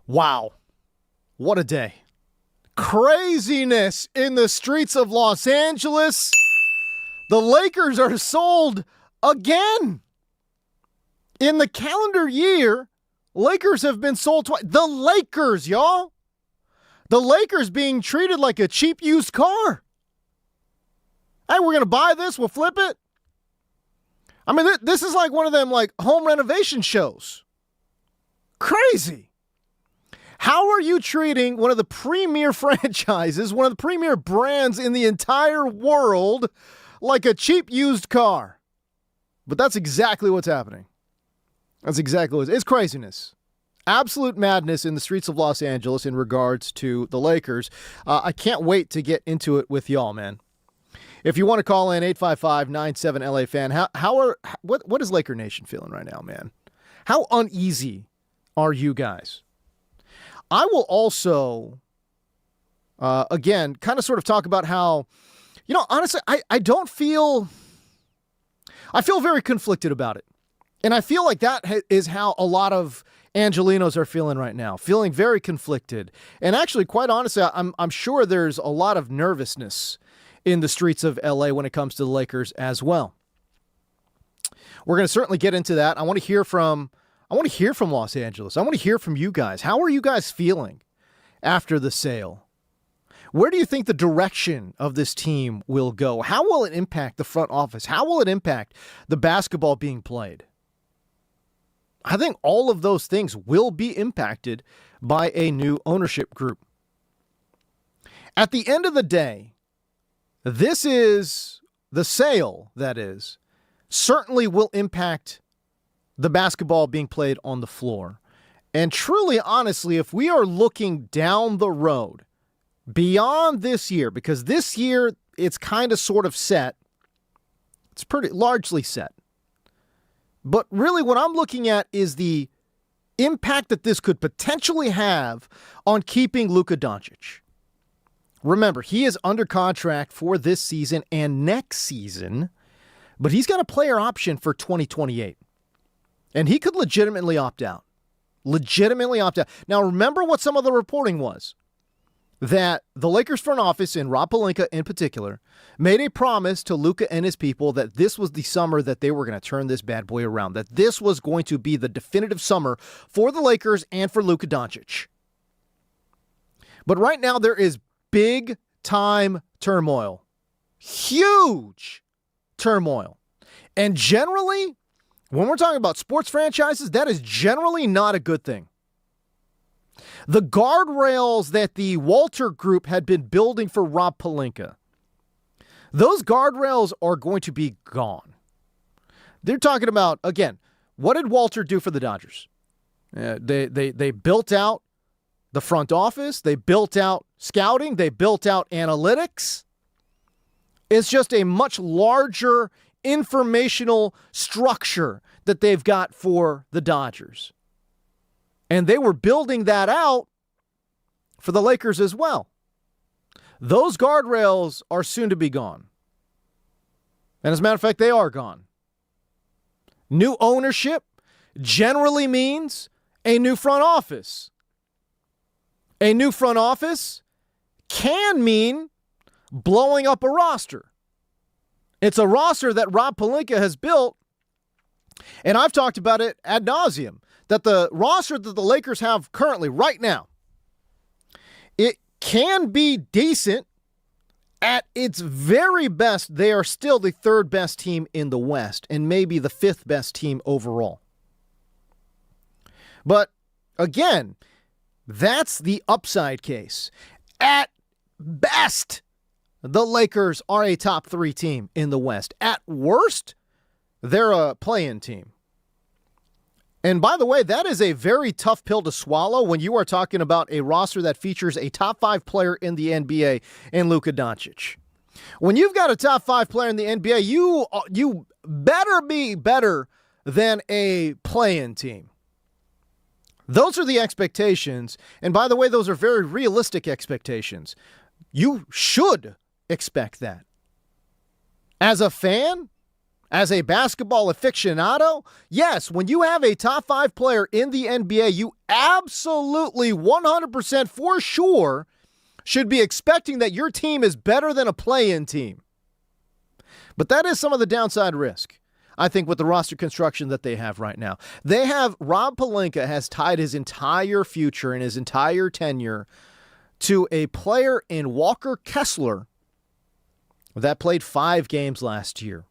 Wow. What a day. Craziness in the streets of Los Angeles. The Lakers are sold again. In the calendar year, Lakers have been sold twice. The Lakers, y'all. The Lakers being treated like a cheap used car. Hey, we're going to buy this, we'll flip it. I mean, this is like one of them like home renovation shows. Crazy. How are you treating one of the premier franchises, one of the premier brands in the entire world, like a cheap used car? But that's exactly what's happening. That's exactly what it's craziness. Absolute madness in the streets of Los Angeles in regards to the Lakers. I can't wait to get into it with y'all, man. If you want to call in 855-97-LA-FAN, what is Laker Nation feeling right now, man? How uneasy are you guys? I will also, again, kind of sort of talk about how, honestly, I feel very conflicted about it. And I feel like that is how a lot of Angelinos are feeling right now, feeling very conflicted. And actually, quite honestly, I'm sure there's a lot of nervousness in the streets of LA when it comes to the Lakers as well. We're going to certainly get into that. I want to hear from Los Angeles. I want to hear from you guys. How are you guys feeling after the sale? Where do you think the direction of this team will go? How will it impact the front office? How will it impact the basketball being played? I think all of those things will be impacted by a new ownership group. At the end of the day, this is the sale, that is, certainly will impact the basketball being played on the floor. And truly, honestly, if we are looking down the road beyond this year, because this year it's kind of sort of set, it's pretty largely set. But really what I'm looking at is the impact that this could potentially have on keeping Luka Doncic. Remember, he is under contract for this season and next season, but he's got a player option for 2028. And he could legitimately opt out. Now, remember what some of the reporting was. That the Lakers front office, and Rob Pelinka in particular, made a promise to Luka and his people that this was the summer that they were going to turn this bad boy around. That this was going to be the definitive summer for the Lakers and for Luka Doncic. But right now there is big time turmoil. Huge turmoil. And generally, when we're talking about sports franchises, that is generally not a good thing. The guardrails that the Walter Group had been building for Rob Pelinka, those guardrails are going to be gone. They're talking about, again, what did Walter do for the Dodgers? They built out the front office. They built out scouting. They built out analytics. It's just a much larger informational structure that they've got for the Dodgers. And they were building that out for the Lakers as well. Those guardrails are soon to be gone. And as a matter of fact, they are gone. New ownership generally means a new front office. A new front office can mean blowing up a roster. It's a roster that Rob Pelinka has built, and I've talked about it ad nauseum, that the roster that the Lakers have currently right now, it can be decent. At its very best, they are still the third best team in the West and maybe the fifth best team overall. But again, that's the upside case. At best, the Lakers are a top 3 team in the West. At worst, they're a play-in team. And by the way, that is a very tough pill to swallow when you are talking about a roster that features a top 5 player in the NBA in Luka Doncic. When you've got a top 5 player in the NBA, you better be better than a play-in team. Those are the expectations. And by the way, those are very realistic expectations. You should expect that. As a fan, As a basketball aficionado, yes, when you have a top 5 player in the NBA, you absolutely 100% for sure should be expecting that your team is better than a play-in team. But that is some of the downside risk, I think, with the roster construction that they have right now. Rob Pelinka has tied his entire future and his entire tenure to a player in Walker Kessler that played 5 games last year,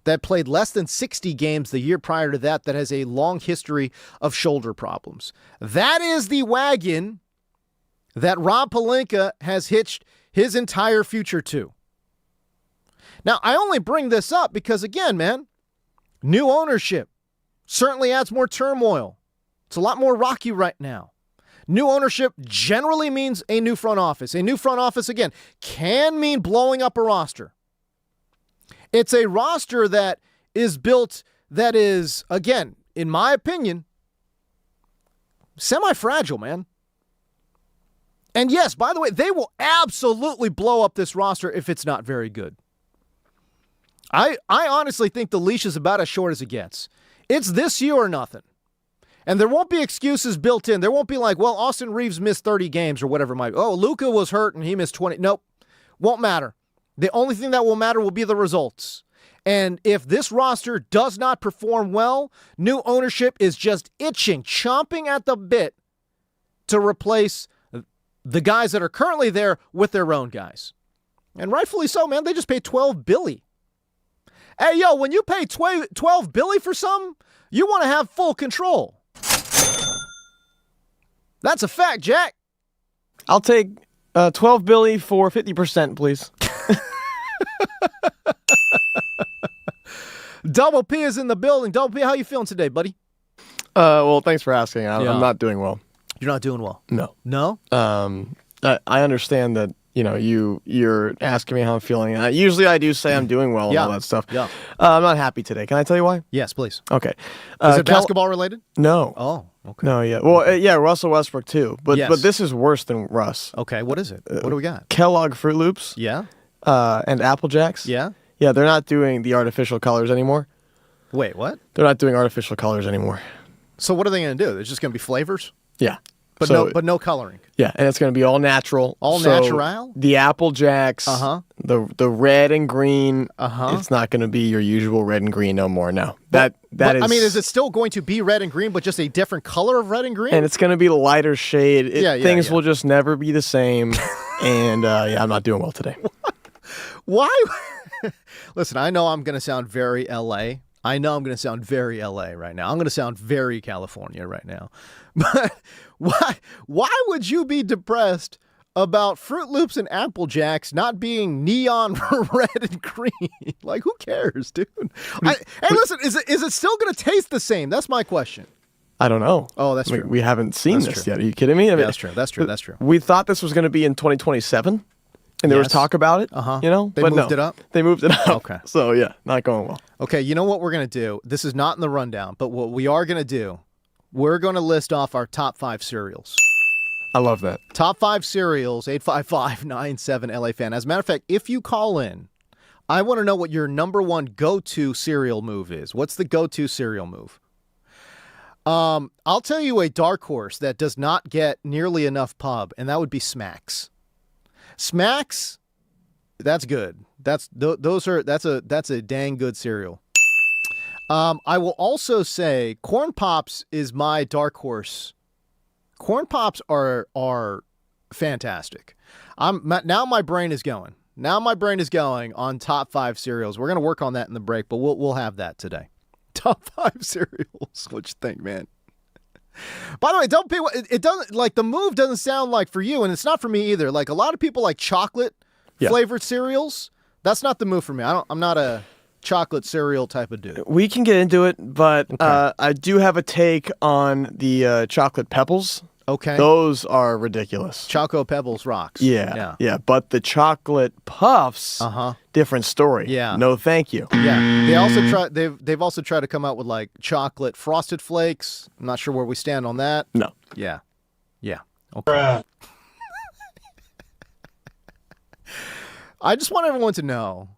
that played less than 60 games the year prior to that has a long history of shoulder problems. That is the wagon that Rob Pelinka has hitched his entire future to. Now, I only bring this up because, again, man, new ownership certainly adds more turmoil. It's a lot more rocky right now. New ownership generally means a new front office. A new front office, again, can mean blowing up a roster. It's a roster that is built, that is, again, in my opinion, semi-fragile, man. And yes, by the way, they will absolutely blow up this roster if it's not very good. I honestly think the leash is about as short as it gets. It's this year or nothing. And there won't be excuses built in. There won't be like, well, Austin Reeves missed 30 games or whatever it might be. Oh, Luka was hurt and he missed 20. Nope. Won't matter. The only thing that will matter will be the results. And if this roster does not perform well, new ownership is just itching, chomping at the bit to replace the guys that are currently there with their own guys. And rightfully so, man. They just paid $12 billion. Hey, yo, when you pay $12 billion for something, you want to have full control. That's a fact, Jack. I'll take $12 billion for 50%, please. Double P is in the building. Double P, how you feeling today, buddy? Well, thanks for asking. I'm not doing well. You're not doing well? No. No? I understand that, you're asking me how I'm feeling. Usually I do say I'm doing well and all that stuff. Yeah. I'm not happy today. Can I tell you why? Yes, please. Okay. Is it basketball related? No. Oh, okay. No, yeah. Well, yeah, Russell Westbrook too. But Yes. but this is worse than Russ. Okay, what is it? What do we got? Kellogg Fruit Loops. Yeah? And Apple Jacks. Yeah? Yeah, they're not doing the artificial colors anymore. Wait, what? They're not doing artificial colors anymore. So what are they going to do? It's just going to be flavors? Yeah. But So- no coloring. Yeah, and it's going to be all natural. All So natural? The Apple Jacks, the red and green, it's not going to be your usual red and green no more. No. That is. I mean, is it still going to be red and green, but just a different color of red and green? And it's going to be lighter shade. Things yeah. will just never be the same. And I'm not doing well today. Why? Listen, I know I'm going to sound very LA. I know I'm going to sound very LA right now. I'm going to sound very California right now. But why would you be depressed about Fruit Loops and Apple Jacks not being neon red and green? Like, who cares, dude? Hey, listen, is it still going to taste the same? That's my question. I don't know. Oh, that's true. We haven't seen That's this true. yet. Are you kidding me? I mean, That's true. That's true. We thought this was going to be in 2027. And there was talk about it, They but moved no. it up? They moved it up. Okay. So, yeah, not going well. Okay, you know what we're going to do? This is not in the rundown, but what we are going to do, we're going to list off our top 5 cereals. I love that. Top 5 cereals, 855-97 LA fan. As a matter of fact, if you call in, I want to know what your number one go-to cereal move is. What's the go-to cereal move? I'll tell you a dark horse that does not get nearly enough pub, and that would be Smacks. Smacks, that's good. That's a dang good cereal. I will also say Corn Pops is my dark horse. Corn Pops are fantastic. Now my brain is going. Now my brain is going on top 5 cereals. We're gonna work on that in the break, but we'll have that today. Top 5 cereals. What you think, man? By the way, it doesn't, like, the move doesn't sound like for you, and it's not for me either. Like, a lot of people like chocolate flavored cereals. That's not the move for me. I'm not a chocolate cereal type of dude. We can get into it, but I do have a take on the chocolate pebbles. Okay. Those are ridiculous. Choco Pebbles rocks. Yeah. But the chocolate puffs, different story. Yeah. No, thank you. Yeah. They've also tried to come out with like chocolate frosted flakes. I'm not sure where we stand on that. No. Yeah. Okay. I just want everyone to know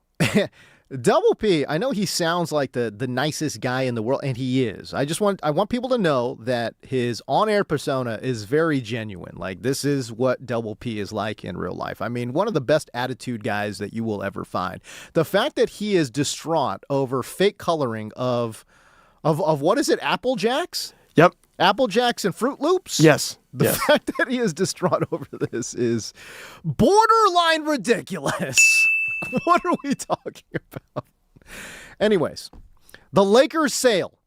Double P, I know he sounds like the nicest guy in the world, and he is. I want people to know that his on-air persona is very genuine. Like, this is what Double P is like in real life. I mean, one of the best attitude guys that you will ever find. The fact that he is distraught over fake coloring of what is it, Apple Jacks? Yep. Apple Jacks and Fruit Loops? Yes. The fact that he is distraught over this is borderline ridiculous. What are we talking about? Anyways, the Lakers sale.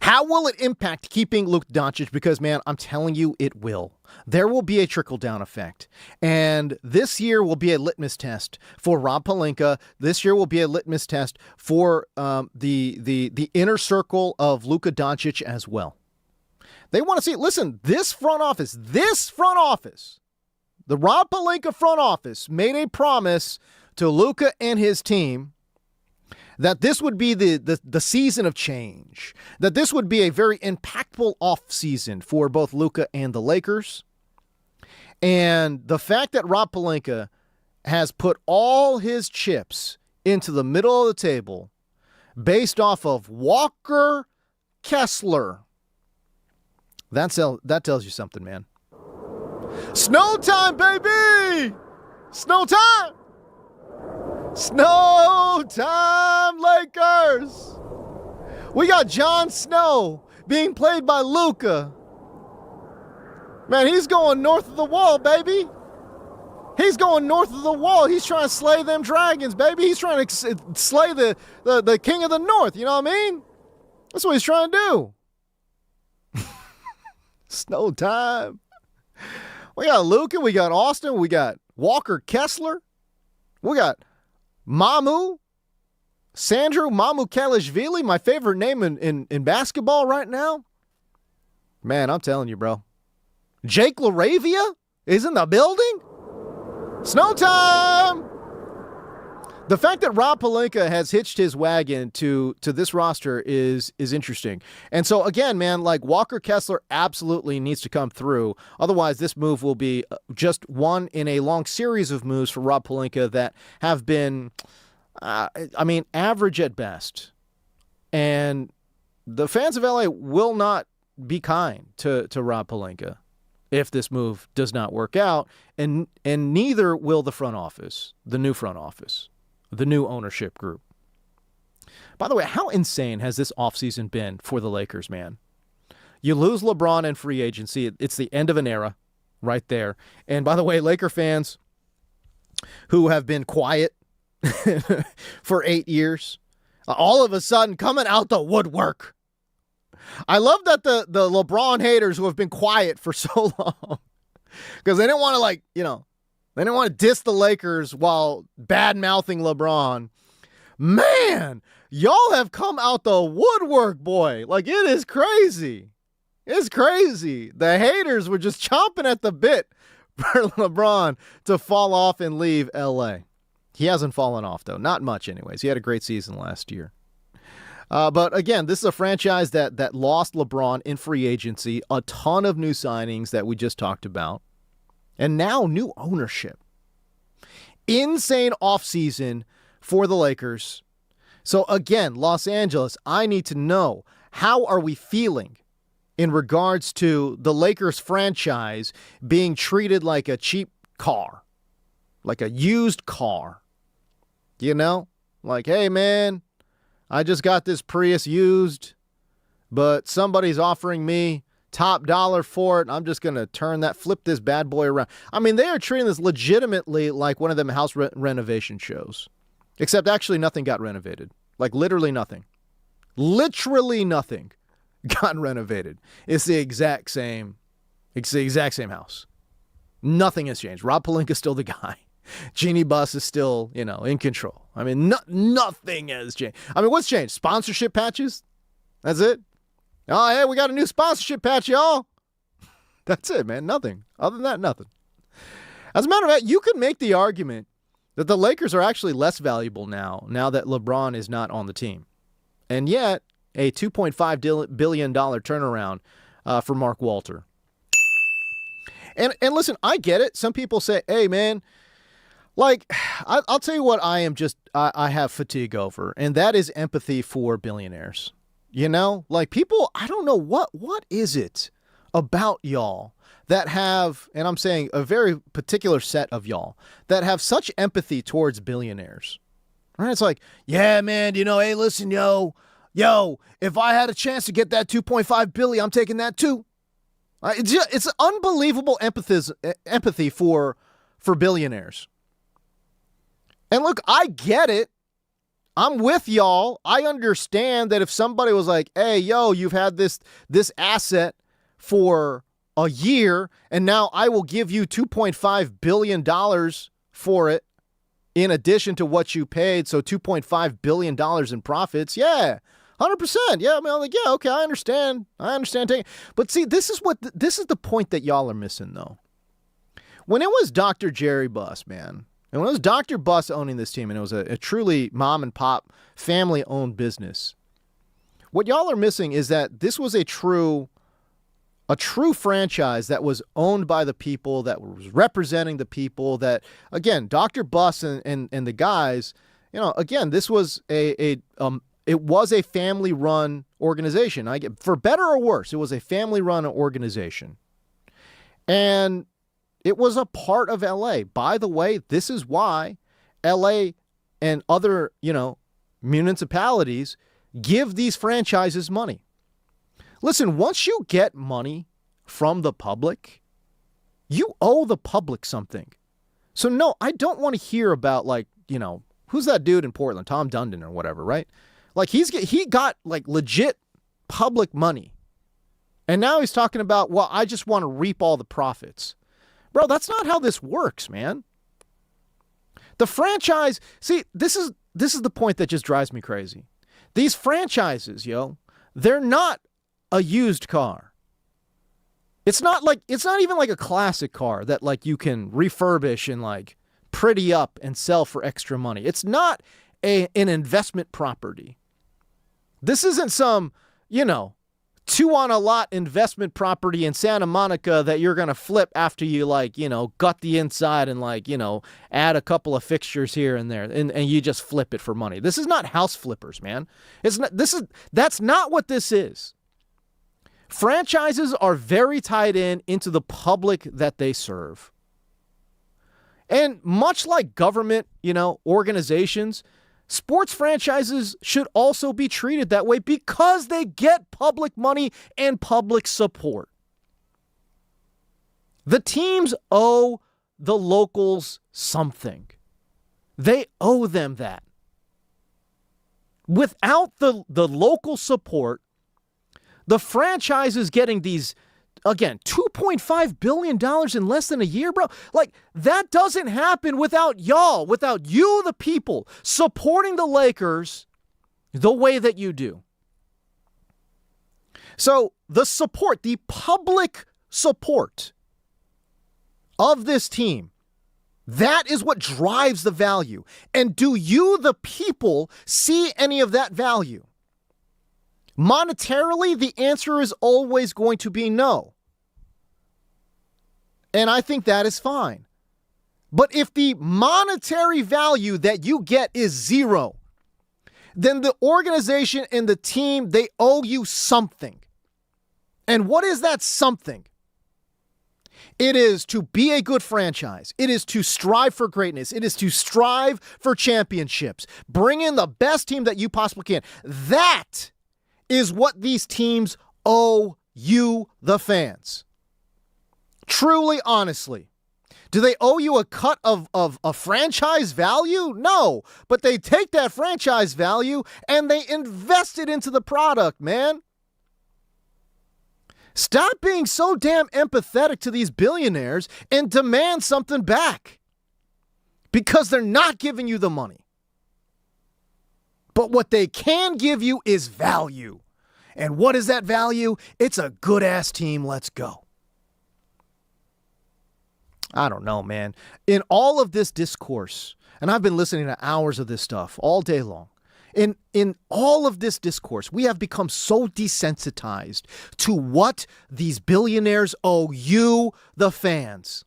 How will it impact keeping Luka Doncic? Because, man, I'm telling you, it will. There will be a trickle-down effect. And this year will be a litmus test for Rob Pelinka. This year will be a litmus test for the inner circle of Luka Doncic as well. They want to see, listen, this front office, the Rob Pelinka front office made a promise to Luka and his team that this would be the season of change, that this would be a very impactful offseason for both Luka and the Lakers. And the fact that Rob Pelinka has put all his chips into the middle of the table based off of Walker Kessler, that tells you something, man. Snow time, baby! Snow time! Snow time, Lakers! We got Jon Snow being played by Luka. Man, he's going north of the wall, baby. He's going north of the wall. He's trying to slay them dragons, baby. He's trying to slay the king of the north, you know what I mean? That's what he's trying to do. Snow time. We got Luka, we got Austin, we got Walker Kessler, we got Sandro Mamukelashvili, my favorite name in basketball right now. Man, I'm telling you, bro. Jake LaRavia is in the building. Snow time. The fact that Rob Pelinka has hitched his wagon to this roster is interesting. And so, again, man, like Walker Kessler absolutely needs to come through. Otherwise, this move will be just one in a long series of moves for Rob Pelinka that have been, average at best. And the fans of LA will not be kind to Rob Pelinka if this move does not work out. And neither will the front office, the new front office. The new ownership group. By the way, how insane has this offseason been for the Lakers, man? You lose LeBron in free agency. It's the end of an era right there. And by the way, Laker fans who have been quiet for 8 years, all of a sudden coming out the woodwork. I love that the LeBron haters who have been quiet for so long because they didn't want to they didn't want to diss the Lakers while bad-mouthing LeBron. Man, y'all have come out the woodwork, boy. Like, it is crazy. It's crazy. The haters were just chomping at the bit for LeBron to fall off and leave L.A. He hasn't fallen off, though. Not much, anyways. He had a great season last year. But, again, this is a franchise that lost LeBron in free agency. A ton of new signings that we just talked about. And now new ownership. Insane offseason for the Lakers. So again, Los Angeles, I need to know, how are we feeling in regards to the Lakers franchise being treated like a cheap car, like a used car? You know, like, hey man, I just got this Prius used, but somebody's offering me top dollar for it. I'm just going to flip this bad boy around. I mean, they are treating this legitimately like one of them house renovation shows. Except actually nothing got renovated. Like literally nothing. Literally nothing got renovated. It's the exact same house. Nothing has changed. Rob Pelinka's still the guy. Jeannie Buss is still, in control. I mean, nothing has changed. I mean, what's changed? Sponsorship patches? That's it? Oh, hey, we got a new sponsorship patch, y'all. That's it, man. Nothing. Other than that, nothing. As a matter of fact, you could make the argument that the Lakers are actually less valuable now that LeBron is not on the team. And yet, a $2.5 billion turnaround for Mark Walter. And listen, I get it. Some people say, hey, man, Like, I'll tell you what I have fatigue over, and that is empathy for billionaires. You know, like people, I don't know what is it about y'all that have, and I'm saying a very particular set of y'all that have such empathy towards billionaires. Right? It's like, yeah, man, you know, hey, listen, yo, if I had a chance to get that 2.5 billion, I'm taking that too. It's unbelievable empathy for billionaires. And look, I get it. I'm with y'all. I understand that if somebody was like, hey, yo, you've had this asset for a year, and now I will give you $2.5 billion for it in addition to what you paid, so $2.5 billion in profits. Yeah, 100%. Yeah, I mean, I'm like, yeah, okay, I understand. But see, this is the point that y'all are missing, though. When it was Dr. Jerry Buss, man, and when it was Dr. Buss owning this team, and it was a truly mom and pop family owned business, what y'all are missing is that this was a true franchise that was owned by the people, that was representing the people, that, again, Dr. Buss and the guys, you know, again, this was it was a family run organization. For better or worse, it was a family run organization. And it was a part of LA. By the way, this is why LA and other, you know, municipalities give these franchises money. Listen, once you get money from the public, you owe the public something. So no, I don't want to hear about, like, you know, who's that dude in Portland, Tom Dundon or whatever, right? Like he got like legit public money. And now he's talking about, well, I just want to reap all the profits. Bro, that's not how this works, man. The franchise, see, this is the point that just drives me crazy. These franchises, they're not a used car. It's not even like a classic car that like you can refurbish and like pretty up and sell for extra money. It's not an investment property. This isn't some, 2-on-a-lot investment property in Santa Monica that you're going to flip after you gut the inside and add a couple of fixtures here and there and you just flip it for money. This is not house flippers, man. That's not what this is. Franchises are very tied into the public that they serve. And much like government, organizations, sports franchises should also be treated that way because they get public money and public support. The teams owe the locals something. They owe them that. Without the local support, the franchise is getting these, again, $2.5 billion in less than a year, bro. Like, that doesn't happen without y'all, without you, the people, supporting the Lakers the way that you do. So the support, the public support of this team, that is what drives the value. And do you, the people, see any of that value? Monetarily, the answer is always going to be no. And I think that is fine. But if the monetary value that you get is zero, then the organization and the team, they owe you something. And what is that something? It is to be a good franchise. It is to strive for greatness. It is to strive for championships. Bring in the best team that you possibly can. That is what these teams owe you, the fans. Truly, honestly. Do they owe you a cut of a franchise value? No. But they take that franchise value and they invest it into the product, man. Stop being so damn empathetic to these billionaires and demand something back. Because they're not giving you the money. But what they can give you is value. And what is that value? It's a good-ass team. Let's go. I don't know, man. In all of this discourse, and I've been listening to hours of this stuff all day long, in all of this discourse, we have become so desensitized to what these billionaires owe you, the fans.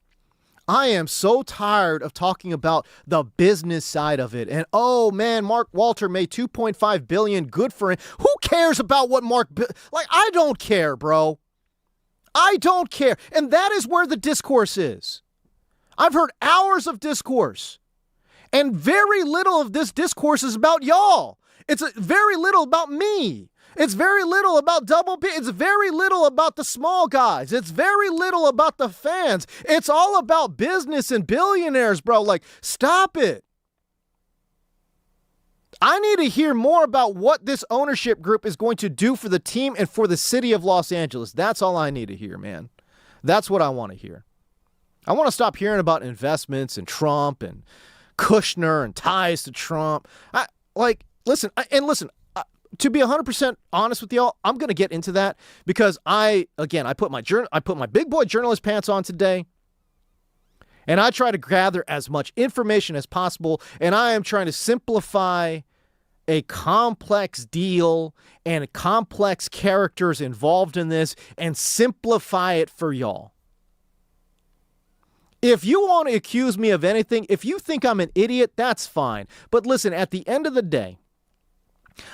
I am so tired of talking about the business side of it. And oh man, Mark Walter made $2.5 billion. Good for him. Who cares about what I don't care, bro. I don't care. And that is where the discourse is. I've heard hours of discourse, and very little of this discourse is about y'all. It's very little about me. It's very little about Double B. It's very little about the small guys. It's very little about the fans. It's all about business and billionaires, bro. Like, stop it. I need to hear more about what this ownership group is going to do for the team and for the city of Los Angeles. That's all I need to hear, man. That's what I want to hear. I want to stop hearing about investments and Trump and Kushner and ties to Trump. Listen, to be 100% honest with y'all, I'm going to get into that because I put my big boy journalist pants on today, and I try to gather as much information as possible, and I am trying to simplify a complex deal and complex characters involved in this and simplify it for y'all. If you want to accuse me of anything, if you think I'm an idiot, that's fine. But listen, at the end of the day,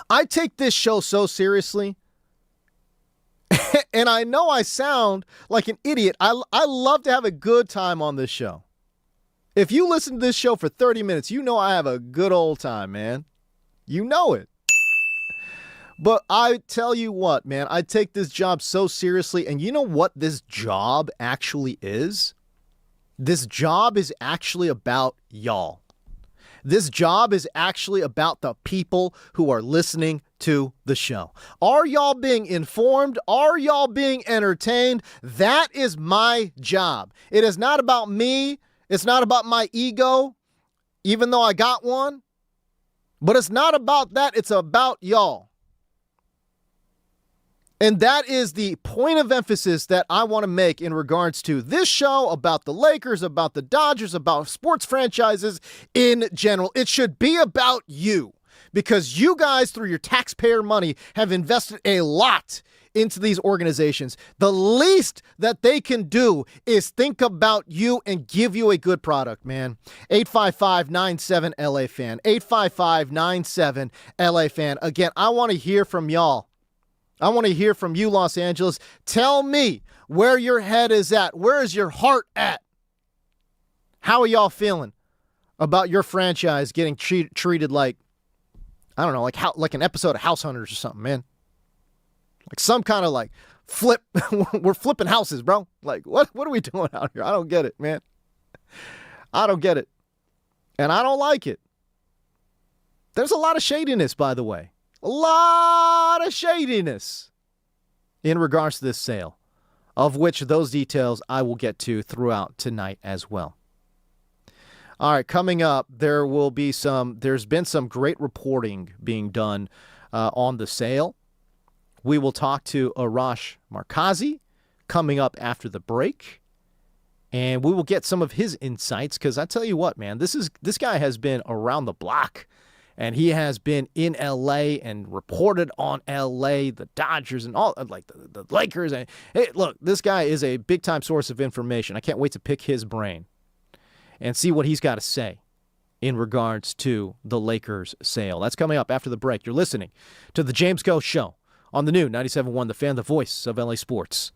I take this show so seriously, and I know I sound like an idiot. I love to have a good time on this show. If you listen to this show for 30 minutes, you know I have a good old time, man. You know it. But I tell you what, man, I take this job so seriously, and you know what this job actually is? This job is actually about y'all. This job is actually about the people who are listening to the show. Are y'all being informed? Are y'all being entertained? That is my job. It is not about me. It's not about my ego, even though I got one. But it's not about that. It's about y'all. And that is the point of emphasis that I want to make in regards to this show, about the Lakers, about the Dodgers, about sports franchises in general. It should be about you, because you guys, through your taxpayer money, have invested a lot into these organizations. The least that they can do is think about you and give you a good product, man. 855-97-LA-FAN. 855-97-LA-FAN. Again, I want to hear from y'all. I want to hear from you, Los Angeles. Tell me where your head is at. Where is your heart at? How are y'all feeling about your franchise getting treated like, I don't know, like an episode of House Hunters or something, man? Like some kind of like flip. We're flipping houses, bro. Like, what are we doing out here? I don't get it, man. I don't get it. And I don't like it. There's a lot of shadiness, by the way. A lot of shadiness in regards to this sale, of which those details I will get to throughout tonight as well. All right, coming up, there's been some great reporting being done on the sale. We will talk to Arash Markazi coming up after the break, and we will get some of his insights, because I tell you what, man, this guy has been around the block. And he has been in L.A. and reported on L.A., the Dodgers, and all, like the Lakers. And hey, look, this guy is a big-time source of information. I can't wait to pick his brain and see what he's got to say in regards to the Lakers sale. That's coming up after the break. You're listening to The James Go Show on the new 97.1 The Fan, the voice of L.A. sports.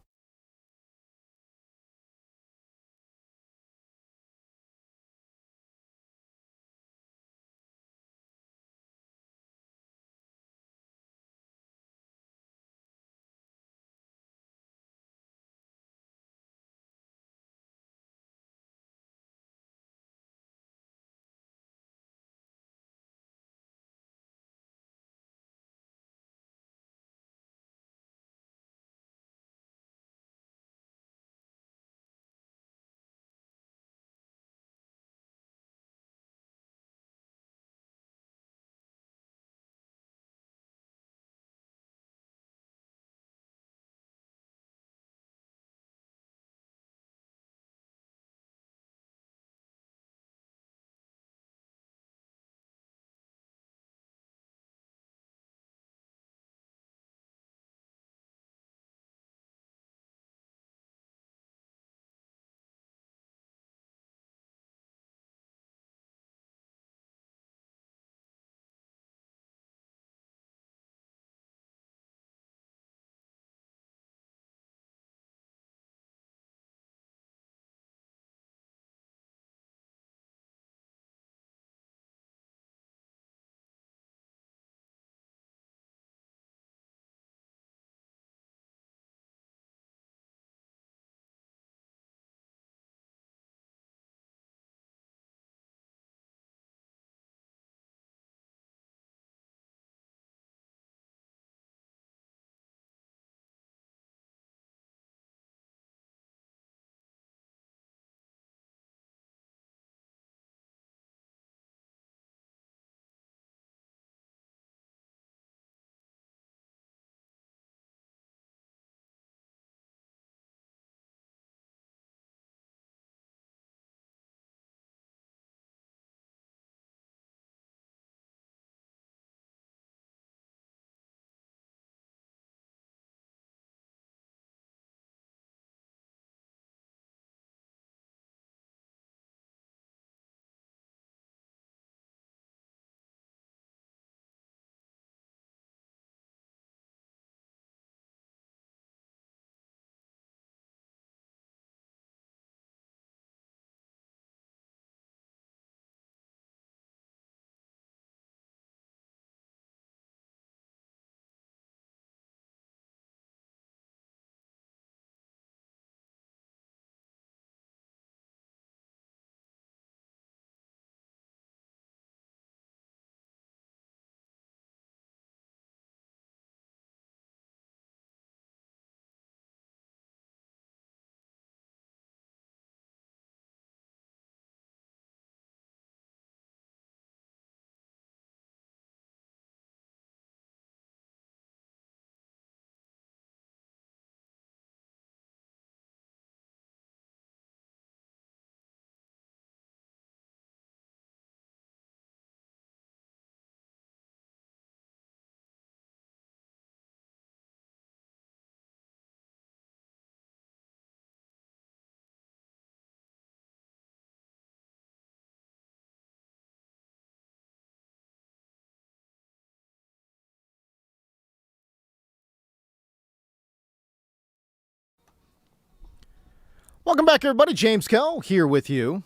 Welcome back, everybody. James Coe here with you.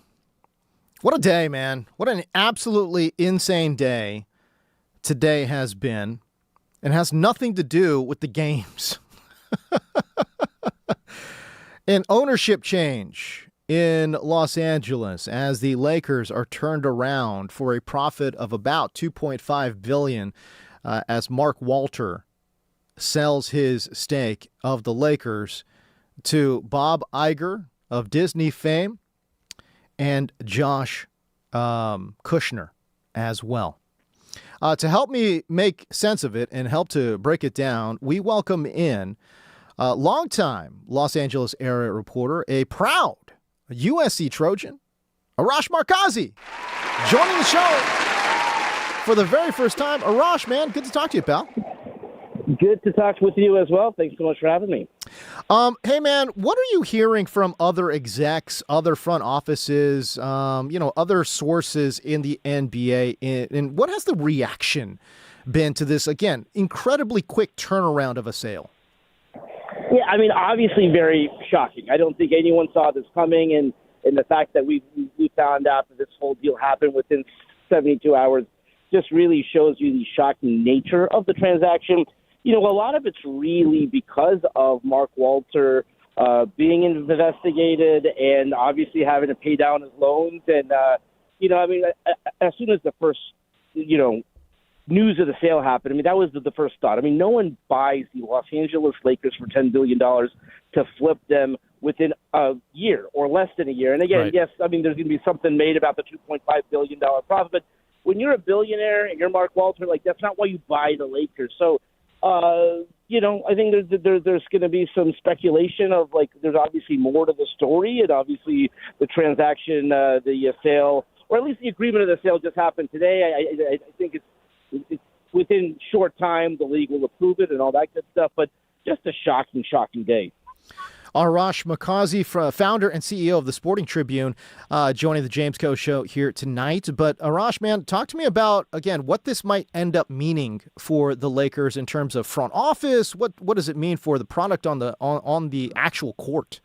What a day, man. What an absolutely insane day today has been, and has nothing to do with the games. An ownership change in Los Angeles as the Lakers are turned around for a profit of about $2.5 billion as Mark Walter sells his stake of the Lakers to Bob Iger of Disney fame and Josh Kushner as well. To help me make sense of it and help to break it down, we welcome in longtime Los Angeles area reporter, a proud USC Trojan, Arash Markazi, joining the show for the very first time. Arash, man, good to talk to you, pal. Good to talk with you as well. Thanks so much for having me. Hey, man, what are you hearing from other execs, other front offices, other sources in the NBA? And what has the reaction been to this, again, incredibly quick turnaround of a sale? Yeah, I mean, obviously very shocking. I don't think anyone saw this coming, and the fact that we found out that this whole deal happened within 72 hours just really shows you the shocking nature of the transaction. You know, a lot of it's really because of Mark Walter being investigated and obviously having to pay down his loans. And, as soon as the first, news of the sale happened, I mean, that was the first thought. I mean, no one buys the Los Angeles Lakers for $10 billion to flip them within a year or less than a year. And again, Yes, I mean, there's going to be something made about the $2.5 billion profit. But when you're a billionaire and you're Mark Walter, that's not why you buy the Lakers. So, I think there's going to be some speculation of there's obviously more to the story, and obviously the transaction, the sale, or at least the agreement of the sale just happened today. I think it's within short time the league will approve it and all that good stuff, but just a shocking day. Arash Markazi, founder and CEO of the Sporting Tribune, joining the James Coe Show here tonight. But Arash, man, talk to me about, again, what this might end up meaning for the Lakers in terms of front office. What does it mean for the product on the actual court?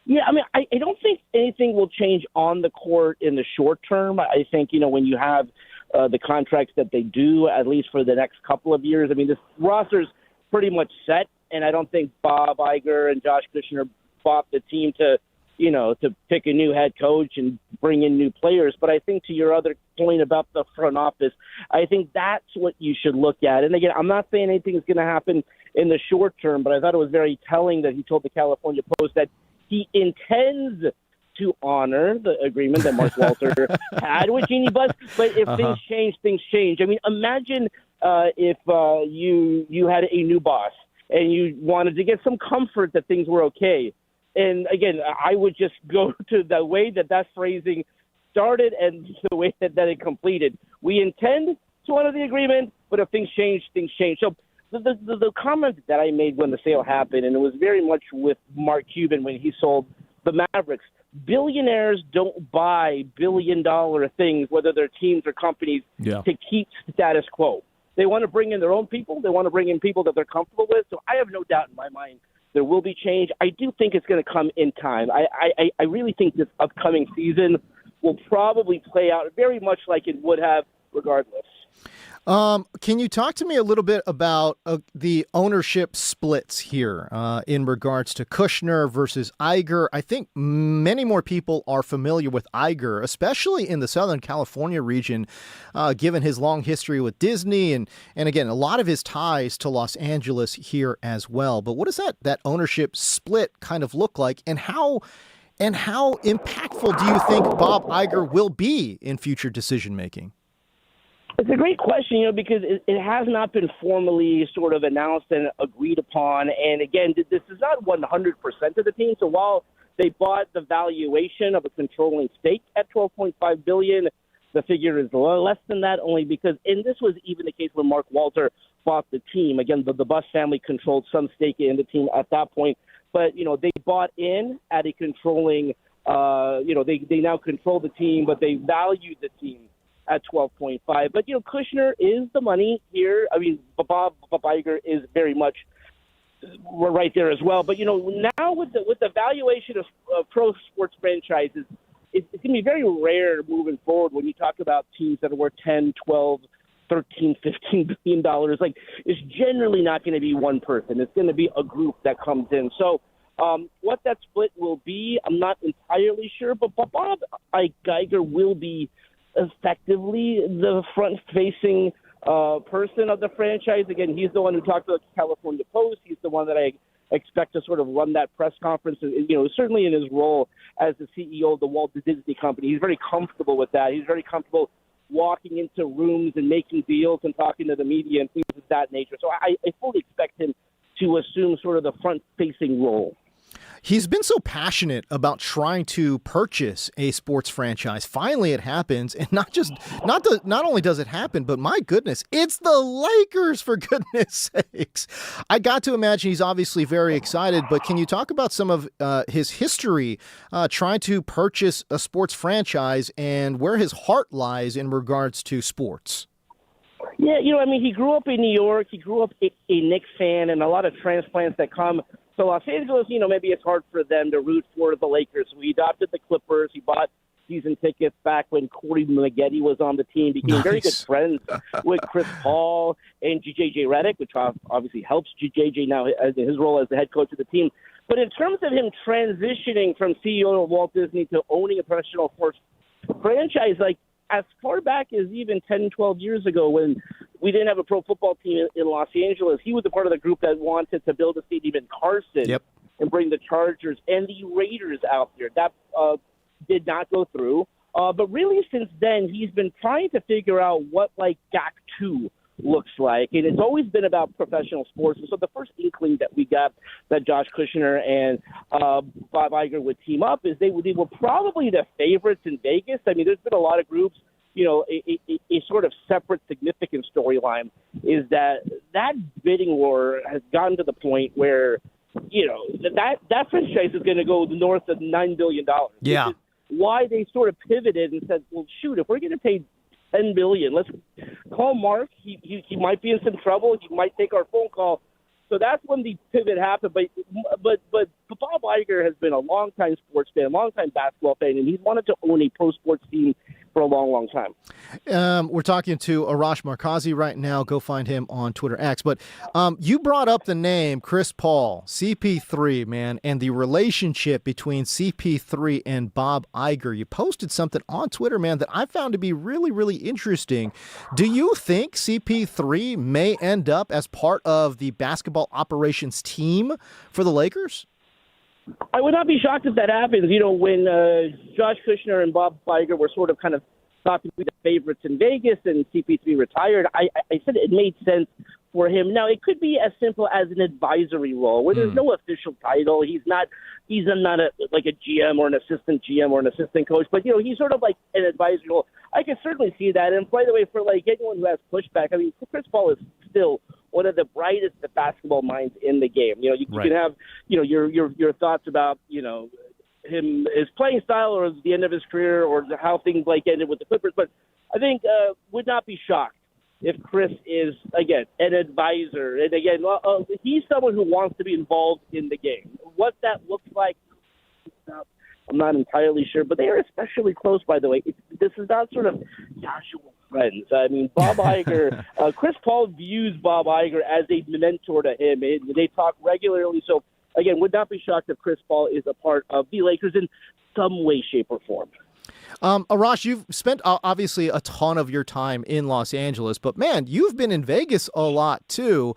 Yeah, I mean, I don't think anything will change on the court in the short term. I think, when you have the contracts that they do, at least for the next couple of years, I mean, this roster's pretty much set. And I don't think Bob Iger and Josh Kushner bought the team to pick a new head coach and bring in new players. But I think to your other point about the front office, I think that's what you should look at. And again, I'm not saying anything is going to happen in the short term, but I thought it was very telling that he told the California Post that he intends to honor the agreement that Mark Walter had with Jeannie Buss. But if things change, things change. I mean, imagine if you had a new boss and you wanted to get some comfort that things were okay. And again, I would just go to the way that phrasing started and the way that it completed. We intend to honor the agreement, but if things change, things change. So the comment that I made when the sale happened, and it was very much with Mark Cuban when he sold the Mavericks, billionaires don't buy billion-dollar things, whether they're teams or companies, to keep status quo. They want to bring in their own people. They want to bring in people that they're comfortable with. So I have no doubt in my mind there will be change. I do think it's going to come in time. I really think this upcoming season will probably play out very much like it would have regardless. Can you talk to me a little bit about the ownership splits here in regards to Kushner versus Iger? I think many more people are familiar with Iger, especially in the Southern California region, given his long history with Disney and again, a lot of his ties to Los Angeles here as well. But what does that ownership split kind of look like, and how impactful do you think Bob Iger will be in future decision making? It's a great question, because it has not been formally sort of announced and agreed upon. And again, this is not 100% of the team. So while they bought the valuation of a controlling stake at $12.5 billion, the figure is less than that, only because, and this was even the case when Mark Walter bought the team. Again, the Buss family controlled some stake in the team at that point. But, they bought in at a controlling, they now control the team, but they valued the team at 12.5. But, Kushner is the money here. I mean, Bob Iger is very much we're right there as well. But, now with the valuation of pro sports franchises, it's going to be very rare moving forward when you talk about teams that are worth 10, 12, 13, $15 billion. Like, it's generally not going to be one person. It's going to be a group that comes in. So what that split will be, I'm not entirely sure. But Bob Iger will be effectively the front-facing person of the franchise. Again, he's the one who talked to the California Post. He's the one that I expect to sort of run that press conference. Certainly in his role as the CEO of the Walt Disney Company, he's very comfortable with that. He's very comfortable walking into rooms and making deals and talking to the media and things of that nature. So I fully expect him to assume sort of the front-facing role. He's been so passionate about trying to purchase a sports franchise. Finally, it happens, and not only does it happen, but my goodness, it's the Lakers, for goodness sakes. I got to imagine he's obviously very excited, but can you talk about some of his history trying to purchase a sports franchise and where his heart lies in regards to sports? Yeah, he grew up in New York. He grew up a Knicks fan, and a lot of transplants that come to Los Angeles, maybe it's hard for them to root for the Lakers. So he adopted the Clippers. He bought season tickets back when Corey Maggette was on the team. Became very good friends with Chris Paul and J.J. Redick, which obviously helps J.J. now in his role as the head coach of the team. But in terms of him transitioning from CEO of Walt Disney to owning a professional sports franchise, like, as far back as even 10, 12 years ago when we didn't have a pro football team in Los Angeles, he was a part of the group that wanted to build a stadium in Carson and bring the Chargers and the Raiders out there. That did not go through. But really since then, he's been trying to figure out what, like, GAC 2 looks like. And it's always been about professional sports. And so the first inkling that we got that Josh Kushner and Bob Iger would team up is they were probably the favorites in Vegas. I mean, there's been a lot of groups, a sort of separate significant storyline is that bidding war has gotten to the point where, that franchise is going to go north of $9 billion. Yeah. Which is why they sort of pivoted and said, well, shoot, if we're going to pay $10 billion. Let's call Mark. He might be in some trouble. He might take our phone call. So that's when the pivot happened. But Bob Iger has been a longtime sports fan, longtime basketball fan, and he's wanted to own a pro sports team for a long, long time. We're talking to Arash Markazi right now. Go find him on Twitter X. But you brought up the name Chris Paul, CP3, man, and the relationship between CP3 and Bob Iger. You posted something on Twitter, man, that I found to be really, really interesting. Do you think CP3 may end up as part of the basketball operations team for the Lakers? I would not be shocked if that happens. When Josh Kushner and Bob Iger were sort of kind of thought to be the favorites in Vegas and CP3 retired, I said it made sense for him. Now, it could be as simple as an advisory role where there's no official title. He's not like a GM or an assistant GM or an assistant coach, but, he's sort of like an advisory role. I can certainly see that. And by the way, for like anyone who has pushback, I mean, Chris Paul is still one of the brightest basketball minds in the game. You can have, your thoughts about, him, his playing style or the end of his career or how things like ended with the Clippers. But I think would not be shocked if Chris is, again, an advisor. And again, he's someone who wants to be involved in the game. What that looks like, I'm not entirely sure. But they are especially close, by the way. This is not sort of casual friends. I mean, Bob Iger, Chris Paul views Bob Iger as a mentor to him. They talk regularly. So, again, would not be shocked if Chris Paul is a part of the Lakers in some way, shape, or form. Arash, you've spent obviously a ton of your time in Los Angeles, but man, you've been in Vegas a lot too.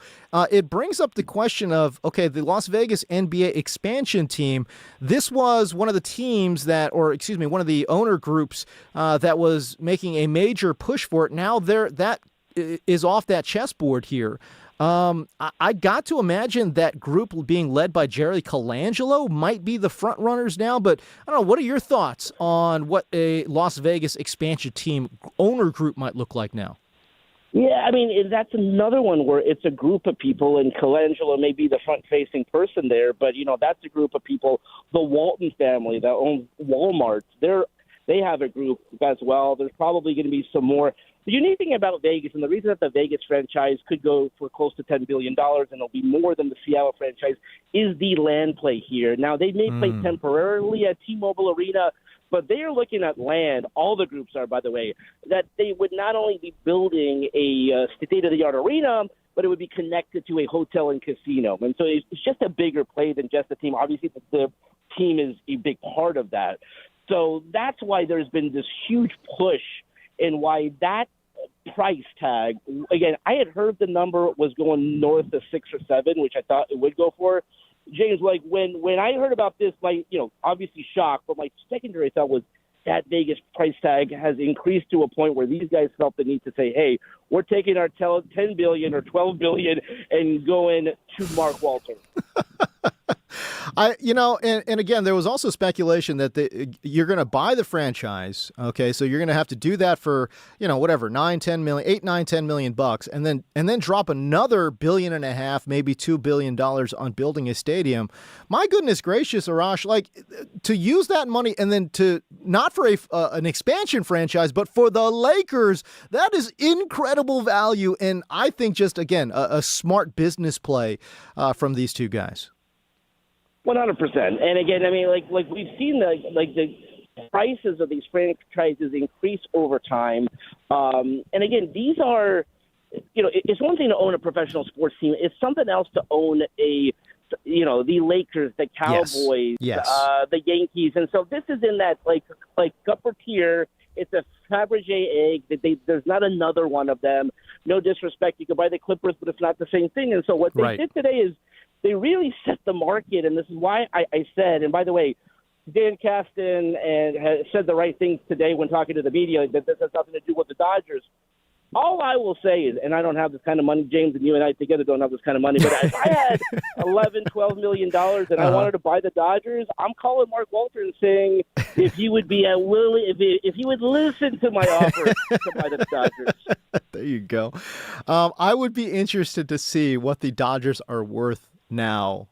It brings up the question of, okay, the Las Vegas NBA expansion team, this was one of the teams one of the owner groups that was making a major push for it. Now that is off that chessboard here. I got to imagine that group being led by Jerry Colangelo might be the front runners now, but I don't know. What are your thoughts on what a Las Vegas expansion team owner group might look like now? Yeah, I mean, that's another one where it's a group of people, and Colangelo may be the front-facing person there, but, that's a group of people. The Walton family that owns Walmart, they're they have a group as well. There's probably going to be some more. The unique thing about Vegas, and the reason that the Vegas franchise could go for close to $10 billion and it'll be more than the Seattle franchise, is the land play here. Now, they may play temporarily at T-Mobile Arena, but they are looking at land, all the groups are, by the way, that they would not only be building a state-of-the-art arena, but it would be connected to a hotel and casino. And so it's just a bigger play than just the team. Obviously, the team is a big part of that. So that's why there's been this huge push and why that price tag, again, I had heard the number was going north of 6 or 7, which I thought it would go for. James, like when I heard about this, obviously shocked, but my secondary thought was that Vegas price tag has increased to a point where these guys felt the need to say, hey, we're taking our $10 billion or $12 billion and going to Mark Walter. And again, there was also speculation that you're going to buy the franchise. Okay. So you're going to have to do that for, whatever, 9, 10 million, 8, 9, 10 million bucks. And then drop another $1.5 billion, maybe $2 billion on building a stadium. My goodness gracious, Arash, like to use that money and then to not for an expansion franchise, but for the Lakers, that is incredible value. And I think just, again, a smart business play from these two guys. 100%. And again, I mean, like we've seen the prices of these franchises increase over time. And again, these are, it's one thing to own a professional sports team. It's something else to own the Lakers, the Cowboys, yes. The Yankees. And so this is in that like upper tier. It's a Fabergé egg. There's not another one of them. No disrespect. You could buy the Clippers, but it's not the same thing. And so what they did today is, they really set the market, and this is why I said, and by the way, Dan Caston has said the right things today when talking to the media, that this has nothing to do with the Dodgers. All I will say is, and I don't have this kind of money, James, and you and I together don't have this kind of money, but if I had $11-12 million and I wanted to buy the Dodgers, I'm calling Mark Walter and saying if he would be willing, if he would listen to my offer to buy the Dodgers. There you go. I would be interested to see what the Dodgers are worth now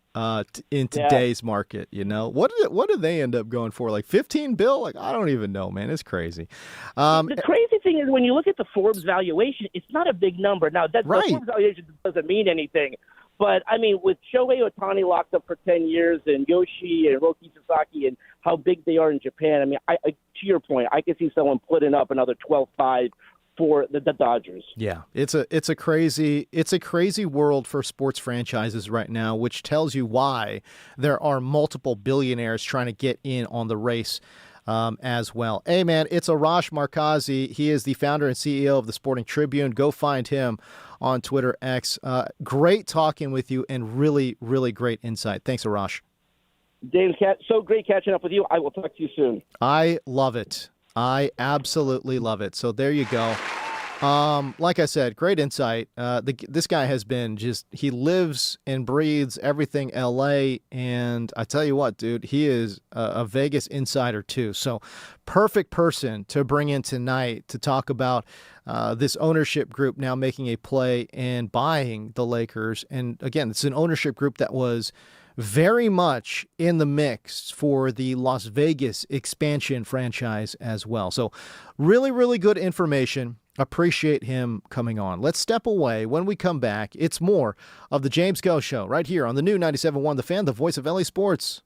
in today's market. What do they end up going for, like 15 bill? Like, I don't even know, man. It's crazy. The crazy thing is when you look at the Forbes valuation, it's not a big number. Now the Forbes valuation doesn't mean anything, but I mean, with Shohei Ohtani locked up for 10 years and Yoshi and Roki Sasaki and how big they are in Japan, I mean, I to your point, I could see someone putting up another 12.5 for the Dodgers. Yeah, it's a crazy world for sports franchises right now, which tells you why there are multiple billionaires trying to get in on the race as well. Hey, man, it's Arash Markazi. He is the founder and CEO of the Sporting Tribune. Go find him on Twitter X. Great talking with you and really, really great insight. Thanks, Arash. James, so great catching up with you. I will talk to you soon. I love it. I absolutely love it. So there you go. Like I said, great insight. This guy has been he lives and breathes everything LA. And I tell you what, dude, he is a Vegas insider too. So perfect person to bring in tonight to talk about this ownership group now making a play and buying the Lakers. And again, it's an ownership group that was very much in the mix for the Las Vegas expansion franchise as well. So really, really good information. Appreciate him coming on. Let's step away. When we come back, it's more of the James Go Show right here on the new 97.1 The Fan, the voice of LA Sports.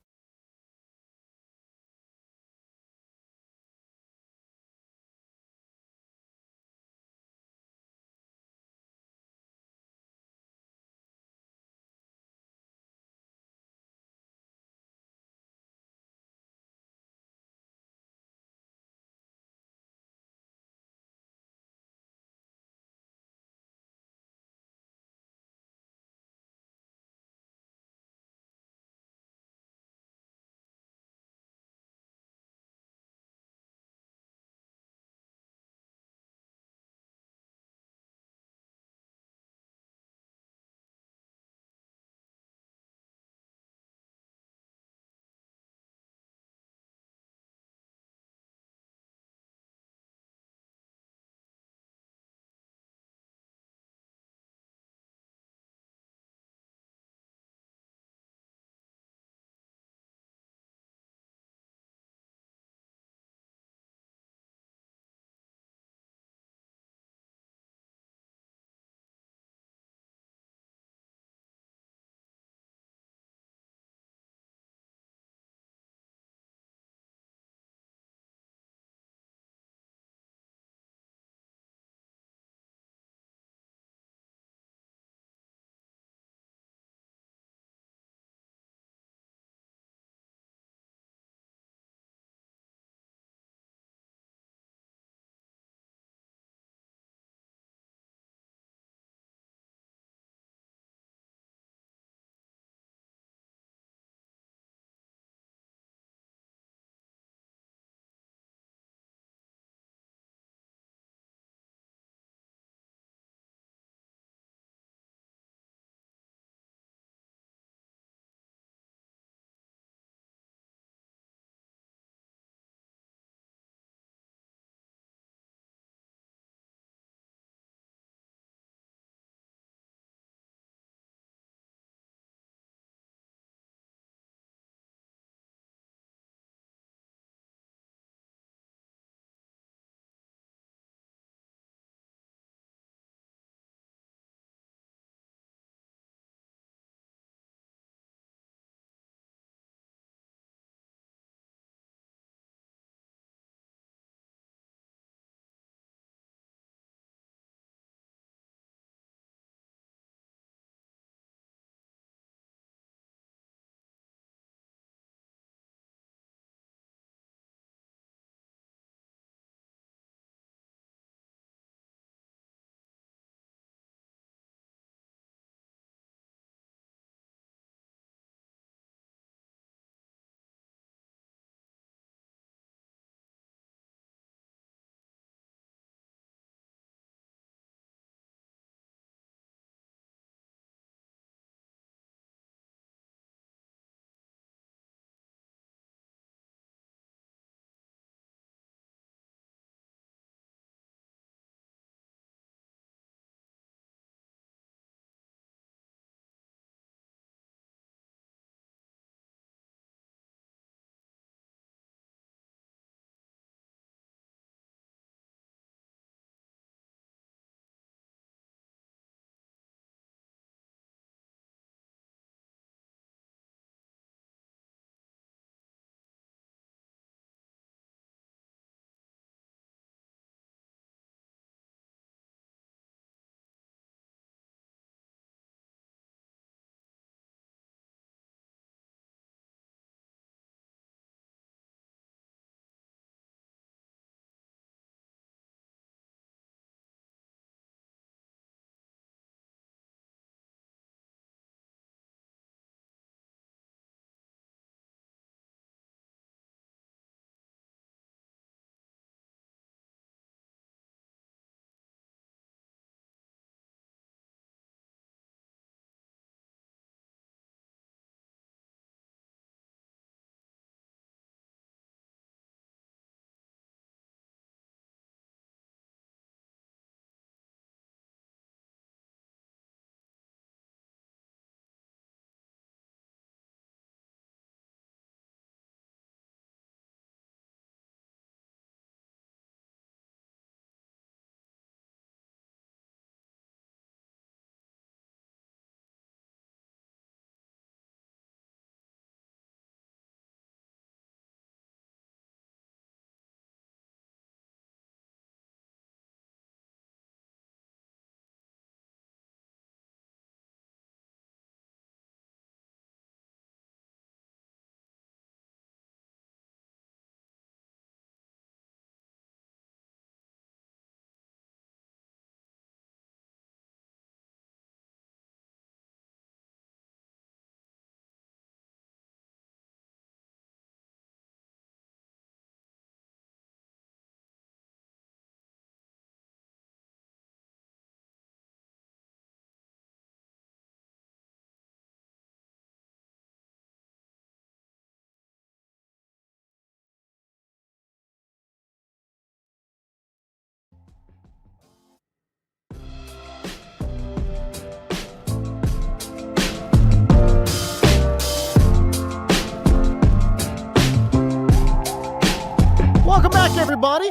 Welcome back, everybody.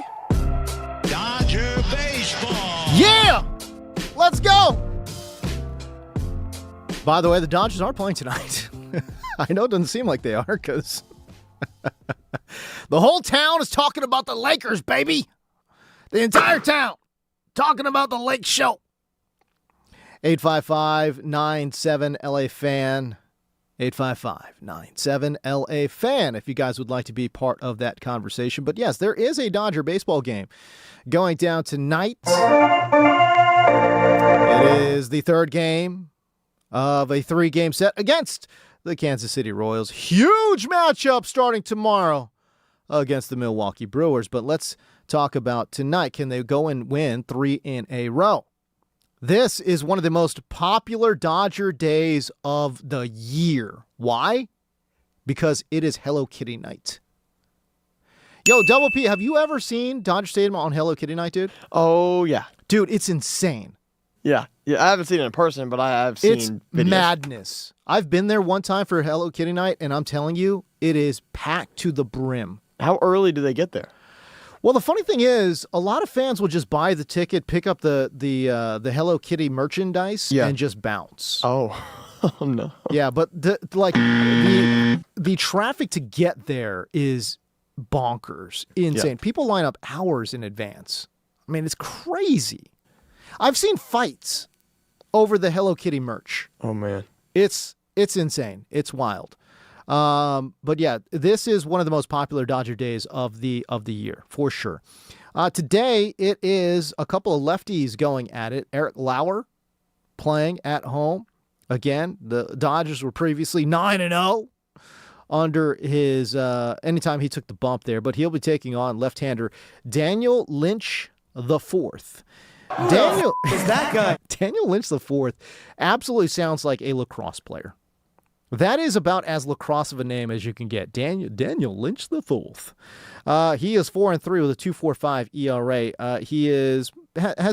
Dodger baseball. Yeah! Let's go! By the way, the Dodgers are playing tonight. I know it doesn't seem like they are because the whole town is talking about the Lakers, baby. The entire town talking about the Lake Show. 855-97-LA-FAN. 855-97-LA-FAN if you guys would like to be part of that conversation. But yes, there is a Dodger baseball game going down tonight. It is the third game of a 3-game set against the Kansas City Royals. Huge matchup starting tomorrow against the Milwaukee Brewers. But let's talk about tonight. Can they go and win 3 in a row? This is one of the most popular Dodger days of the year. Why? Because it is Hello Kitty night. Yo, Double P, have you ever seen Dodger Stadium on Hello Kitty night, dude? Oh, yeah. Dude, it's insane. Yeah. I haven't seen it in person, but I have seen It's videos. madness. I've been there one time for Hello Kitty night, and I'm telling you, it is packed to the brim. How early do they get there? Well, the funny thing is, a lot of fans will just buy the ticket, pick up the Hello Kitty merchandise, and just bounce. Oh, oh no. Yeah, but the traffic to get there is bonkers, insane. Yeah. People line up hours in advance. I mean, it's crazy. I've seen fights over the Hello Kitty merch. Oh man, it's insane. It's wild. But yeah, this is one of the most popular Dodger days of the year for sure. Today it is a couple of lefties going at it. Eric Lauer playing at home. Again, the Dodgers were previously 9-0 under his anytime he took the bump there, but he'll be taking on left-hander Daniel Lynch the fourth. Daniel is that guy? Daniel Lynch the fourth absolutely sounds like a lacrosse player. That is about as lacrosse of a name as you can get. Daniel Lynch the fourth. He is 4-3 with a 2.45 ERA. He has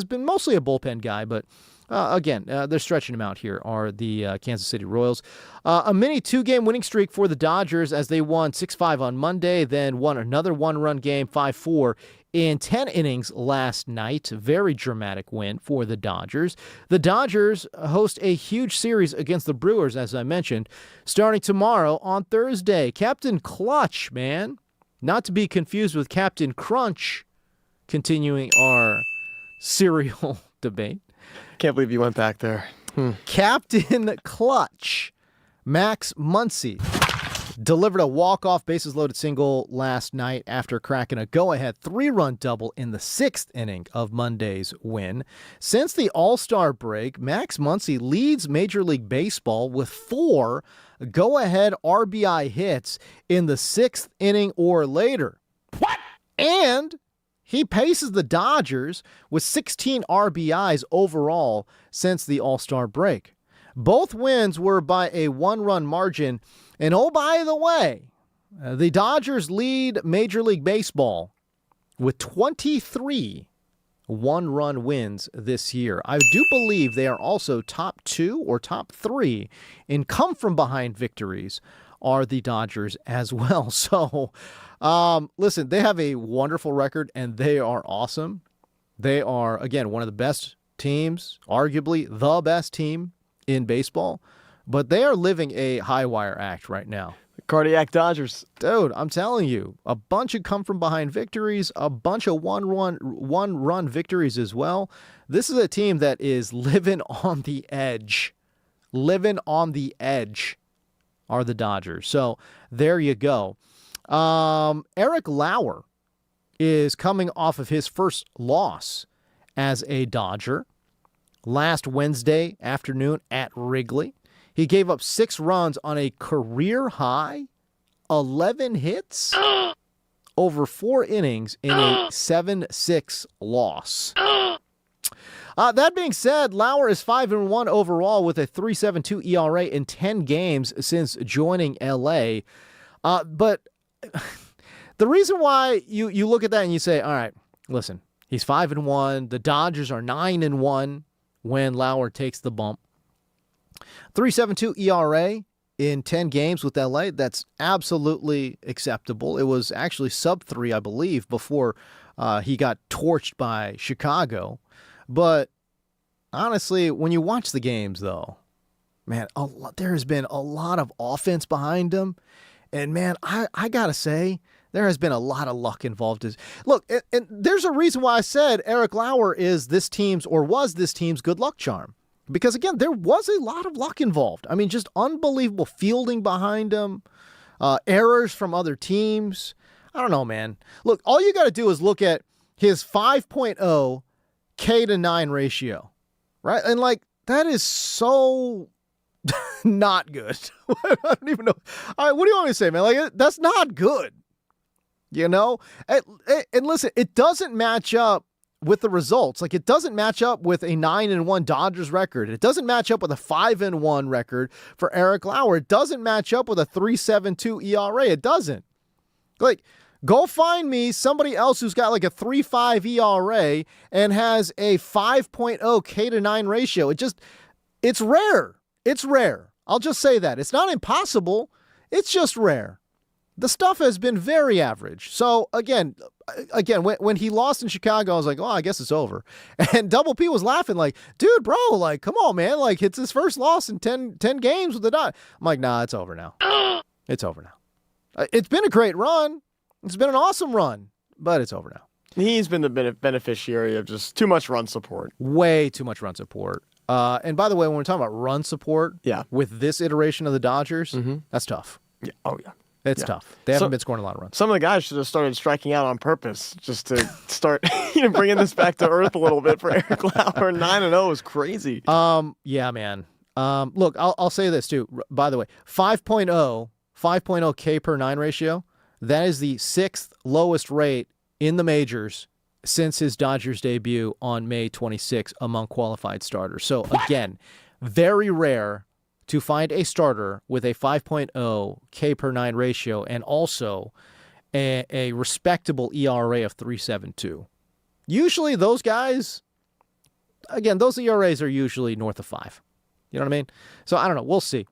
been mostly a bullpen guy, but again, they're stretching him out here. Are the Kansas City Royals? A mini 2-game winning streak for the Dodgers as they won 6-5 on Monday, then won another 1-run game 5-4 in 10 innings last night. Very dramatic win for the Dodgers. The Dodgers host a huge series against the Brewers, as I mentioned, starting tomorrow on Thursday. Captain Clutch, man. Not to be confused with Captain Crunch, continuing our cereal debate. Can't believe you went back there. Captain Clutch, Max Muncy, delivered a walk-off bases-loaded single last night after cracking a go-ahead 3-run double in the 6th inning of Monday's win. Since the All-Star break, Max Muncy leads Major League Baseball with 4 go-ahead RBI hits in the 6th inning or later. What? And he paces the Dodgers with 16 RBIs overall since the All-Star break. Both wins were by a 1-run margin. And oh, by the way, the Dodgers lead Major League Baseball with 23 1-run wins this year. I do believe they are also top 2 or top 3 in come-from-behind victories are the Dodgers as well. So, listen, they have a wonderful record, and they are awesome. They are, again, one of the best teams, arguably the best team in baseball, but they are living a high-wire act right now. Cardiac Dodgers. Dude, I'm telling you, a bunch of come-from-behind victories, a bunch of one-run victories as well. This is a team that is living on the edge. Living on the edge are the Dodgers. So there you go. Eric Lauer is coming off of his first loss as a Dodger last Wednesday afternoon at Wrigley. He gave up 6 runs on a career-high 11 hits over 4 innings in a 7-6 loss. That being said, Lauer is 5-1 overall with a 3.72 ERA in 10 games since joining LA. But the reason why you look at that and you say, all right, listen, he's 5-1. The Dodgers are 9-1 when Lauer takes the bump. 3.72 ERA in 10 games with LA. That's absolutely acceptable. It was actually sub 3, I believe, before he got torched by Chicago. But honestly, when you watch the games, though, man, there has been a lot of offense behind him. And, man, I got to say, there has been a lot of luck involved. Look, and there's a reason why I said Eric Lauer is this team's, or was this team's, good luck charm. Because, again, there was a lot of luck involved. I mean, just unbelievable fielding behind him, errors from other teams. I don't know, man. Look, all you got to do is look at his 5.0 K to 9 ratio, right? And, like, that is so not good. I don't even know. All right, what do you want me to say, man? Like, that's not good, you know? And listen, it doesn't match up with the results. Like, it doesn't match up with a 9-1 Dodgers record. It doesn't match up with a 5-1 record for Eric Lauer. It doesn't match up with a 3.72 ERA. It doesn't. Like, go find me somebody else who's got like a 3.5 ERA and has a 5.0 K to 9 ratio. It's rare. It's rare. I'll just say that. It's not impossible. It's just rare. The stuff has been very average. So again, when he lost in Chicago, I was like, oh, I guess it's over. And Double P was laughing like, dude, bro, like, come on, man. Like, it's his first loss in 10 games with the Dodgers. I'm like, nah, it's over now. It's over now. It's been a great run. It's been an awesome run, but it's over now. He's been the beneficiary of just too much run support. Way too much run support. And by the way, when we're talking about run support, with this iteration of the Dodgers, that's tough. Yeah. Oh, yeah. It's tough. They haven't been scoring a lot of runs. Some of the guys should have started striking out on purpose just to start bringing this back to earth a little bit for Eric Lauer. 9-0 is crazy. Yeah, man. Look, I'll say this too. By the way, 5.0 K per 9 ratio, that is the 6th lowest rate in the majors since his Dodgers debut on May 26 among qualified starters. So again, very rare to find a starter with a 5.0 K per 9 ratio and also a respectable ERA of 3.72. Usually those guys, again, those ERAs are usually north of 5. You know what I mean? So I don't know. We'll see.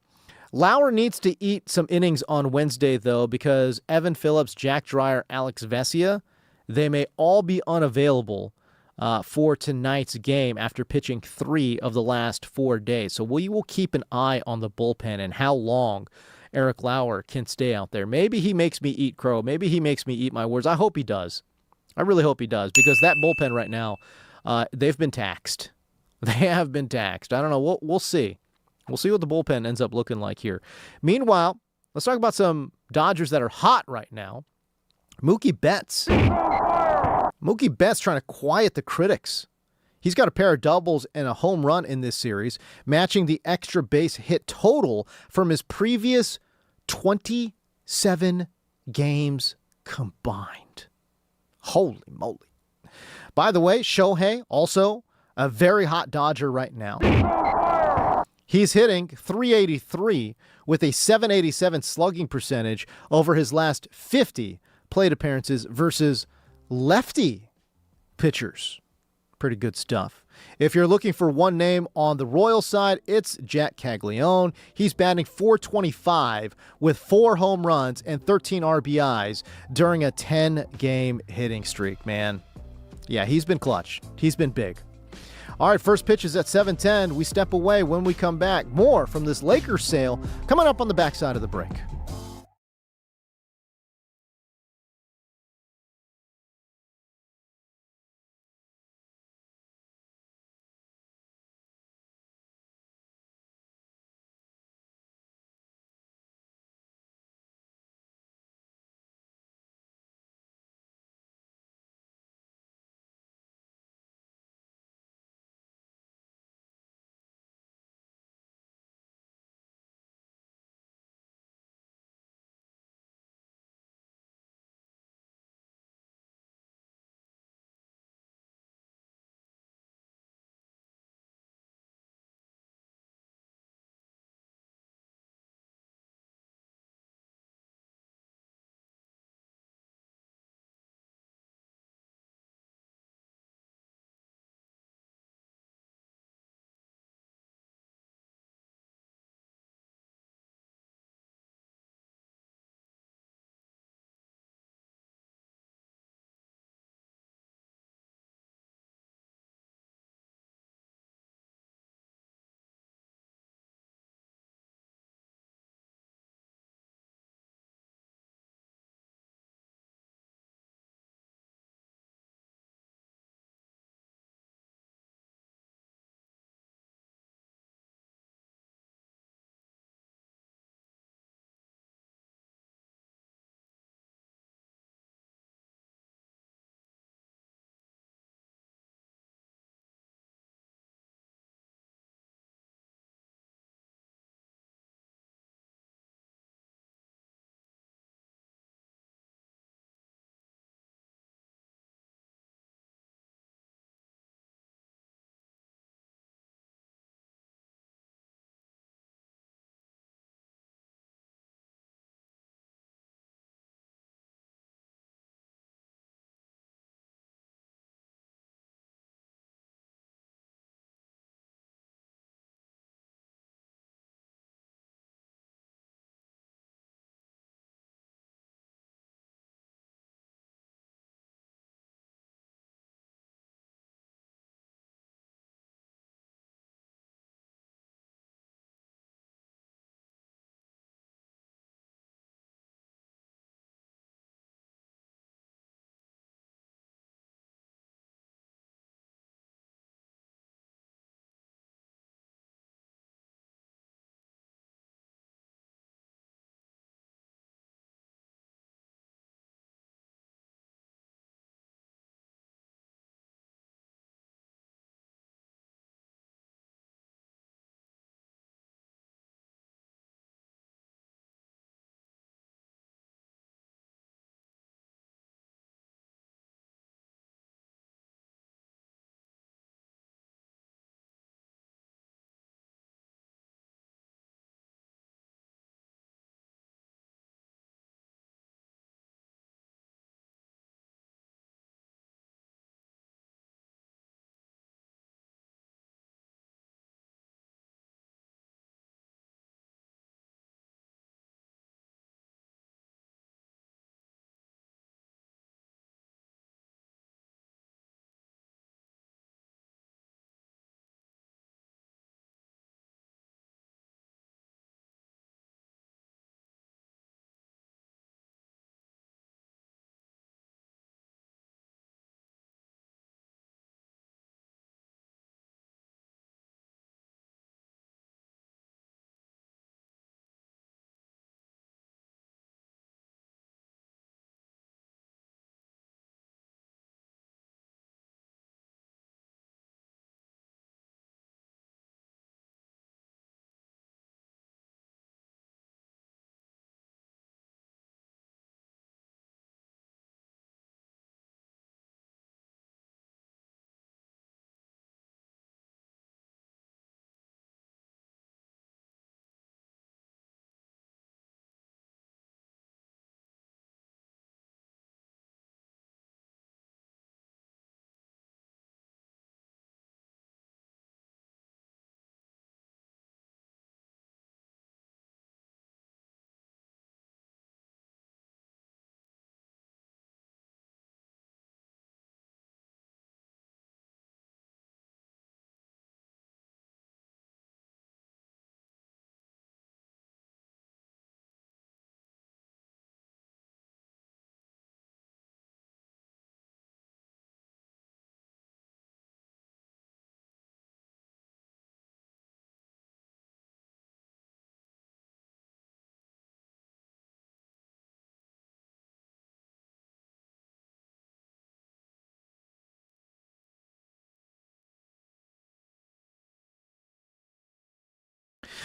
Lauer needs to eat some innings on Wednesday, though, because Evan Phillips, Jack Dreyer, Alex Vesia, they may all be unavailable for tonight's game after pitching 3 of the last 4 days. So we will keep an eye on the bullpen and how long Eric Lauer can stay out there. Maybe he makes me eat crow. Maybe he makes me eat my words. I hope he does. I really hope he does, because that bullpen right now, they've been taxed. They have been taxed. I don't know. We'll see. We'll see what the bullpen ends up looking like here. Meanwhile, let's talk about some Dodgers that are hot right now. Mookie Betts. Mookie Betts trying to quiet the critics. He's got a pair of doubles and a home run in this series, matching the extra base hit total from his previous 27 games combined. Holy moly. By the way, Shohei, also a very hot Dodger right now. He's hitting .383 with a .787 slugging percentage over his last 50 plate appearances versus lefty pitchers. Pretty good stuff. If you're looking for one name on the Royals side, it's Jack Caglione. He's batting .425 with 4 home runs and 13 RBIs during a 10-game hitting streak, man. Yeah, he's been clutch. He's been big. All right, first pitch is at 7:10. We step away. When we come back, more from this Lakers sale coming up on the backside of the break.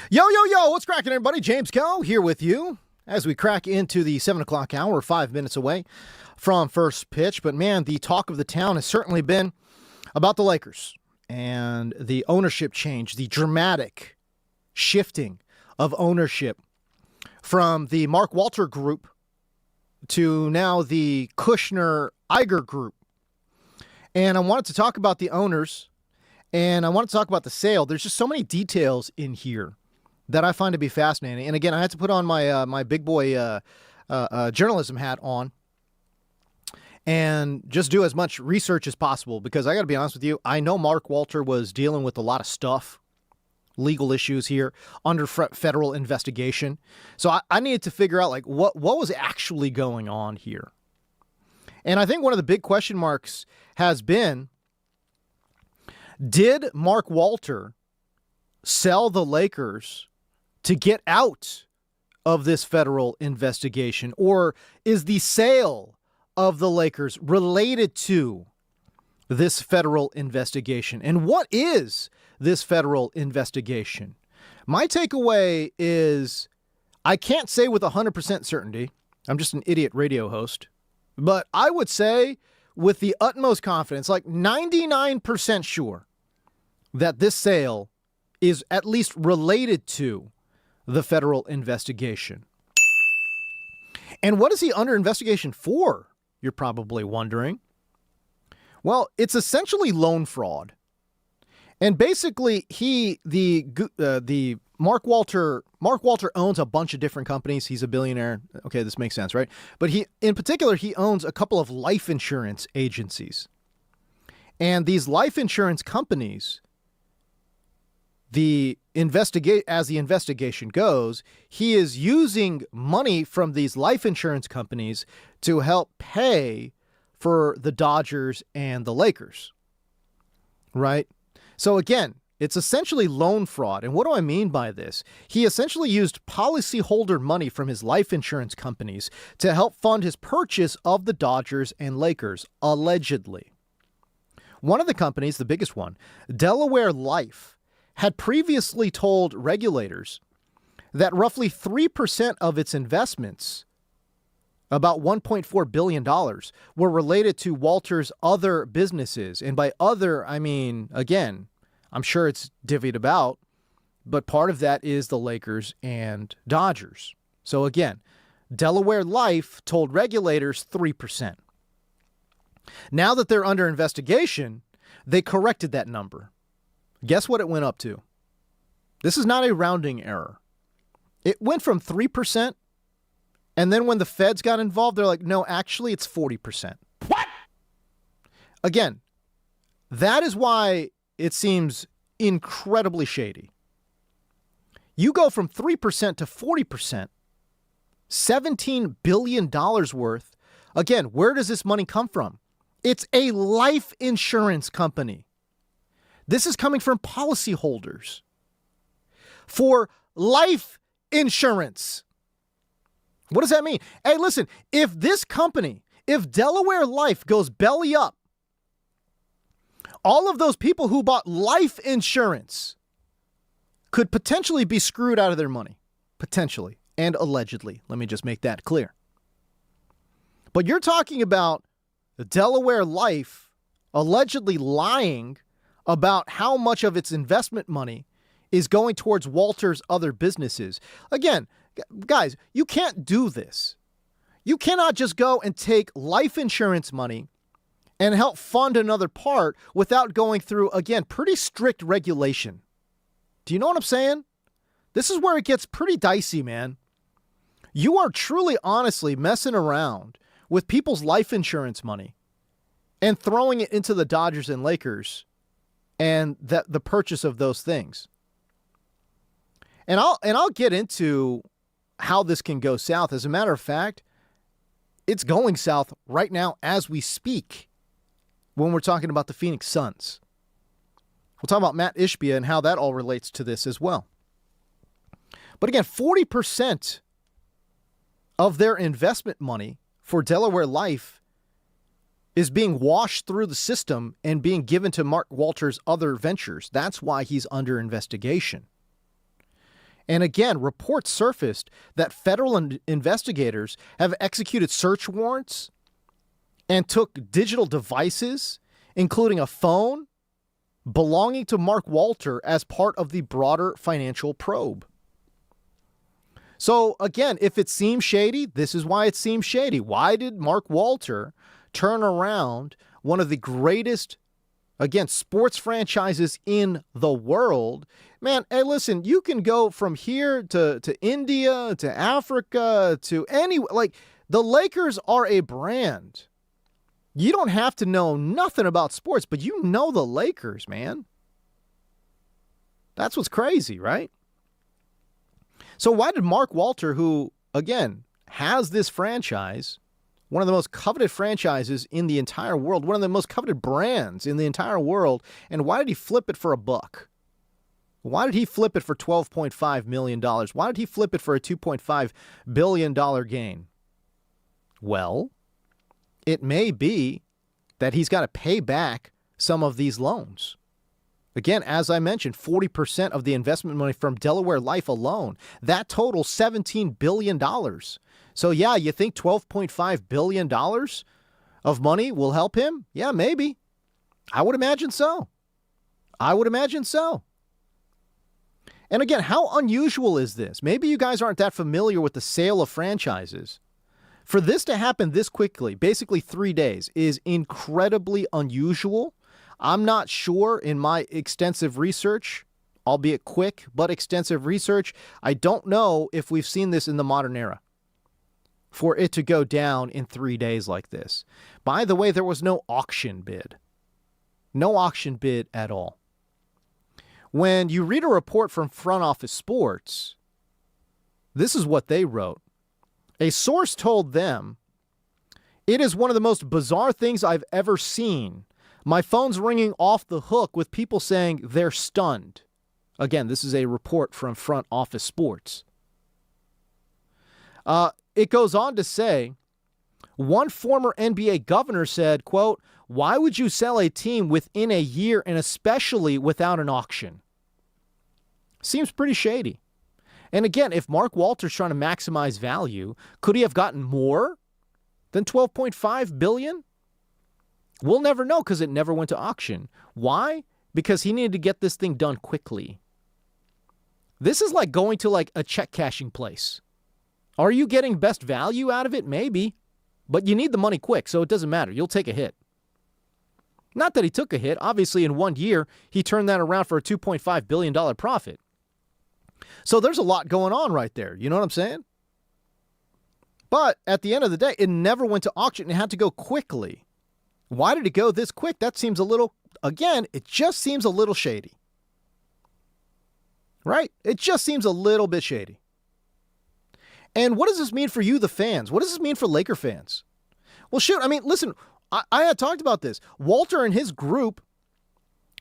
Yo, yo, yo, what's cracking, everybody? James Coe here with you as we crack into the 7 o'clock hour, 5 minutes away from first pitch. But man, the talk of the town has certainly been about the Lakers and the ownership change, the dramatic shifting of ownership from the Mark Walter group to now the Kushner-Iger group. And I wanted to talk about the owners, and I want to talk about the sale. There's just so many details in here that I find to be fascinating. And again, I had to put on my my big boy journalism hat on and just do as much research as possible, because I got to be honest with you, I know Mark Walter was dealing with a lot of stuff, legal issues here under federal investigation. So I needed to figure out like what was actually going on here. And I think one of the big question marks has been, did Mark Walter sell the Lakers to get out of this federal investigation? Or is the sale of the Lakers related to this federal investigation? And what is this federal investigation? My takeaway is, I can't say with 100% certainty, I'm just an idiot radio host, but I would say with the utmost confidence, like 99% sure, that this sale is at least related to the federal investigation. And what is he under investigation for, you're probably wondering? Well, it's essentially loan fraud. And basically, Mark Walter owns a bunch of different companies. He's a billionaire. Okay, this makes sense, right? But in particular, he owns a couple of life insurance agencies. And these life insurance companies, as the investigation goes, he is using money from these life insurance companies to help pay for the Dodgers and the Lakers, right? So again, it's essentially loan fraud. And what do I mean by this? He essentially used policyholder money from his life insurance companies to help fund his purchase of the Dodgers and Lakers, allegedly. One of the companies, the biggest one, Delaware Life, had previously told regulators that roughly 3% of its investments, about $1.4 billion, were related to Walter's other businesses. And by other, I mean, again, I'm sure it's divvied about, but part of that is the Lakers and Dodgers. So again, Delaware Life told regulators 3%. Now that they're under investigation, they corrected that number. Guess what it went up to? This is not a rounding error. It went from 3%, and then when the feds got involved, they're like, no, actually, it's 40%. What? Again, that is why it seems incredibly shady. You go from 3% to 40%, $17 billion worth. Again, where does this money come from? It's a life insurance company. This is coming from policyholders for life insurance. What does that mean? Hey, listen, if this company, if Delaware Life goes belly up, all of those people who bought life insurance could potentially be screwed out of their money. Potentially. And allegedly. Let me just make that clear. But you're talking about Delaware Life allegedly lying about how much of its investment money is going towards Walter's other businesses. Again, guys, you can't do this. You cannot just go and take life insurance money and help fund another part without going through, again, pretty strict regulation. Do you know what I'm saying? This is where it gets pretty dicey, man. You are truly, honestly messing around with people's life insurance money and throwing it into the Dodgers and Lakers and the purchase of those things. And I'll get into how this can go south. As a matter of fact, it's going south right now as we speak when we're talking about the Phoenix Suns. We'll talk about Matt Ishbia and how that all relates to this as well. But again, 40% of their investment money for Delaware Life is being washed through the system and being given to Mark Walter's other ventures. That's why he's under investigation. And again, reports surfaced that federal investigators have executed search warrants and took digital devices, including a phone, belonging to Mark Walter as part of the broader financial probe. So again, if it seems shady, this is why it seems shady. Why did Mark Walter turn around one of the greatest, again, sports franchises in the world? Man, hey, listen, you can go from here to India, to Africa, to like the Lakers are a brand. You don't have to know nothing about sports, but you know the Lakers, man. That's what's crazy, right? So why did Mark Walter, who, again, has this franchise, one of the most coveted franchises in the entire world, one of the most coveted brands in the entire world, and why did he flip it for $1? Why did he flip it for $12.5 million? Why did he flip it for a $2.5 billion gain? Well, it may be that he's got to pay back some of these loans. Again, as I mentioned, 40% of the investment money from Delaware Life alone, that totals $17 billion. So yeah, you think $12.5 billion of money will help him? Yeah, maybe. I would imagine so. And again, how unusual is this? Maybe you guys aren't that familiar with the sale of franchises. For this to happen this quickly, basically 3 days, is incredibly unusual. I'm not sure in my extensive research, albeit quick, but extensive research, I don't know if we've seen this in the modern era for it to go down in 3 days like this. By the way, there was no auction bid. No auction bid at all. When you read a report from Front Office Sports, this is what they wrote. A source told them, "It is one of the most bizarre things I've ever seen. My phone's ringing off the hook with people saying they're stunned." Again, this is a report from Front Office Sports. It goes on to say, one former NBA governor said, quote, "Why would you sell a team within a year and especially without an auction?" Seems pretty shady. And again, if Mark Walter's trying to maximize value, could he have gotten more than $12.5 billion? We'll never know because it never went to auction. Why? Because he needed to get this thing done quickly. This is like going to like a check cashing place. Are you getting best value out of it? Maybe. But you need the money quick, so it doesn't matter. You'll take a hit. Not that he took a hit. Obviously, in 1 year, he turned that around for a $2.5 billion profit. So there's a lot going on right there. You know what I'm saying? But at the end of the day, it never went to auction. It had to go quickly. Why did it go this quick? That seems a little, again, it just seems a little shady. Right? It just seems a little bit shady. And what does this mean for you, the fans? What does this mean for Laker fans? Well, shoot, I mean, listen, I had talked about this. Walter and his group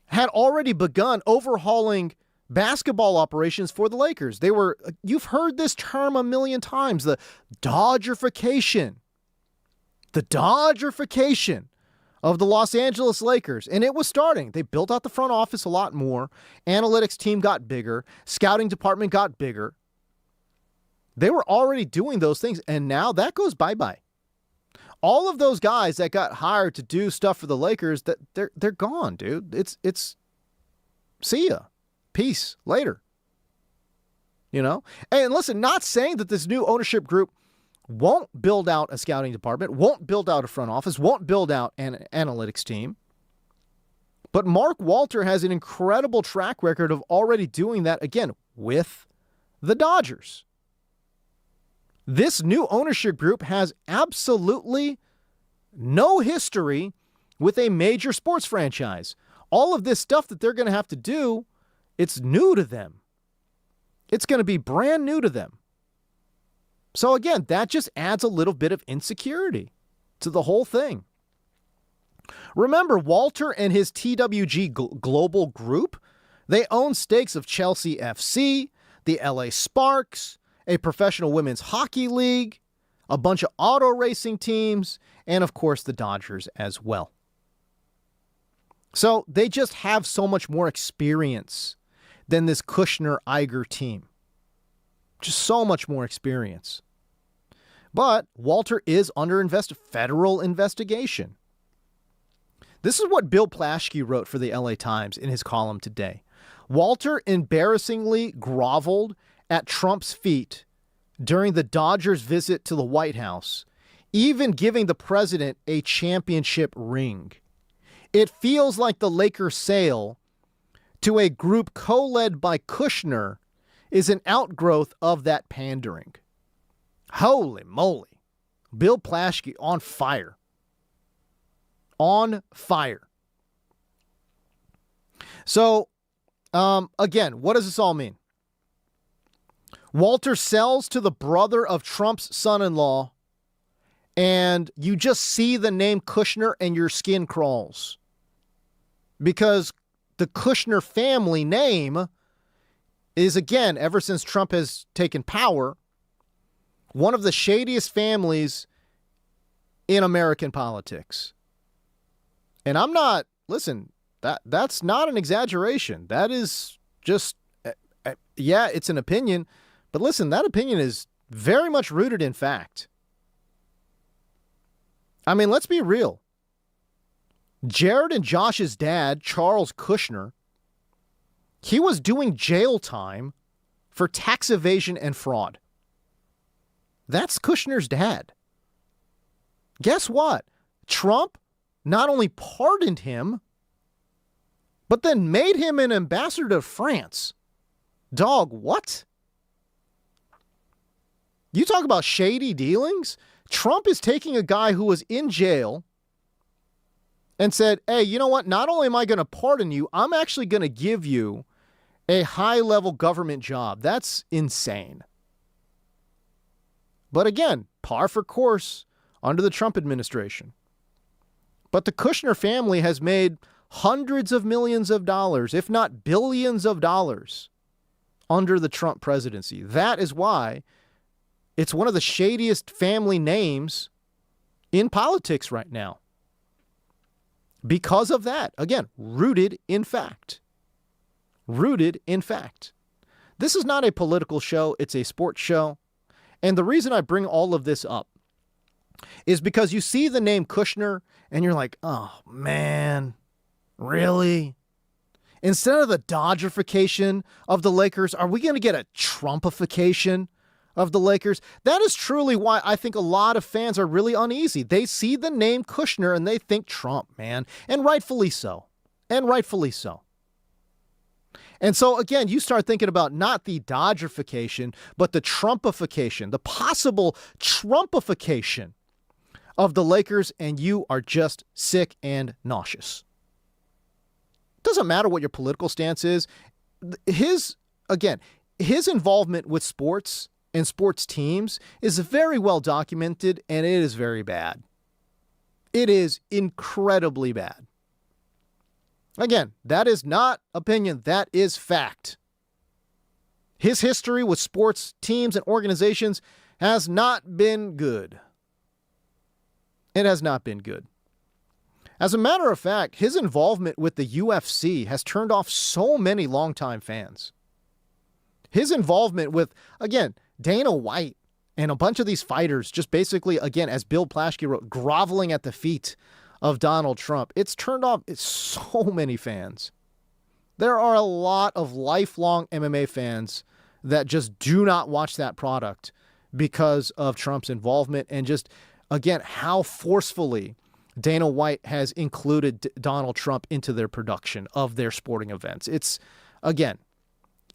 had already begun overhauling basketball operations for the Lakers. You've heard this term a million times, the Dodgerification. The Dodgerification of the Los Angeles Lakers. And it was starting. They built out the front office a lot more. Analytics team got bigger. Scouting department got bigger. They were already doing those things, and now that goes bye-bye. All of those guys that got hired to do stuff for the Lakers, they're gone, dude. It's see ya. Peace. Later. You know? And listen, not saying that this new ownership group won't build out a scouting department, won't build out a front office, won't build out an analytics team. But Mark Walter has an incredible track record of already doing that, again, with the Dodgers. This new ownership group has absolutely no history with a major sports franchise. All of this stuff that they're going to have to do, it's new to them. It's going to be brand new to them. So again, that just adds a little bit of insecurity to the whole thing. Remember, Walter and his TWG Global Group, they own stakes of Chelsea FC, the LA Sparks, a professional women's hockey league, a bunch of auto racing teams, and of course the Dodgers as well. So they just have so much more experience than this Kushner-Iger team. Just so much more experience. But Walter is under federal investigation. This is what Bill Plaschke wrote for the LA Times in his column today. Walter embarrassingly groveled at Trump's feet during the Dodgers' visit to the White House, even giving the president a championship ring. It feels like the Lakers' sale to a group co-led by Kushner is an outgrowth of that pandering. Holy moly. Bill Plaschke on fire. On fire. So, again, what does this all mean? Walter sells to the brother of Trump's son-in-law, and you just see the name Kushner and your skin crawls. Because the Kushner family name is, again, ever since Trump has taken power, one of the shadiest families in American politics. And I'm not, listen, that's not an exaggeration. That is just, yeah, it's an opinion. But listen, that opinion is very much rooted in fact. I mean, let's be real. Jared and Josh's dad, Charles Kushner, he was doing jail time for tax evasion and fraud. That's Kushner's dad. Guess what? Trump not only pardoned him, but then made him an ambassador to France. Dog, what? You talk about shady dealings? Trump is taking a guy who was in jail and said, hey, you know what? Not only am I going to pardon you, I'm actually going to give you a high-level government job. That's insane. But again, par for course under the Trump administration. But the Kushner family has made hundreds of millions of dollars, if not billions of dollars, under the Trump presidency. That is why it's one of the shadiest family names in politics right now. Because of that. Again, rooted in fact. Rooted in fact. This is not a political show. It's a sports show. And the reason I bring all of this up is because you see the name Kushner and you're like, oh, man, really? Instead of the Dodgerification of the Lakers, are we going to get a Trumpification of the Lakers? That is truly why I think a lot of fans are really uneasy. They see the name Kushner and they think Trump, man. And rightfully so. And rightfully so. And so, again, you start thinking about not the Dodgerification, but the Trumpification, the possible Trumpification of the Lakers, and you are just sick and nauseous. Doesn't matter what your political stance is. His involvement with sports and sports teams is very well documented, and it is very bad. It is incredibly bad. Again, that is not opinion. That is fact. His history with sports teams and organizations has not been good. It has not been good. As a matter of fact, his involvement with the UFC has turned off so many longtime fans. His involvement with, again, Dana White and a bunch of these fighters just basically, again, as Bill Plaschke wrote, groveling at the feet of Donald Trump. It's turned off so many fans. There are a lot of lifelong MMA fans that just do not watch that product because of Trump's involvement and just, again, how forcefully Dana White has included Donald Trump into their production of their sporting events. It's, again,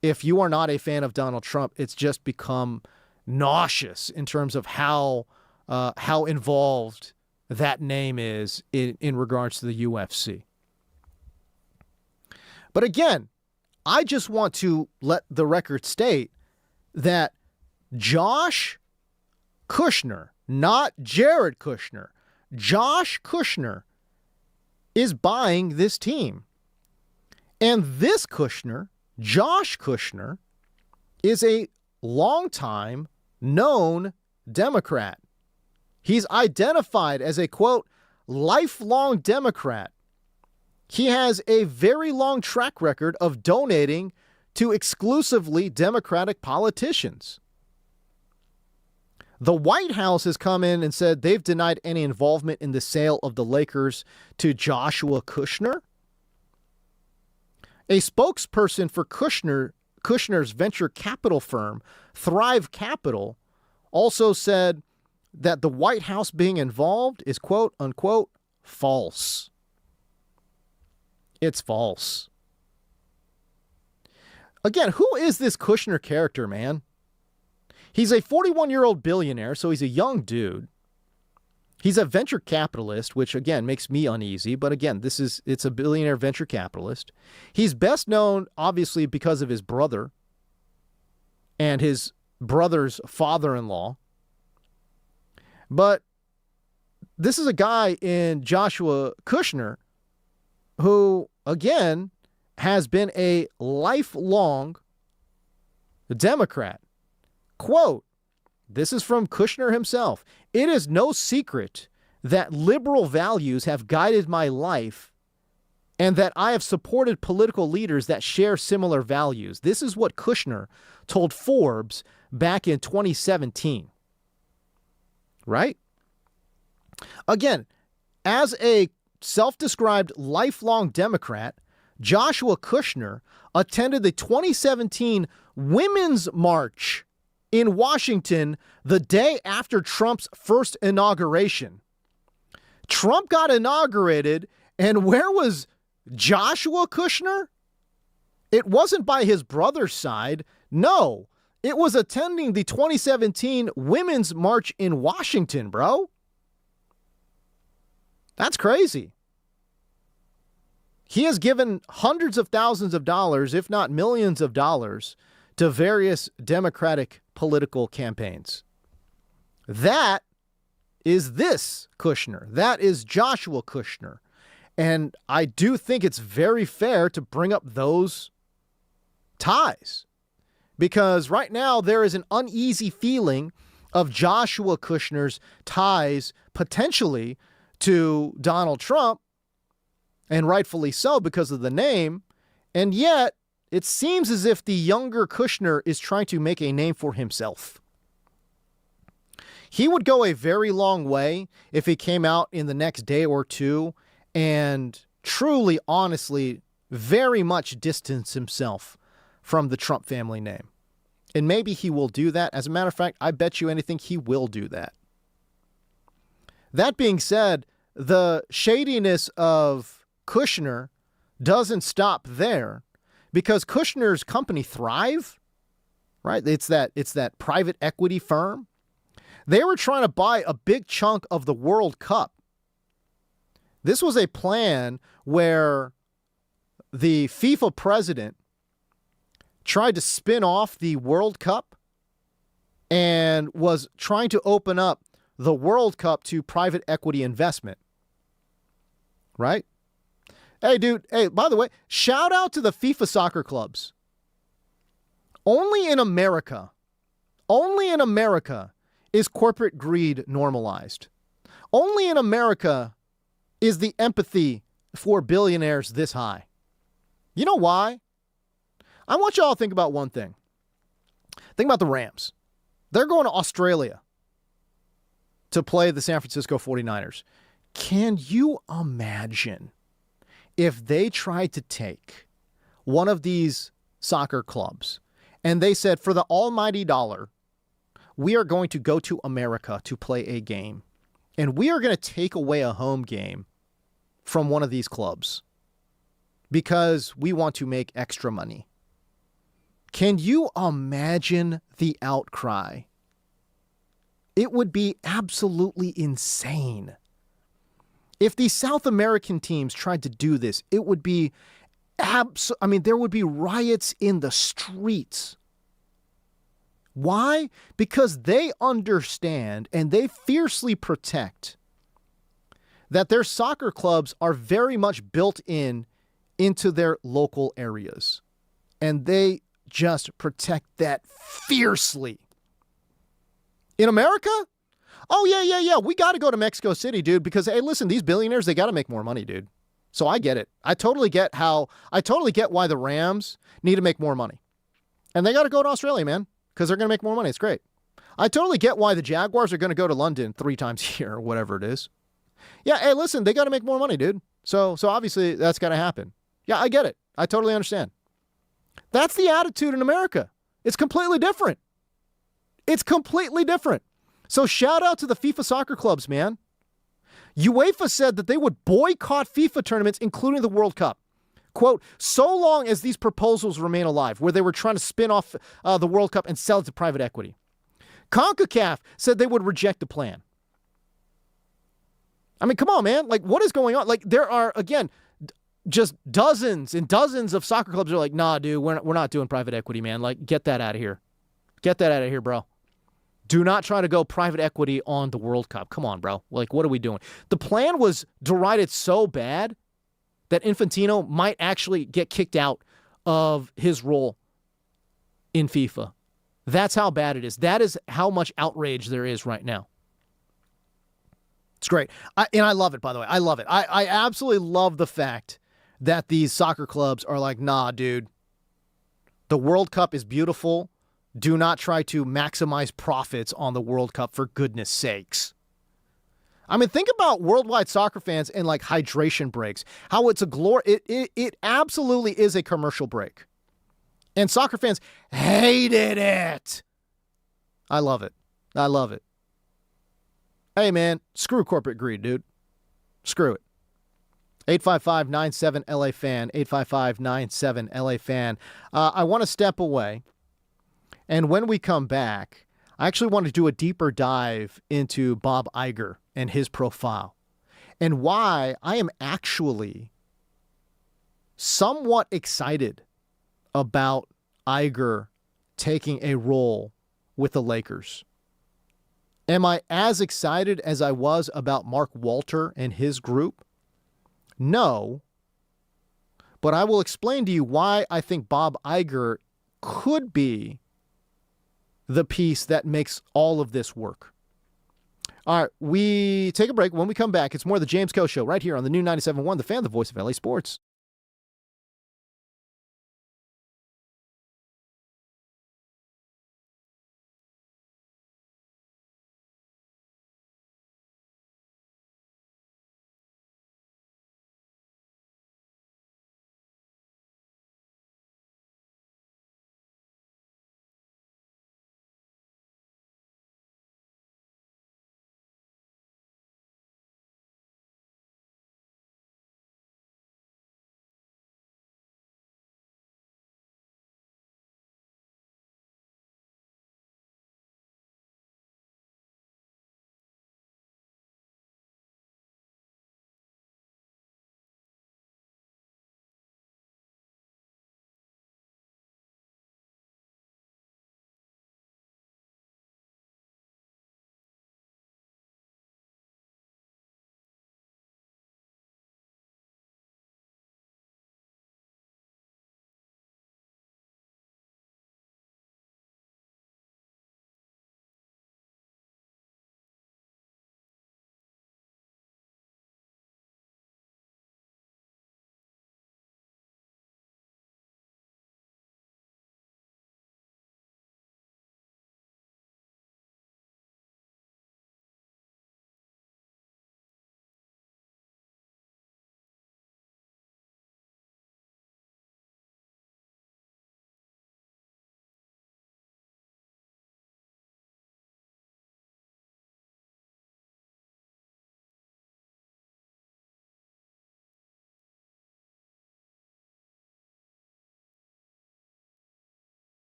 if you are not a fan of Donald Trump, it's just become nauseous in terms of how involved that name is in regards to the UFC. But again, I just want to let the record state that Josh Kushner, not Jared Kushner, Josh Kushner is buying this team. And this Kushner, Josh Kushner, is a longtime known Democrat. He's identified as a, quote, lifelong Democrat. He has a very long track record of donating to exclusively Democratic politicians. The White House has come in and said they've denied any involvement in the sale of the Lakers to Joshua Kushner. A spokesperson for Kushner's venture capital firm, Thrive Capital, also said that the White House being involved is quote unquote false. It's false. Again, who is this Kushner character, man? He's a 41-year-old billionaire, so he's a young dude. He's a venture capitalist, which, again, makes me uneasy. But, again, it's a billionaire venture capitalist. He's best known, obviously, because of his brother and his brother's father-in-law. But this is a guy in Joshua Kushner who, again, has been a lifelong Democrat. Quote, this is from Kushner himself. It is no secret that liberal values have guided my life and that I have supported political leaders that share similar values. This is what Kushner told Forbes back in 2017. Right? Again, as a self-described lifelong Democrat, Joshua Kushner attended the 2017 Women's March in Washington the day after Trump's first inauguration. Trump got inaugurated, and where was Joshua Kushner? It wasn't by his brother's side. No, it was attending the 2017 Women's March in Washington, bro. That's crazy. He has given hundreds of thousands of dollars, if not millions of dollars, to various Democratic political campaigns. That is this Kushner. That is Joshua Kushner. And I do think it's very fair to bring up those ties. Because right now there is an uneasy feeling of Joshua Kushner's ties potentially to Donald Trump, and rightfully so because of the name. And yet, it seems as if the younger Kushner is trying to make a name for himself. He would go a very long way if he came out in the next day or two and truly, honestly, very much distance himself from the Trump family name. And maybe he will do that. As a matter of fact, I bet you anything he will do that. That being said, the shadiness of Kushner doesn't stop there, because Kushner's company Thrive, right? It's that private equity firm. They were trying to buy a big chunk of the World Cup. This was a plan where the FIFA president tried to spin off the World Cup and was trying to open up the World Cup to private equity investment. Right? Hey, dude. Hey, by the way, shout out to the FIFA soccer clubs. Only in America is corporate greed normalized. Only in America is the empathy for billionaires this high. You know why? I want y'all to think about one thing. Think about the Rams. They're going to Australia to play the San Francisco 49ers. Can you imagine if they tried to take one of these soccer clubs and they said, for the almighty dollar, we are going to go to America to play a game, and we are going to take away a home game from one of these clubs because we want to make extra money? Can you imagine the outcry? It would be absolutely insane. If the South American teams tried to do this, it would be there would be riots in the streets. Why? Because they understand and they fiercely protect that their soccer clubs are very much built into their local areas. And they just protect that fiercely. In America? Oh, yeah. We got to go to Mexico City, dude, because, hey, listen, these billionaires, they got to make more money, dude. So I get it. I totally get why the Rams need to make more money. And they got to go to Australia, man, because they're going to make more money. It's great. I totally get why the Jaguars are going to go to London 3 times a year or whatever it is. Yeah, hey, listen, they got to make more money, dude. So obviously that's got to happen. Yeah, I get it. I totally understand. That's the attitude in America. It's completely different. It's completely different. So shout out to the FIFA soccer clubs, man. UEFA said that they would boycott FIFA tournaments, including the World Cup. Quote, so long as these proposals remain alive, where they were trying to spin off the World Cup and sell it to private equity. CONCACAF said they would reject the plan. I mean, come on, man. Like, what is going on? Like, there are, again, just dozens and dozens of soccer clubs are like, nah, dude, we're not doing private equity, man. Like, get that out of here. Get that out of here, bro. Do not try to go private equity on the World Cup. Come on, bro. Like, what are we doing? The plan was derided so bad that Infantino might actually get kicked out of his role in FIFA. That's how bad it is. That is how much outrage there is right now. It's great. And I love it, by the way. I love it. I absolutely love the fact that these soccer clubs are like, nah, dude. The World Cup is beautiful. Do not try to maximize profits on the World Cup, for goodness sakes. I mean, think about worldwide soccer fans and like hydration breaks. How it's a glory. It absolutely is a commercial break. And soccer fans hated it. I love it. I love it. Hey, man, screw corporate greed, dude. Screw it. 855-97-LA-FAN, 855-97-LA-FAN. I want to step away. And when we come back, I actually want to do a deeper dive into Bob Iger and his profile and why I am actually somewhat excited about Iger taking a role with the Lakers. Am I as excited as I was about Mark Walter and his group? No. But I will explain to you why I think Bob Iger could be the piece that makes all of this work. All right, we take a break. When we come back, it's more of the James Coe Show right here on the new 97.1, The Fan, the voice of LA Sports.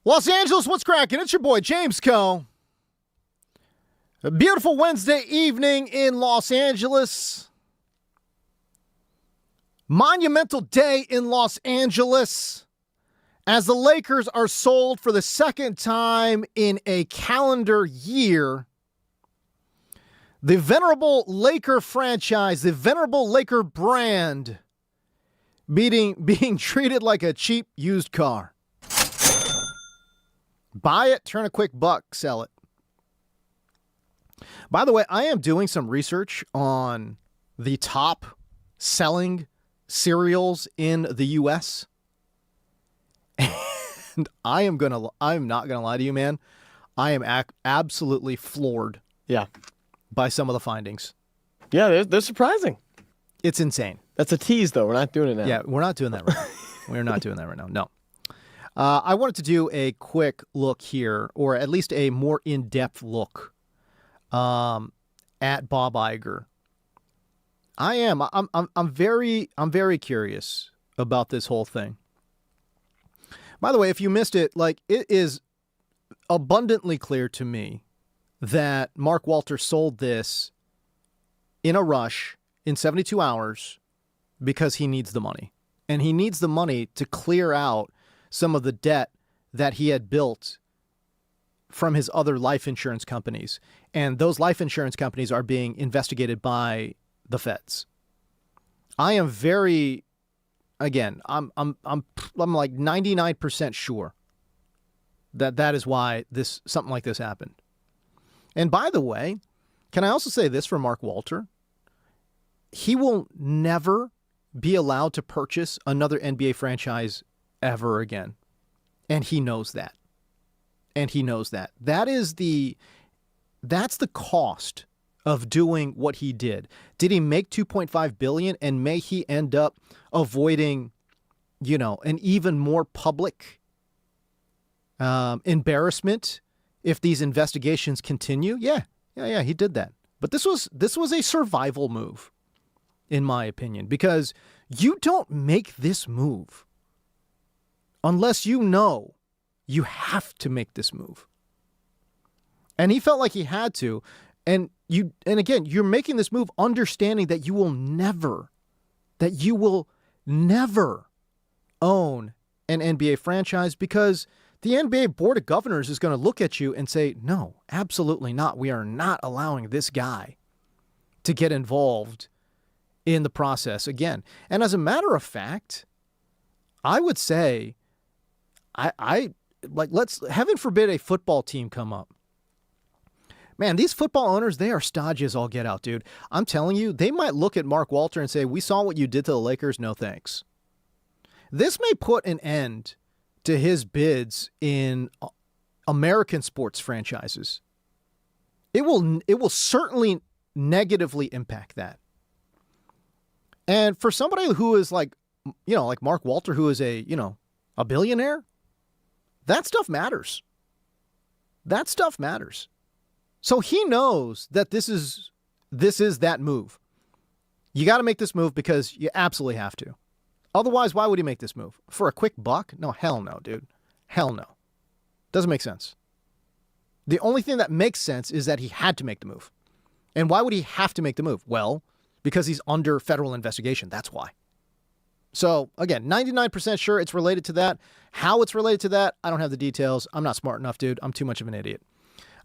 Los Angeles, what's cracking? It's your boy, James Coe. A beautiful Wednesday evening in Los Angeles. Monumental day in Los Angeles as the Lakers are sold for the second time in a calendar year. The venerable Laker franchise, the venerable Laker brand, being treated like a cheap used car. Buy it, turn a quick buck, sell it. By the way, I am doing some research on the top selling cereals in the U.S. And I'm not gonna lie to you, man. I am absolutely floored. Yeah. By some of the findings. Yeah, they're surprising. It's insane. That's a tease, though. We're not doing it now. Yeah, we're not doing that right now. We're not doing that right now. No. I wanted to do a quick look here, or at least a more in-depth look at Bob Iger. I'm very curious about this whole thing. By the way, if you missed it, it is abundantly clear to me that Mark Walter sold this in a rush in 72 hours because he needs the money. And he needs the money to clear out some of the debt that he had built from his other life insurance companies. And those life insurance companies are being investigated by the feds. I am very, again, I'm like 99% sure that is why something like this happened. And by the way, can I also say this for Mark Walter? He will never be allowed to purchase another NBA franchise ever again. And he knows that. That's the cost of doing what he did. Did he make $2.5 billion, and may he end up avoiding, an even more public embarrassment if these investigations continue? Yeah, he did that. But this was a survival move, in my opinion, because you don't make this move unless you know you have to make this move. And he felt like he had to. And again, you're making this move understanding that you will never own an NBA franchise, because the NBA Board of Governors is going to look at you and say, no, absolutely not. We are not allowing this guy to get involved in the process again. And as a matter of fact, I would say, let's, heaven forbid, a football team come up. Man, these football owners, they are stodgy as all get out, dude. I'm telling you, they might look at Mark Walter and say, we saw what you did to the Lakers, no thanks. This may put an end to his bids in American sports franchises. It will certainly negatively impact that. And for somebody who is like Mark Walter, who is a billionaire, that stuff matters. So he knows that this is that move. You got to make this move because you absolutely have to. Otherwise, why would he make this move? For a quick buck? No, hell no, dude. Hell no. Doesn't make sense. The only thing that makes sense is that he had to make the move. And why would he have to make the move? Well, because he's under federal investigation. That's why. So, again, 99% sure it's related to that. How it's related to that, I don't have the details. I'm not smart enough, dude. I'm too much of an idiot.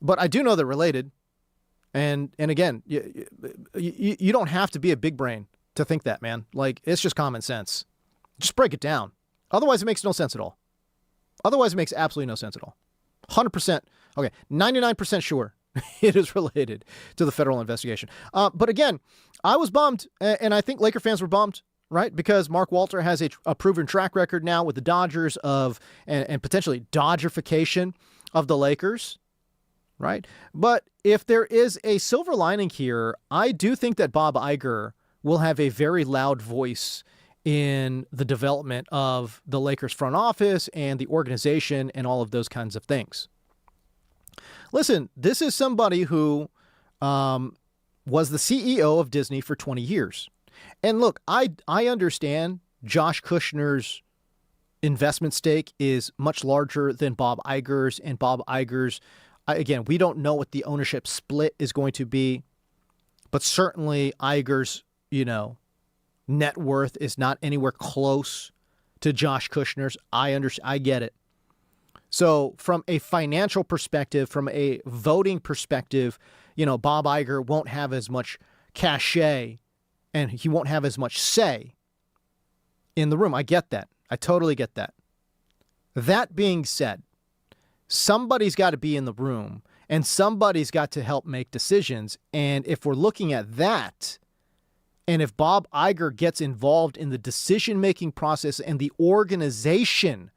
But I do know they're related. And again, you don't have to be a big brain to think that, man. It's just common sense. Just break it down. Otherwise, it makes no sense at all. Otherwise, it makes absolutely no sense at all. 100%. Okay, 99% sure it is related to the federal investigation. But again, I was bummed, and I think Laker fans were bummed, right? Because Mark Walter has a proven track record now with the Dodgers and potentially Dodgerification of the Lakers, right? But if there is a silver lining here, I do think that Bob Iger will have a very loud voice in the development of the Lakers front office and the organization and all of those kinds of things. Listen, this is somebody who was the CEO of Disney for 20 years. And look, I understand Josh Kushner's investment stake is much larger than Bob Iger's, and Bob Iger's, again, we don't know what the ownership split is going to be, but certainly Iger's, net worth is not anywhere close to Josh Kushner's. I get it. So from a financial perspective, from a voting perspective, Bob Iger won't have as much cachet and he won't have as much say in the room. I get that. I totally get that. That being said, somebody's got to be in the room and somebody's got to help make decisions. And if we're looking at that, and if Bob Iger gets involved in the decision-making process and the organization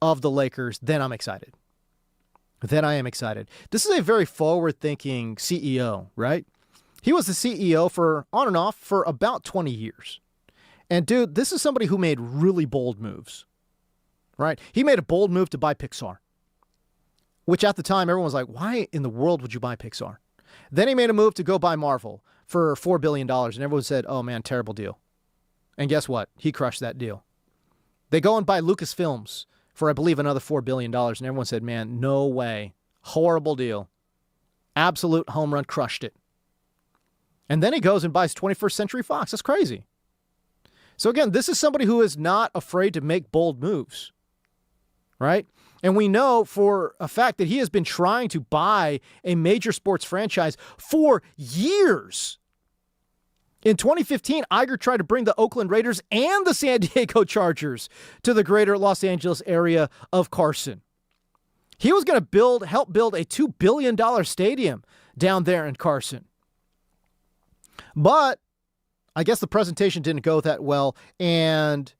of the Lakers, then I'm excited. Then I am excited. This is a very forward-thinking CEO, right? He was the CEO for on and off for about 20 years. And dude, this is somebody who made really bold moves, right? He made a bold move to buy Pixar, which at the time everyone was like, why in the world would you buy Pixar? Then he made a move to go buy Marvel for $4 billion. And everyone said, oh man, terrible deal. And guess what? He crushed that deal. They go and buy Lucasfilms for, I believe, another $4 billion. And everyone said, man, no way. Horrible deal. Absolute home run, crushed it. And then he goes and buys 21st Century Fox. That's crazy. So again, this is somebody who is not afraid to make bold moves, right? And we know for a fact that he has been trying to buy a major sports franchise for years. In 2015, Iger tried to bring the Oakland Raiders and the San Diego Chargers to the greater Los Angeles area of Carson. He was going to help build a $2 billion stadium down there in Carson. But I guess the presentation didn't go that well, and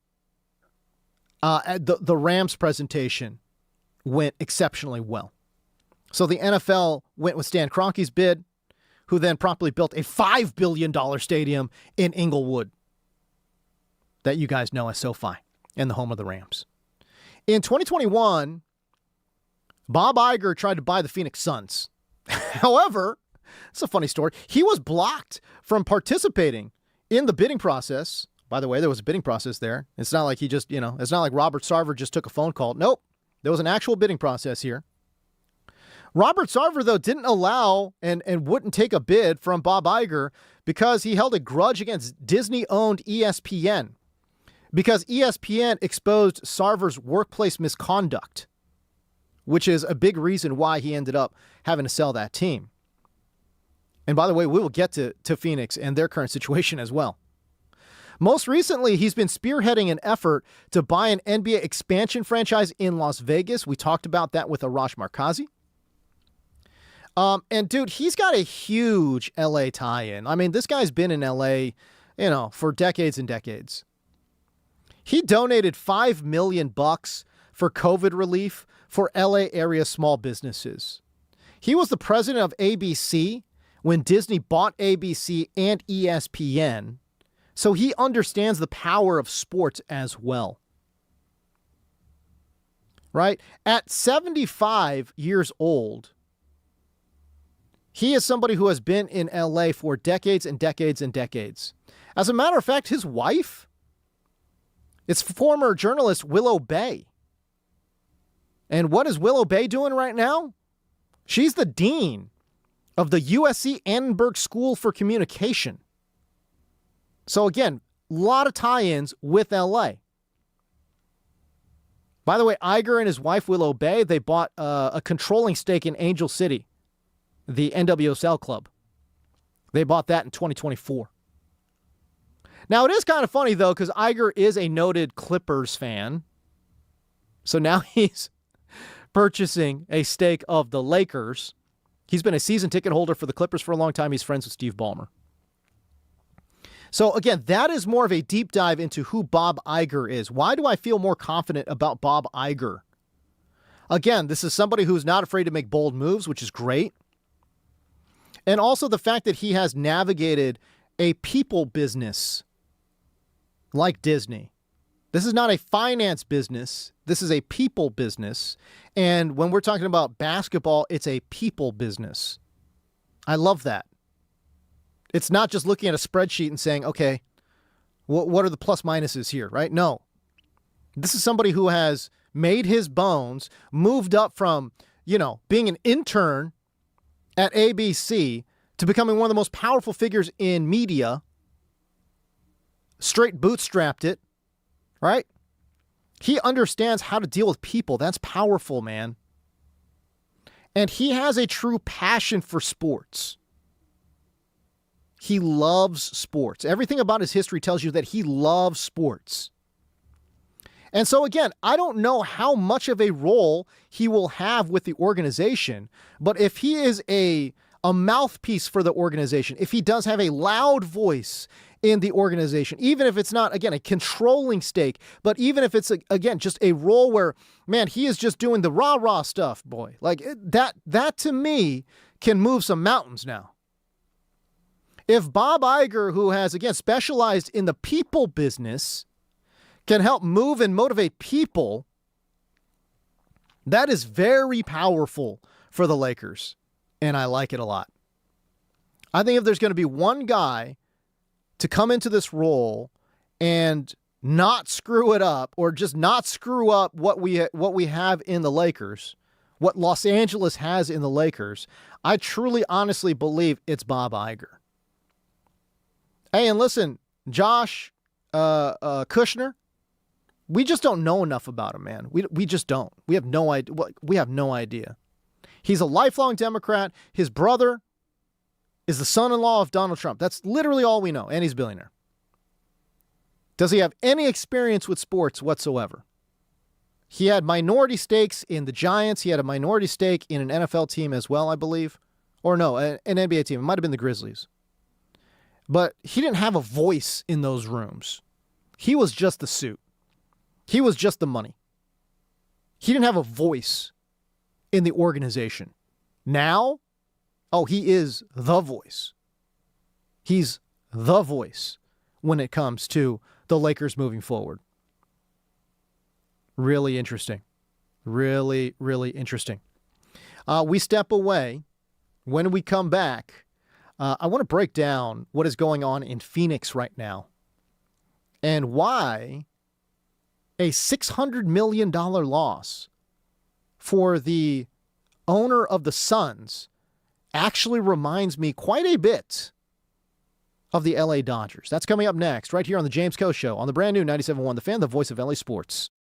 the Rams presentation went exceptionally well. So the NFL went with Stan Kroenke's bid, who then promptly built a $5 billion stadium in Inglewood that you guys know as SoFi and the home of the Rams. In 2021, Bob Iger tried to buy the Phoenix Suns. However, it's a funny story. He was blocked from participating in the bidding process. By the way, there was a bidding process there. It's not like he just, it's not like Robert Sarver just took a phone call. Nope. There was an actual bidding process here. Robert Sarver, though, didn't allow and wouldn't take a bid from Bob Iger because he held a grudge against Disney-owned ESPN because ESPN exposed Sarver's workplace misconduct, which is a big reason why he ended up having to sell that team. And by the way, we will get to Phoenix and their current situation as well. Most recently, he's been spearheading an effort to buy an NBA expansion franchise in Las Vegas. We talked about that with Arash Markazi. And dude, he's got a huge LA tie-in. I mean, this guy's been in LA, for decades and decades. He donated $5 million for COVID relief for LA area small businesses. He was the president of ABC when Disney bought ABC and ESPN, so he understands the power of sports as well. Right? At 75 years old, he is somebody who has been in LA for decades and decades and decades. As a matter of fact, his wife is former journalist Willow Bay. And what is Willow Bay doing right now? She's the dean of the USC Annenberg School for Communication. So again, a lot of tie-ins with LA. By the way, Iger and his wife Willow Bay, they bought a controlling stake in Angel City, the NWSL club. They bought that in 2024. Now, it is kind of funny, though, because Iger is a noted Clippers fan. So now he's purchasing a stake of the Lakers. He's been a season ticket holder for the Clippers for a long time. He's friends with Steve Ballmer. So again, that is more of a deep dive into who Bob Iger is. Why do I feel more confident about Bob Iger? Again, this is somebody who's not afraid to make bold moves, which is great. And also the fact that he has navigated a people business like Disney. This is not a finance business. This is a people business. And when we're talking about basketball, it's a people business. I love that. It's not just looking at a spreadsheet and saying, okay, what are the plus minuses here, right? No. This is somebody who has made his bones, moved up from, being an intern at ABC to becoming one of the most powerful figures in media. Straight bootstrapped it, right? He understands how to deal with people. That's powerful, man. And he has a true passion for sports. He loves sports. Everything about his history tells you that he loves sports. And so again, I don't know how much of a role he will have with the organization, but if he is a mouthpiece for the organization, if he does have a loud voice in the organization, even if it's not, again, a controlling stake, but even if it's, again, just a role where, man, he is just doing the rah-rah stuff, boy. Like that to me can move some mountains now. If Bob Iger, who has, again, specialized in the people business, can help move and motivate people, that is very powerful for the Lakers, and I like it a lot. I think if there's going to be one guy to come into this role and not screw it up, or just not screw up what we have in the Lakers, what Los Angeles has in the Lakers, I truly, honestly believe it's Bob Iger. Hey, and listen, Josh Kushner, we just don't know enough about him, man. We just don't. We have no idea. We have no idea. He's a lifelong Democrat. His brother is the son-in-law of Donald Trump. That's literally all we know, and he's a billionaire. Does he have any experience with sports whatsoever? He had minority stakes in the Giants. He had a minority stake in an NFL team as well, I believe. Or no, an NBA team. It might have been the Grizzlies. But he didn't have a voice in those rooms. He was just the suit. He was just the money. He didn't have a voice in the organization. Now, he is the voice. He's the voice when it comes to the Lakers moving forward. Really interesting. Really, really interesting. We step away. When we come back, I want to break down what is going on in Phoenix right now and why a $600 million loss for the owner of the Suns actually reminds me quite a bit of the LA Dodgers. That's coming up next, right here on the James Coe Show on the brand new 97.1 The Fan, the voice of LA Sports.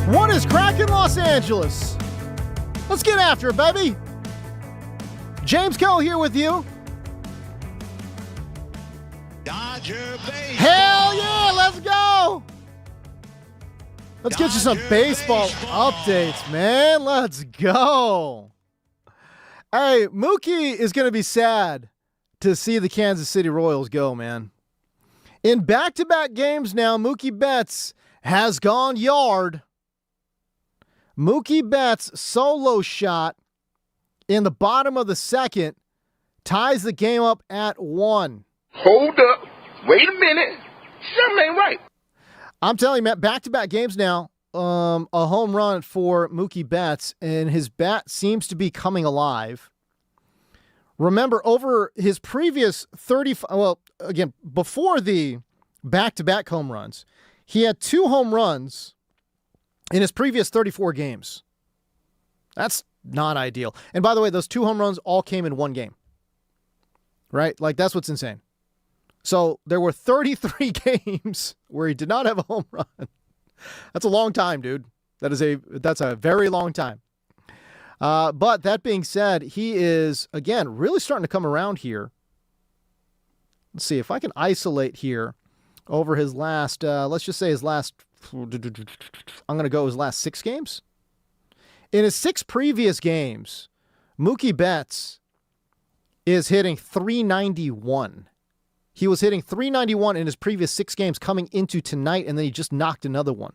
What is cracking, Los Angeles? Let's get after it, baby. James Coe here with you. Dodger baseball. Hell yeah, let's go. Let's get you some baseball updates, man. Let's go. Hey, Mookie is going to be sad to see the Kansas City Royals go, man. In back-to-back games now, Mookie Betts has gone yard. Mookie Betts' solo shot in the bottom of the second ties the game up at 1. Hold up. Wait a minute. Something ain't right. I'm telling you, Matt, back-to-back games now, a home run for Mookie Betts, and his bat seems to be coming alive. Remember, over his previous before the back-to-back home runs, he had 2 home runs in his previous 34 games. That's not ideal. And by the way, those 2 home runs all came in 1 game. Right? Like, that's what's insane. So there were 33 games where he did not have a home run. That's a long time, dude. That's a very long time. But that being said, he is, again, really starting to come around here. Let's see if I can isolate here over his last, let's just say his last, I'm going to go his last 6 games. In his 6 previous games, Mookie Betts is hitting .391. He was hitting .391 in his previous 6 games coming into tonight, and then he just knocked another one.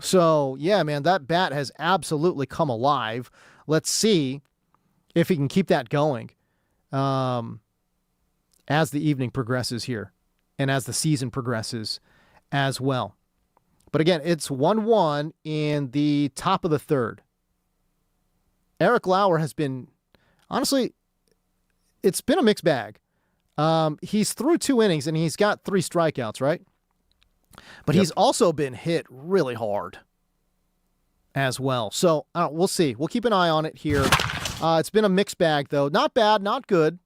So, yeah, man, that bat has absolutely come alive. Let's see if he can keep that going as the evening progresses here and as the season progresses as well. But again, it's 1-1 in the top of the third. Eric Lauer has been, honestly, it's been a mixed bag. He's through 2 innings and he's got 3 strikeouts, right? But he's also been hit really hard as well. So we'll see. We'll keep an eye on it here. It's been a mixed bag, though. Not bad, not good.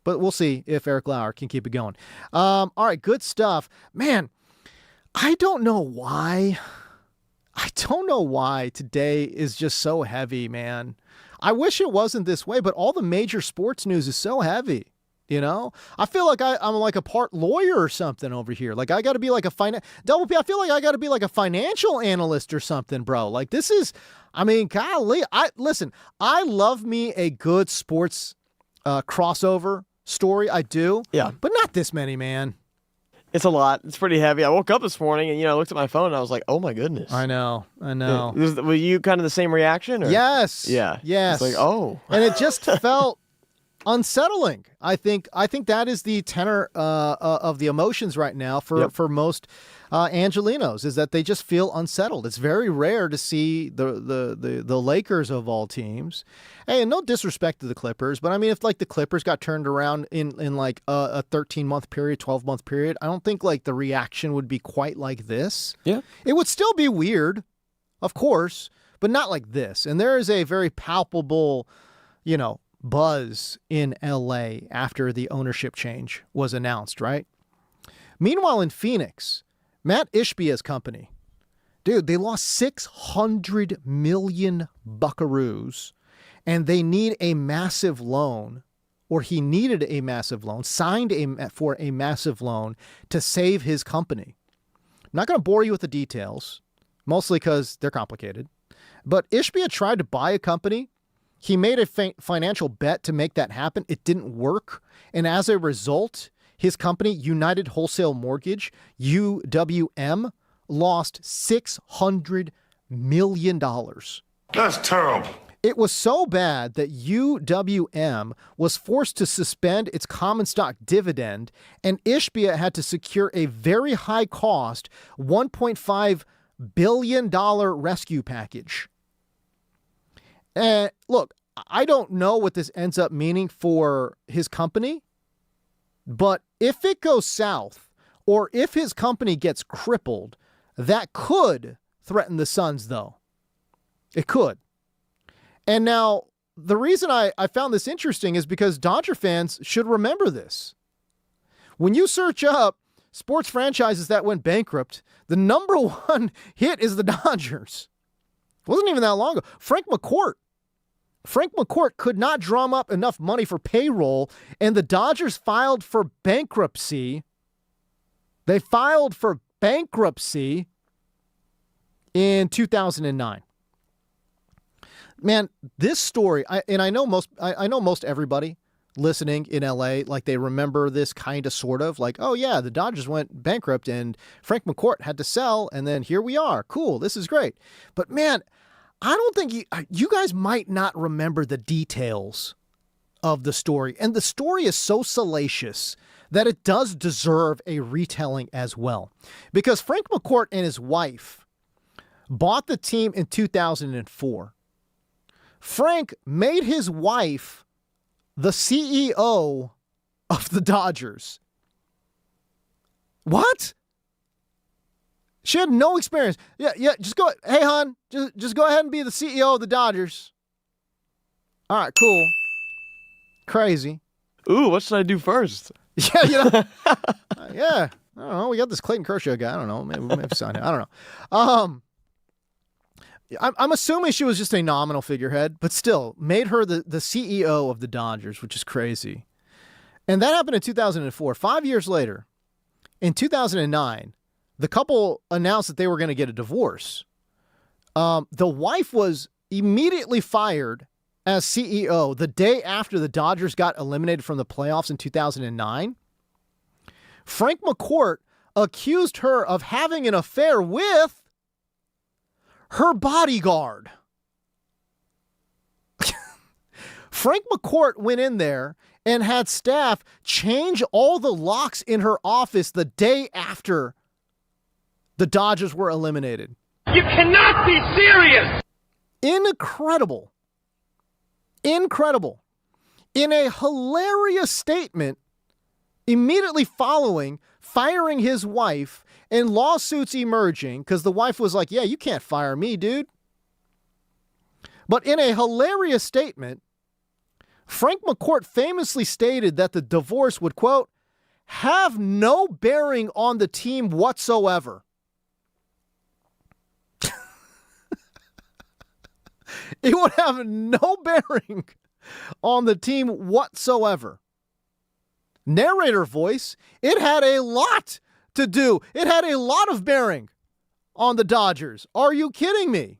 But we'll see if Eric Lauer can keep it going. All right, good stuff. Man, I don't know why. Today is just so heavy, man. I wish it wasn't this way, but all the major sports news is so heavy. You know, I feel like I'm like a part lawyer or something over here. Like I got to be like Double P. I feel like I got to be like a financial analyst or something, bro. Like this is, I mean, golly. I love me a good sports crossover story. I do. Yeah. But not this many, man. It's a lot. It's pretty heavy. I woke up this morning and, I looked at my phone and I was like, oh my goodness. I know. Were you kind of the same reaction? Or? Yes. Yeah. Yes. It's like, oh. And it just felt unsettling. I think that is the tenor of the emotions right now for most Angelinos, is that they just feel unsettled. It's very rare to see the Lakers of all teams. Hey, and no disrespect to the Clippers, but I mean, if like the Clippers got turned around in like a 13-month period, 12-month period, I don't think like the reaction would be quite like this. Yeah, it would still be weird, of course, but not like this. And there is a very palpable, buzz in LA after the ownership change was announced, right? Meanwhile, in Phoenix, Matt Ishbia's company, dude, they lost 600 million buckaroos, and they need a massive loan, or he needed a massive loan, for a massive loan to save his company. I'm not going to bore you with the details, mostly because they're complicated, but Ishbia tried to buy a company. He made a financial bet to make that happen. It didn't work. And as a result, his company, United Wholesale Mortgage, UWM, lost $600 million. That's terrible. It was so bad that UWM was forced to suspend its common stock dividend, and Ishbia had to secure a very high-cost $1.5 billion rescue package. And look, I don't know what this ends up meaning for his company, but if it goes south or if his company gets crippled, that could threaten the Suns, though. It could. And now, the reason I found this interesting is because Dodger fans should remember this. When you search up sports franchises that went bankrupt, the number one hit is the Dodgers. It wasn't even that long ago. Frank McCourt could not drum up enough money for payroll, and the Dodgers filed for bankruptcy. They filed for bankruptcy in 2009. Man, this story, I know most everybody listening in LA, like they remember this kind of sort of like, oh yeah, the Dodgers went bankrupt and Frank McCourt had to sell, and then here we are. Cool, this is great. But man, I don't think you guys might not remember the details of the story. And the story is so salacious that it does deserve a retelling as well. Because Frank McCourt and his wife bought the team in 2004. Frank made his wife the CEO of the Dodgers. What? She had no experience. Yeah, just go. Hey, hon, just go ahead and be the CEO of the Dodgers. All right, cool. Crazy. Ooh, what should I do first? Yeah, yeah. I don't know. We got this Clayton Kershaw guy. I don't know. Maybe sign him. I don't know. I'm assuming she was just a nominal figurehead, but still made her the CEO of the Dodgers, which is crazy. And that happened in 2004. 5 years later, in 2009, the couple announced that they were going to get a divorce. The wife was immediately fired as CEO the day after the Dodgers got eliminated from the playoffs in 2009. Frank McCourt accused her of having an affair with her bodyguard. Frank McCourt went in there and had staff change all the locks in her office the day after the Dodgers were eliminated. You cannot be serious! Incredible. Incredible. In a hilarious statement immediately following firing his wife and lawsuits emerging, because the wife was like, yeah, you can't fire me, dude. But in a hilarious statement, Frank McCourt famously stated that the divorce would, quote, have no bearing on the team whatsoever. It would have no bearing on the team whatsoever. Narrator voice, it had a lot to do. It had a lot of bearing on the Dodgers. Are you kidding me?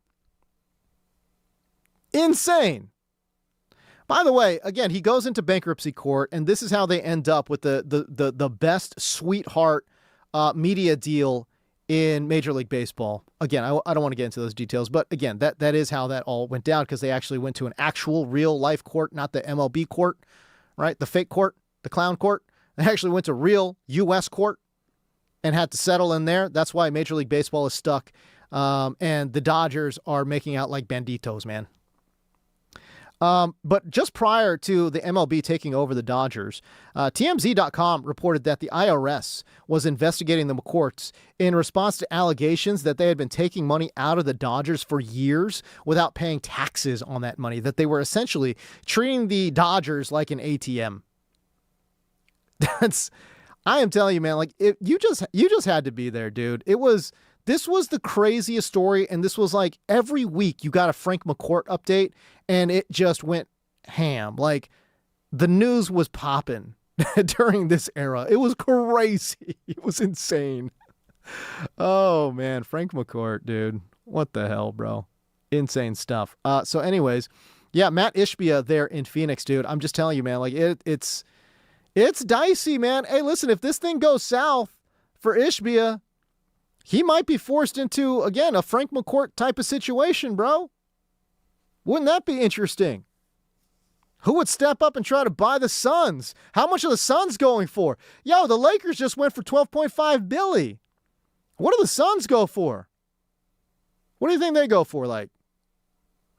Insane. By the way, again, he goes into bankruptcy court, and this is how they end up with the best sweetheart media deal in Major League Baseball. Again, I don't want to get into those details, but again, that is how that all went down, because they actually went to an actual real life court, not the MLB court, right? The fake court, the clown court. They actually went to real U.S. court and had to settle in there. That's why Major League Baseball is stuck, and the Dodgers are making out like banditos, man. But just prior to the MLB taking over the Dodgers, TMZ.com reported that the IRS was investigating the McCourts in response to allegations that they had been taking money out of the Dodgers for years without paying taxes on that money, that they were essentially treating the Dodgers like an ATM. I am telling you, man, like you just had to be there, dude. This was the craziest story, and this was like every week you got a Frank McCourt update, and it just went ham. Like the news was popping during this era. It was crazy. It was insane. Oh man, Frank McCourt, dude. What the hell, bro? Insane stuff. So anyways, yeah, Matt Ishbia there in Phoenix, dude. I'm just telling you, man, like it's dicey, man. Hey, listen, if this thing goes south for Ishbia, he might be forced into, again, a Frank McCourt type of situation, bro. Wouldn't that be interesting? Who would step up and try to buy the Suns? How much are the Suns going for? Yo, the Lakers just went for $12.5 billion. What do the Suns go for? What do you think they go for? Like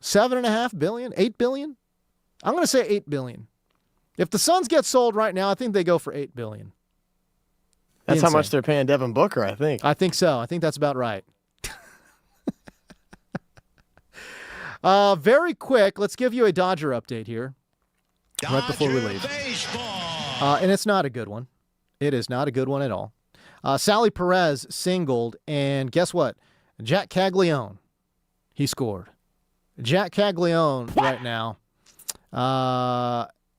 $7.5 billion? $8 billion? I'm going to say $8 billion. If the Suns get sold right now, I think they go for $8 billion. That's Insane. how much they're paying Devin Booker, I think. I think so. I think that's about right. Very quick, let's give you a Dodger update here. Right before we leave. And it's not a good one. It is not a good one at all. Sally Perez singled, and guess what? Jack Caglione, he scored. Jack Caglione right now.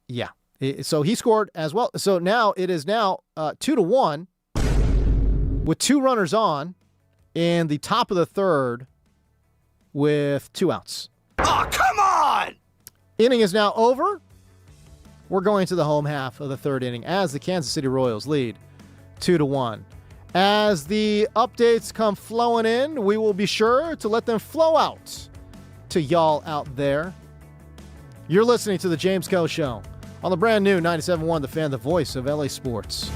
Yeah. So he scored as well. So now it is 2-1 with 2 runners on in the top of the third with 2 outs. Oh, come on! Inning is now over. We're going to the home half of the third inning as the Kansas City Royals lead 2-1. As the updates come flowing in, we will be sure to let them flow out to y'all out there. You're listening to The James Coe Show on the brand new 97.1 The Fan, the voice of LA Sports.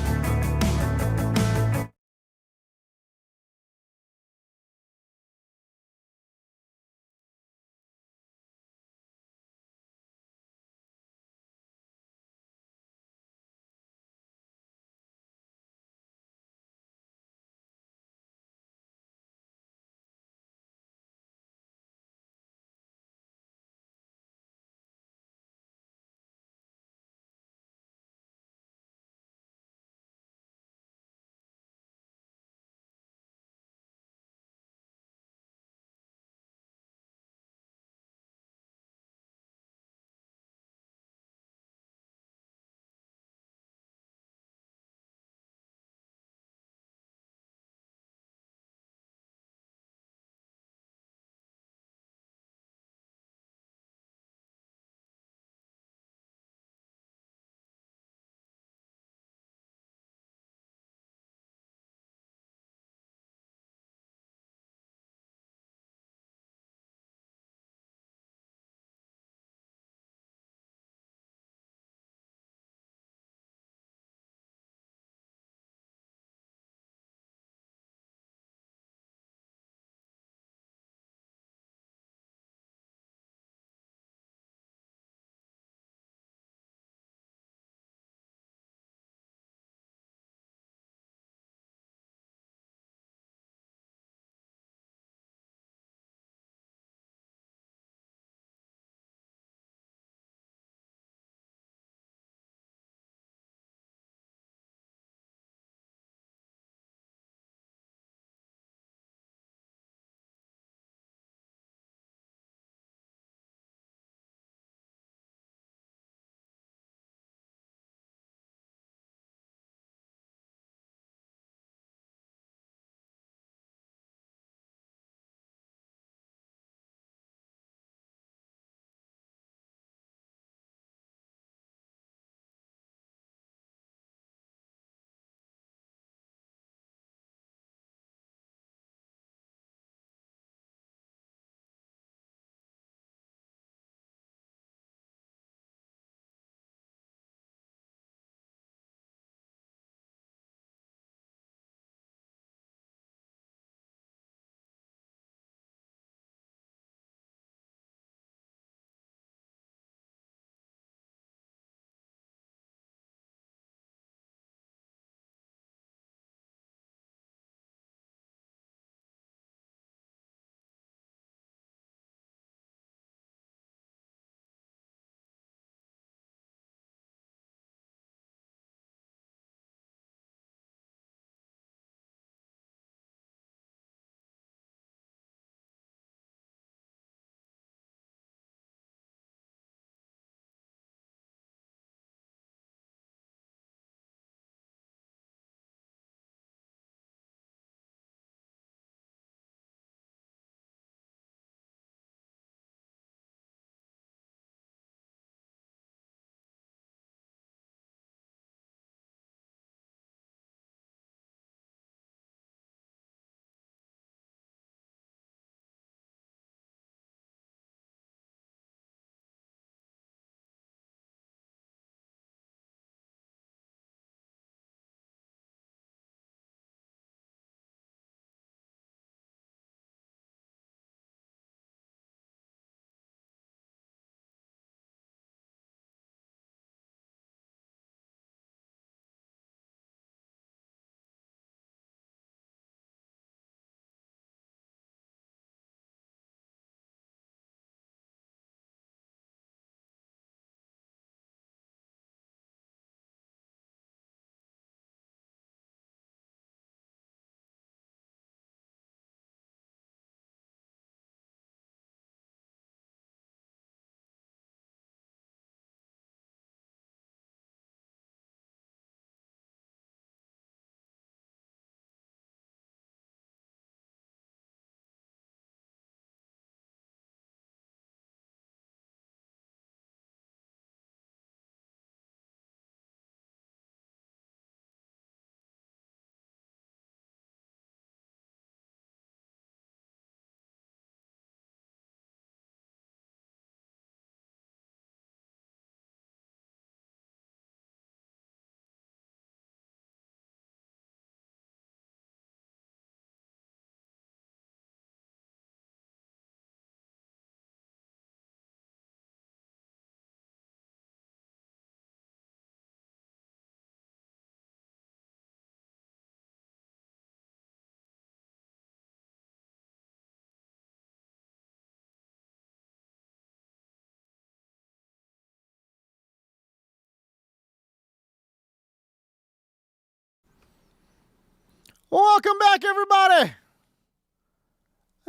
Welcome back, everybody.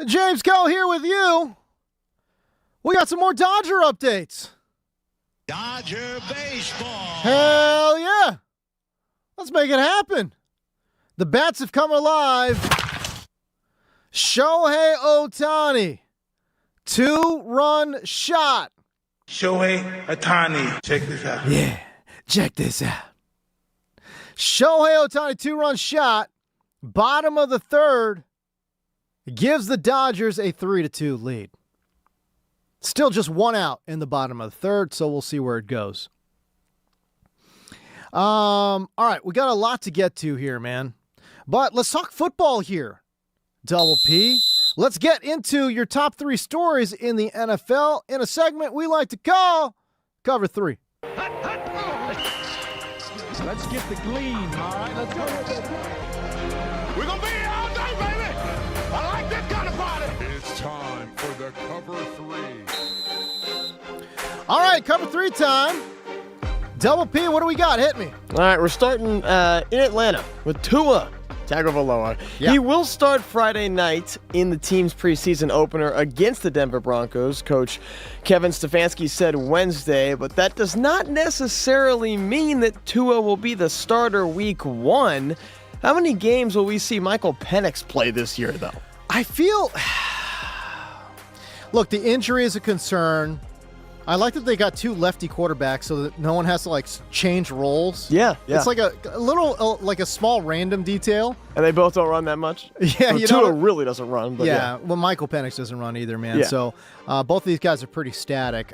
James Cole here with you. We got some more Dodger updates. Dodger baseball. Hell yeah. Let's make it happen. The bats have come alive. Shohei Ohtani, 2-run shot. Shohei Ohtani. Check this out. Yeah, check this out. Shohei Ohtani, 2-run shot. Bottom of the third. Gives the Dodgers a 3-2 lead. Still just 1 out in the bottom of the third, so we'll see where it goes. All right, we got a lot to get to here, man. But let's talk football here. Double P. Let's get into your top 3 stories in the NFL in a segment we like to call Cover 3. Let's get the gleam, all right? Let's go. We're going to be here all day, baby. I like this kind of party. It's time for the Cover 3. All right, Cover 3 time. Double P, what do we got? Hit me. All right, we're starting in Atlanta with Tua Tagovailoa. Yeah. He will start Friday night in the team's preseason opener against the Denver Broncos. Coach Kevin Stefanski said Wednesday, but that does not necessarily mean that Tua will be the starter week 1. How many games will we see Michael Penix play this year, though? I feel... Look, the injury is a concern. I like that they got 2 lefty quarterbacks so that no one has to, like, change roles. Yeah. It's like a little, like a small random detail. And they both don't run that much? Yeah, well, Tua really doesn't run. But yeah. Well, Michael Penix doesn't run either, man. Yeah. So both of these guys are pretty static.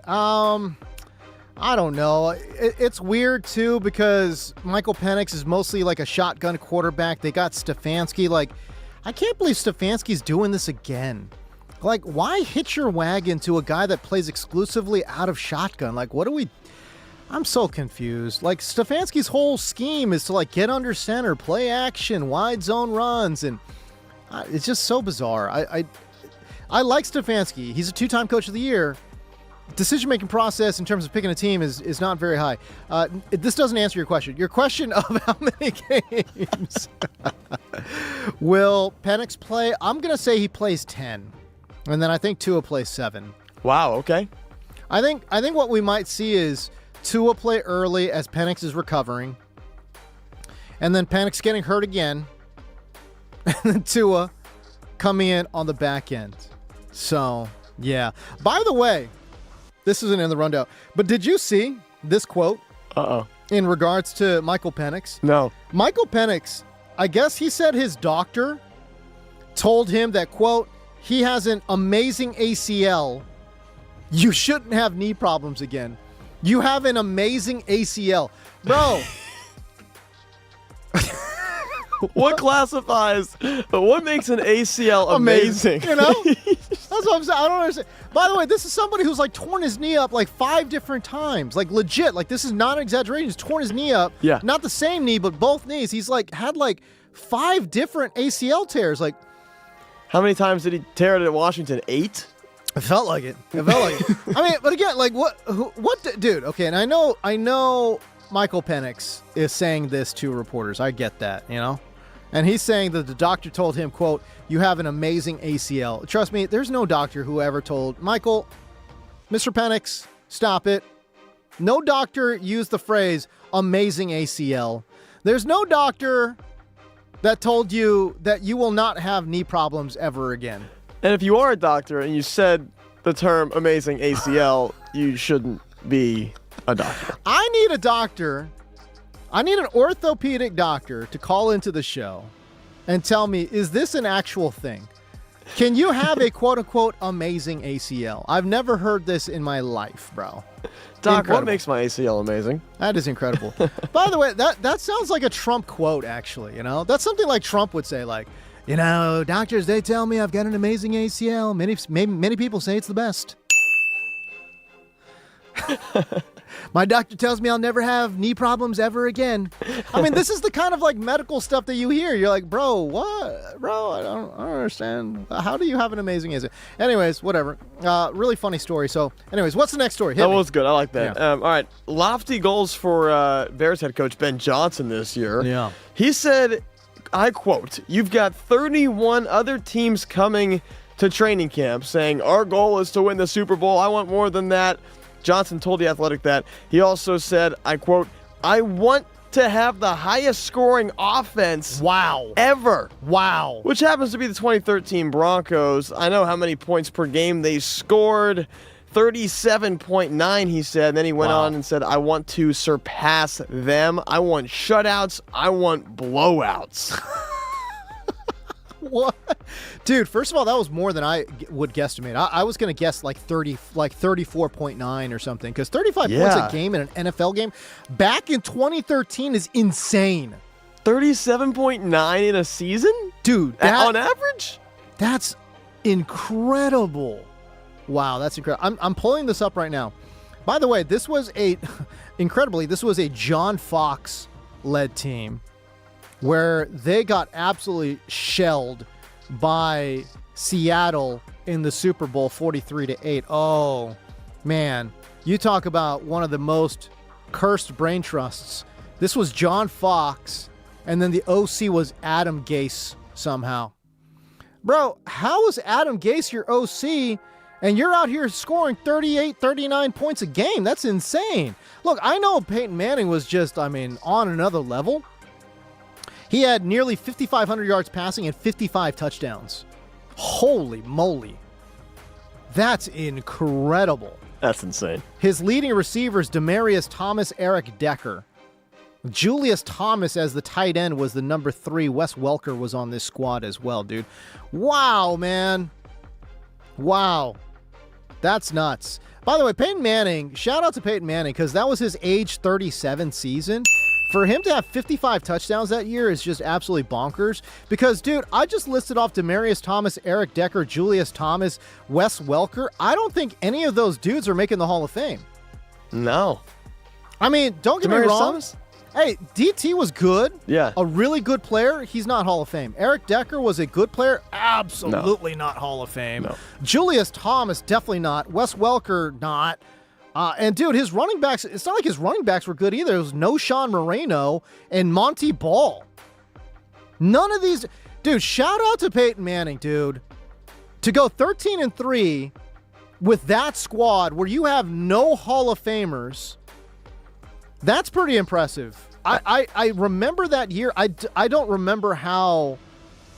I don't know. It's weird, too, because Michael Penix is mostly like a shotgun quarterback. They got Stefanski. Like, I can't believe Stefanski's doing this again. Like, why hitch your wagon to a guy that plays exclusively out of shotgun? Like, what do we... I'm so confused. Like, Stefanski's whole scheme is to, like, get under center, play action, wide zone runs, and it's just so bizarre. I like Stefanski. He's a 2-time coach of the year. Decision-making process in terms of picking a team is not very high. This doesn't answer your question. Your question of how many games will Penix play? I'm going to say he plays 10. And then I think Tua plays 7. Wow, okay. I think what we might see is Tua play early as Penix is recovering. And then Penix getting hurt again. And then Tua coming in on the back end. So, yeah. By the way, this isn't in the rundown, but did you see this quote? In regards to Michael Penix? No. Michael Penix, I guess he said his doctor told him that, quote, he has an amazing ACL. You shouldn't have knee problems again. You have an amazing ACL. Bro. What makes an ACL amazing? You know? That's what I'm saying. I don't understand. By the way, this is somebody who's like torn his knee up like 5 different times. Like legit. Like this is not an exaggeration. He's torn his knee up. Yeah. Not the same knee, but both knees. He's like had like 5 different ACL tears. Like, how many times did he tear it at Washington? 8? It felt like it. I mean, but again, like what, dude? Okay, and I know Michael Penix is saying this to reporters. I get that, you know? And he's saying that the doctor told him, quote, you have an amazing ACL. Trust me, there's no doctor who ever told Michael, Mr. Penix, stop it. No doctor used the phrase amazing ACL. There's no doctor that told you that you will not have knee problems ever again. And if you are a doctor and you said the term amazing ACL, you shouldn't be a doctor. I need a doctor. I need an orthopedic doctor to call into the show and tell me, is this an actual thing? Can you have a quote-unquote amazing ACL? I've never heard this in my life, bro. Doc, Incredible. what makes my ACL amazing? That is incredible. By the way, that sounds like a Trump quote, actually, you know? That's something like Trump would say, like, you know, doctors, they tell me I've got an amazing ACL. Many people say it's the best. My doctor tells me I'll never have knee problems ever again. I mean, this is the kind of like medical stuff that you hear. You're like, bro, what? Bro, I don't understand. How do you have an amazing ACL? Anyways, whatever. Really funny story. So, anyways, what's the next story? Hit That me. was good. I like that. Yeah. All right. Lofty goals for Bears head coach Ben Johnson this year. Yeah. He said, I quote, "You've got 31 other teams coming to training camp saying, our goal is to win the Super Bowl. I want more than that." Johnson told The Athletic that. He also said, I quote, "I want to have the highest scoring offense ever." Wow. Which happens to be the 2013 Broncos. I know how many points per game they scored. 37.9, he said. And then he went on and said, "I want to surpass them. I want shutouts. I want blowouts." What? Dude, first of all, that was more than I would guesstimate. I was going to guess like 34.9 or something, because 35 points a game in an NFL game back in 2013 is insane. 37.9 in a season? Dude, on average? That's incredible. Wow, that's incredible. I'm pulling this up right now. By the way, this was a John Fox-led team where they got absolutely shelled by Seattle in the Super Bowl 43-8. Oh, man. You talk about one of the most cursed brain trusts. This was John Fox, and then the OC was Adam Gase somehow. Bro, how is Adam Gase your OC, and you're out here scoring 38, 39 points a game? That's insane. Look, I know Peyton Manning was just, on another level. He had nearly 5,500 yards passing and 55 touchdowns. Holy moly. That's incredible. That's insane. His leading receivers, Demaryius Thomas, Eric Decker. Julius Thomas as the tight end was the number 3. Wes Welker was on this squad as well, dude. Wow, man. Wow. That's nuts. By the way, Peyton Manning, shout out to Peyton Manning, because that was his age 37 season. For him to have 55 touchdowns that year is just absolutely bonkers. Because, dude, I just listed off Demaryius Thomas, Eric Decker, Julius Thomas, Wes Welker. I don't think any of those dudes are making the Hall of Fame. No. Don't get me wrong. Thomas? Hey, DT was good. Yeah. A really good player. He's not Hall of Fame. Eric Decker was a good player. Absolutely not Hall of Fame. No. Julius Thomas, definitely not. Wes Welker, not. And, dude, his running backs, it's not like his running backs were good either. It was no Sean Moreno and Monty Ball. None of these. Dude, shout out to Peyton Manning, dude. To go 13-3 with that squad where you have no Hall of Famers, that's pretty impressive. I remember that year. I don't remember how,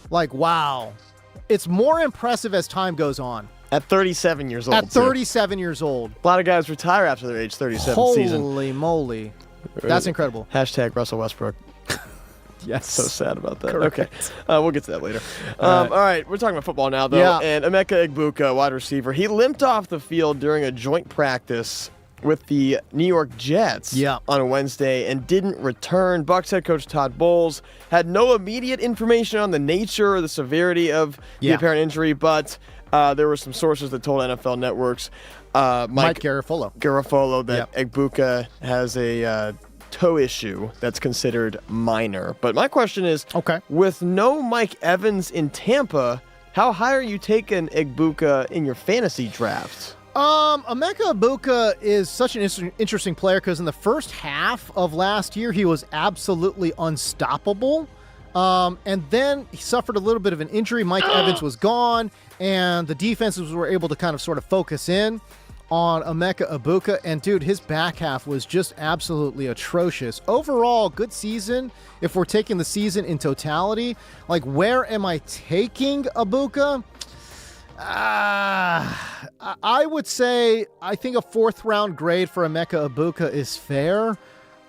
wow. It's more impressive as time goes on. At 37 years old. At 37 years old. A lot of guys retire after their age 37 season. Holy moly. That's incredible. Hashtag Russell Westbrook. Yes. So sad about that. Correct. Okay. We'll get to that later. All right. We're talking about football now, though. Yeah. And Emeka Egbuka, wide receiver, he limped off the field during a joint practice with the New York Jets on a Wednesday and didn't return. Bucs head coach Todd Bowles had no immediate information on the nature or the severity of the apparent injury, but there were some sources that told NFL networks, Mike Garafolo, that Egbuka has a toe issue that's considered minor. But my question is, with no Mike Evans in Tampa, how high are you taking Egbuka in your fantasy draft? Emeka Egbuka is such an interesting player because in the first half of last year, he was absolutely unstoppable. And then he suffered a little bit of an injury. Mike Evans was gone, and the defenses were able to kind of sort of focus in on Emeka Egbuka. And, dude, his back half was just absolutely atrocious. Overall, good season if we're taking the season in totality. Where am I taking Egbuka? I would say I think a 4th-round grade for Emeka Egbuka is fair.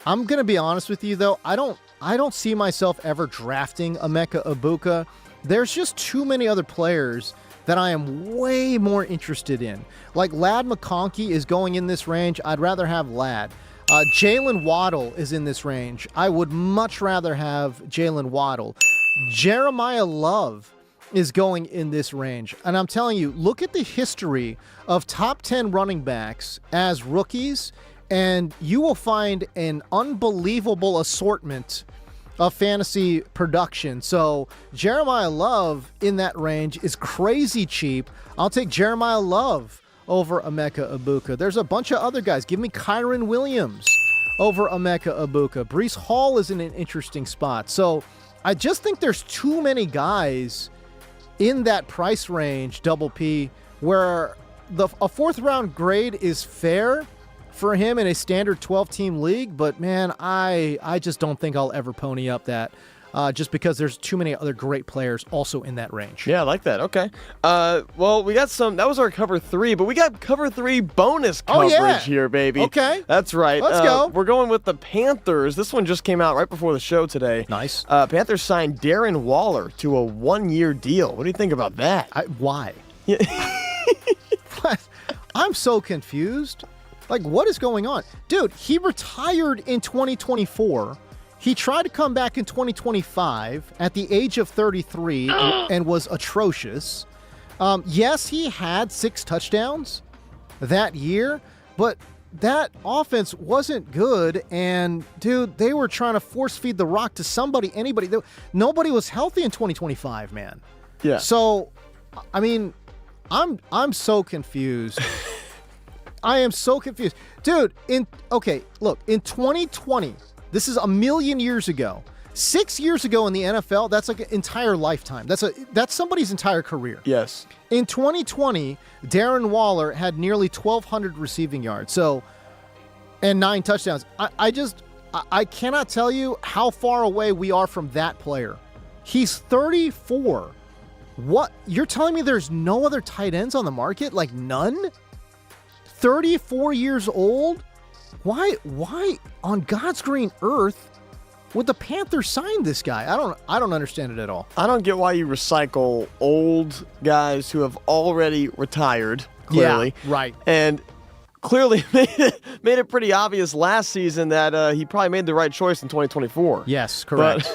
I'm going to be honest with you, though. I don't see myself ever drafting Emeka Egbuka. There's just too many other players that I am way more interested in. Ladd McConkey is going in this range. I'd rather have Ladd. Jalen Waddle is in this range. I would much rather have Jalen Waddle. Jeremiah Love is going in this range. And I'm telling you, look at the history of top 10 running backs as rookies, and you will find an unbelievable assortment of fantasy production. So Jeremiah Love in that range is crazy cheap. I'll take Jeremiah Love over Emeka Egbuka. There's a bunch of other guys. Give me Kyron Williams over Emeka Egbuka. Breece Hall is in an interesting spot. So I just think there's too many guys in that price range, Double P, where a fourth-round grade is fair for him in a standard 12-team league, but, man, I just don't think I'll ever pony up that. Just because there's too many other great players also in that range. Yeah, I like that. Okay. Well, we got that was our cover 3, but we got cover 3 bonus coverage here, baby. Okay. That's right. Let's go. We're going with the Panthers. This one just came out right before the show today. Nice. Panthers signed Darren Waller to a 1-year deal. What do you think about that? Why? Yeah. I'm so confused. Like, what is going on? Dude, he retired in 2024. He tried to come back in 2025 at the age of 33 and was atrocious. Yes, he had 6 touchdowns that year, but that offense wasn't good. And, dude, they were trying to force feed the rock to somebody, anybody. Nobody was healthy in 2025, man. Yeah. So, I mean, I'm so confused. I am so confused. Dude, in 2020, this is a million years ago. 6 years ago in the NFL, that's like an entire lifetime. That's somebody's entire career. Yes. In 2020, Darren Waller had nearly 1,200 receiving yards. And 9 touchdowns. I cannot tell you how far away we are from that player. He's 34. What? You're telling me there's no other tight ends on the market? Like none? 34 years old? Why on God's green earth would the Panthers sign this guy? I don't understand it at all. I don't get why you recycle old guys who have already retired, clearly. Yeah, right. And clearly made it pretty obvious last season that he probably made the right choice in 2024. Yes, correct.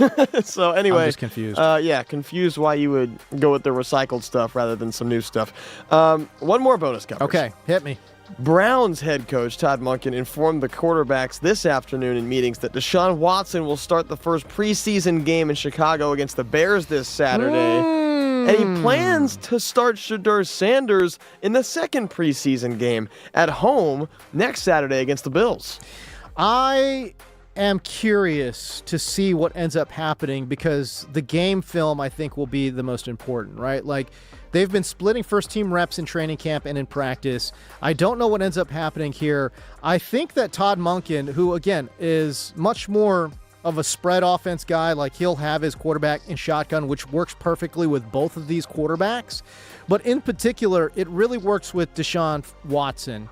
So anyway. I'm just confused. Confused why you would go with the recycled stuff rather than some new stuff. One more bonus coverage. Okay, hit me. Browns head coach Todd Monken informed the quarterbacks this afternoon in meetings that Deshaun Watson will start the first preseason game in Chicago against the Bears this Saturday. And he plans to start Shedeur Sanders in the second preseason game at home next Saturday against the Bills. I am curious to see what ends up happening because the game film, I think, will be the most important, right? Like, they've been splitting first-team reps in training camp and in practice. I don't know what ends up happening here. I think that Todd Monken, who, again, is much more of a spread offense guy, like he'll have his quarterback in shotgun, which works perfectly with both of these quarterbacks. But in particular, it really works with Deshaun Watson.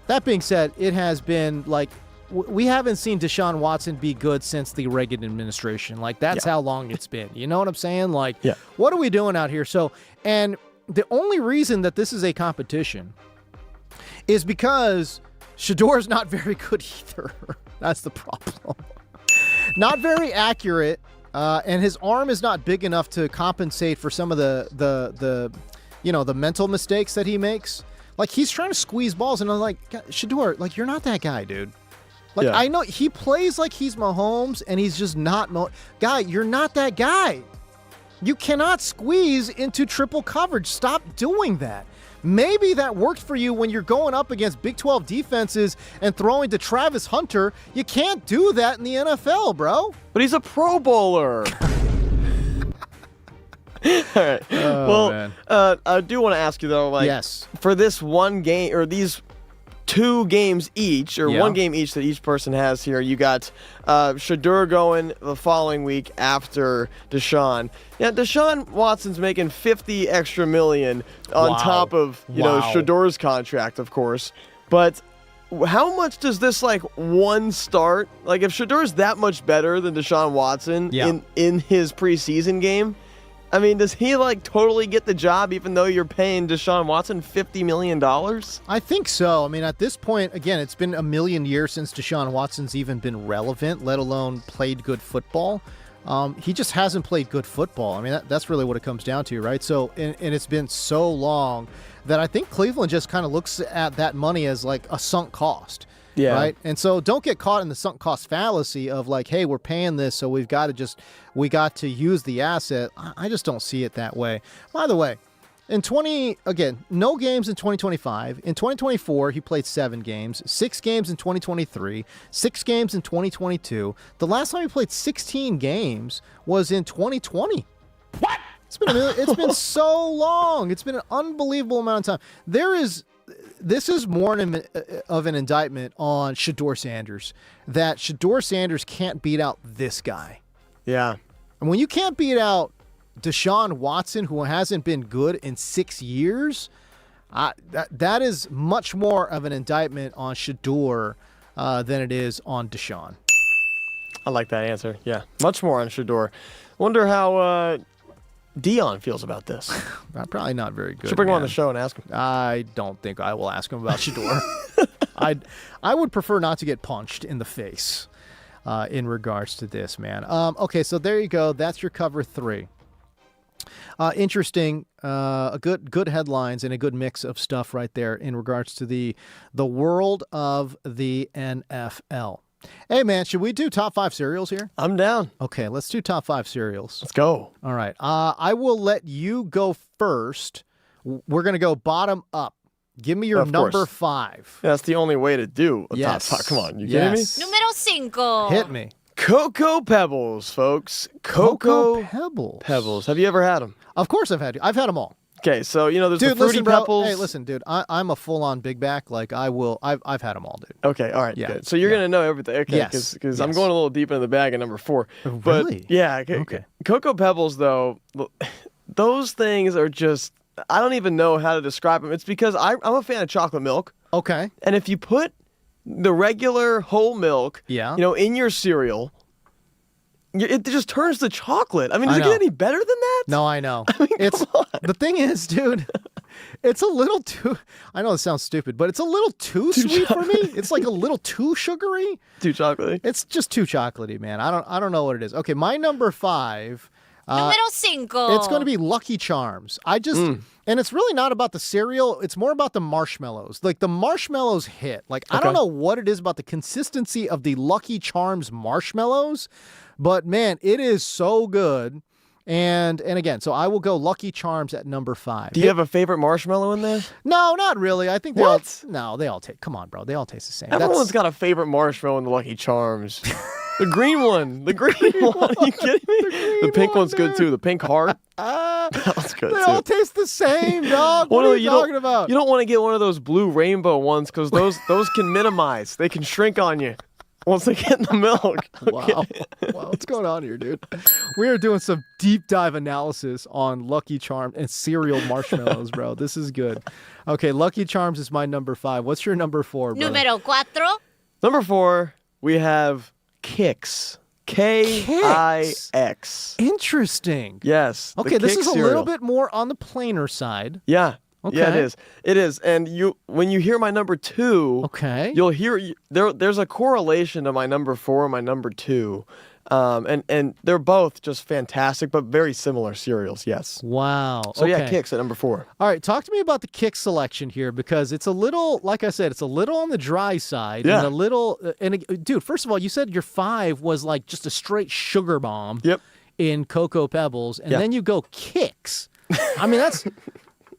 That being said, it has been like we haven't seen Deshaun Watson be good since the Reagan administration. Like, that's how long it's been. You know what I'm saying? Like, what are we doing out here? So, and the only reason that this is a competition is because Shedeur's not very good either. That's the problem. Not very accurate, and his arm is not big enough to compensate for some of the mental mistakes that he makes. Like, he's trying to squeeze balls, and I'm like, Shedeur, like, you're not that guy, dude. Like, I know he plays like he's Mahomes, and he's just not guy, you're not that guy. You cannot squeeze into triple coverage. Stop doing that. Maybe that worked for you when you're going up against Big 12 defenses and throwing to Travis Hunter. You can't do that in the NFL, bro. But he's a Pro Bowler. All right. I do want to ask you, though, like, for this one game, or these 2 games each, or 1 game each that each person has here, you got Shedeur going the following week after Deshaun. Yeah, Deshaun Watson's making $50 extra million on top of Shedeur's contract, of course. But how much does this one start? Like, if Shedeur's that much better than Deshaun Watson in his preseason game, I mean, does he totally get the job even though you're paying Deshaun Watson $50 million? I think so. I mean, at this point, again, it's been a million years since Deshaun Watson's even been relevant, let alone played good football. He just hasn't played good football. I mean, that's really what it comes down to, right? So, and it's been so long that I think Cleveland just kind of looks at that money as like a sunk cost. Yeah. Right. And so don't get caught in the sunk cost fallacy of like, hey, we're paying this, so we got to use the asset. I just don't see it that way. By the way, No games in 2025. In 2024, he played 7 games, 6 games in 2023, 6 games in 2022. The last time he played 16 games was in 2020. What? It's been so long. It's been an unbelievable amount of time. This is more of an indictment on Shedeur Sanders, that Shedeur Sanders can't beat out this guy. Yeah. And when you can't beat out Deshaun Watson, who hasn't been good in 6 years, that is much more of an indictment on Shedeur than it is on Deshaun. I like that answer. Yeah, much more on Shedeur. Wonder how Dion feels about this. Probably not very good. Should bring him on the show and ask him. I don't think I will ask him about Shedeur. I would prefer not to get punched in the face in regards to this, man. Okay, so there you go. That's your cover 3. Interesting, good headlines and a good mix of stuff right there in regards to the world of the NFL. Hey, man, should we do top 5 cereals here? I'm down. Okay, let's do top 5 cereals. Let's go. All right. I will let you go first. We're going to go bottom up. Give me your number 5. Yeah, that's the only way to do a Yes. top 5. Come on, you kidding me? Número 5. Hit me. Cocoa Pebbles, folks. Cocoa Pebbles. Pebbles. Have you ever had them? Of course I've had them all. Okay, so there's Dude, the Fruity listen, bro. Pebbles. Hey, listen, dude. I'm a full-on big back. Like, I've had them all, dude. Okay, all right, Yeah. good. So you're gonna know everything, okay? Yes. Because I'm Yes. going a little deep into the bag at number 4. Really? But yeah, Okay. Cocoa Pebbles though, those things are just, I don't even know how to describe them. It's because I'm a fan of chocolate milk, Okay. and if you put the regular whole milk, Yeah. in your cereal, it just turns to chocolate. I mean, does I it know. get any better than that? No, I know. I mean, come on. The thing is, dude, it's a little too. I know it sounds stupid, but it's a little too sweet for me. It's like a little too sugary. Too chocolatey. It's just too chocolatey, man. I don't know what it is. Okay, my number 5. Número 5. It's going to be Lucky Charms. And it's really not about the cereal. It's more about the marshmallows. Like, the marshmallows hit. Like, I don't know what it is about the consistency of the Lucky Charms marshmallows, but man, it is so good. And again, so I will go Lucky Charms at number 5. Do you have a favorite marshmallow in there? No, not really. I think they What? all taste. Come on, bro. They all taste the same. Everyone's got a favorite marshmallow in the Lucky Charms. The green one. The green one. Are you kidding me? The pink one's good too. The pink heart. That's good They too. all taste the same, dog. What Well, are you talking about? You don't want to get one of those blue rainbow ones because those can minimize. They can shrink on you once they get in the milk. Wow. Wow, what's going on here, dude? We are doing some deep dive analysis on Lucky Charms and cereal marshmallows, bro. This is good. Okay, Lucky Charms is my number 5. What's your number 4, brother? Número 4. Number 4, we have Kix. Kix. Interesting. Yes. the Okay, this Kix is a cereal. little bit more on the plainer side. Yeah. Okay. Yeah, it is. It is. And when you hear my number 2, Okay. you'll hear there's a correlation to my number 4 and my number 2. And they're both just fantastic, but very similar cereals, yes. Wow. So yeah, okay. Kix at number 4. All right, talk to me about the Kix selection here, because it's a little, like I said, it's a little on the dry side. Yeah. And a little, dude, first of all, you said your 5 was like just a straight sugar bomb. Yep. In Cocoa Pebbles, and Yeah. then you go Kix. I mean, that's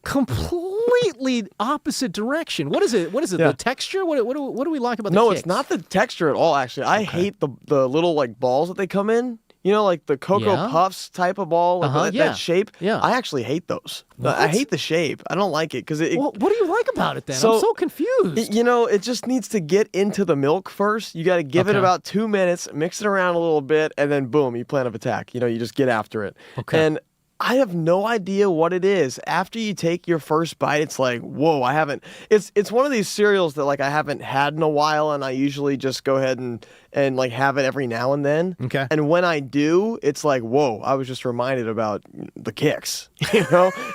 completely opposite direction. What is it? Yeah. The texture? What do we like about the No, Kix? it's not the texture at all, actually. I hate the little like balls that they come in. You know, like the Cocoa Yeah. Puffs type of ball, like Yeah. that shape. Yeah. I actually hate those. I What? hate the shape. I don't like it because Well, what do you like about it then? I'm So, so confused. it just needs to get into the milk first. You got to give it Okay. about 2 minutes, mix it around a little bit, and then boom, you plan of attack. You just get after it. Okay. And I have no idea what it is. After you take your first bite, it's like, whoa, I haven't. It's one of these cereals that like I haven't had in a while, and I usually just go ahead and like have it every now and then. Okay. And when I do, it's like, whoa, I was just reminded about the Kix,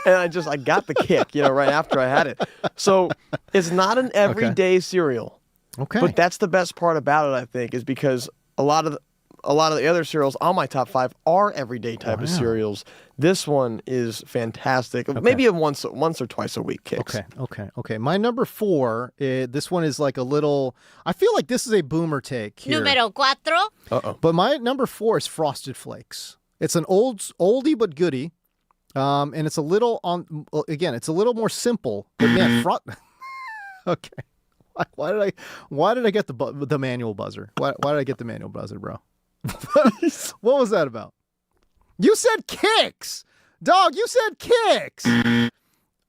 and I got the kick, right after I had it. So it's not an everyday cereal. Okay. But that's the best part about it, I think, is because a lot of the other cereals on my top 5 are everyday type of cereals. This one is fantastic. Maybe a once or twice a week Kix. Okay. My number 4, this one is like a little, I feel like this is a boomer take here. Número 4. Uh-oh. But my number 4 is Frosted Flakes. It's an oldie but goodie. And it's a little it's a little more simple. But man, okay. Why did I get the manual buzzer? Why did I get the manual buzzer, bro? What was that about? You said kicks, dog. You said kicks,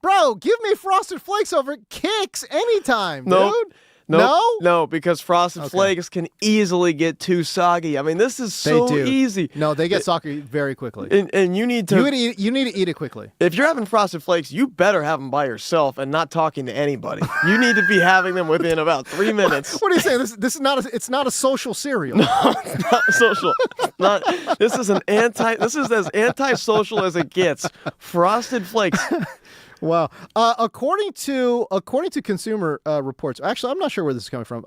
bro. Give me Frosted Flakes over kicks anytime, dude. No, because Frosted Flakes can easily get too soggy. I mean, this is so easy. No, they get soggy very quickly. And you need to you need to eat it quickly. If you're having Frosted Flakes, you better have them by yourself and not talking to anybody. You need to be having them within about 3 minutes. What are you saying? This is not it's not a social cereal. No, it's not social. This is as antisocial as it gets. Frosted Flakes. Wow. According to Consumer Reports, actually, I'm not sure where this is coming from.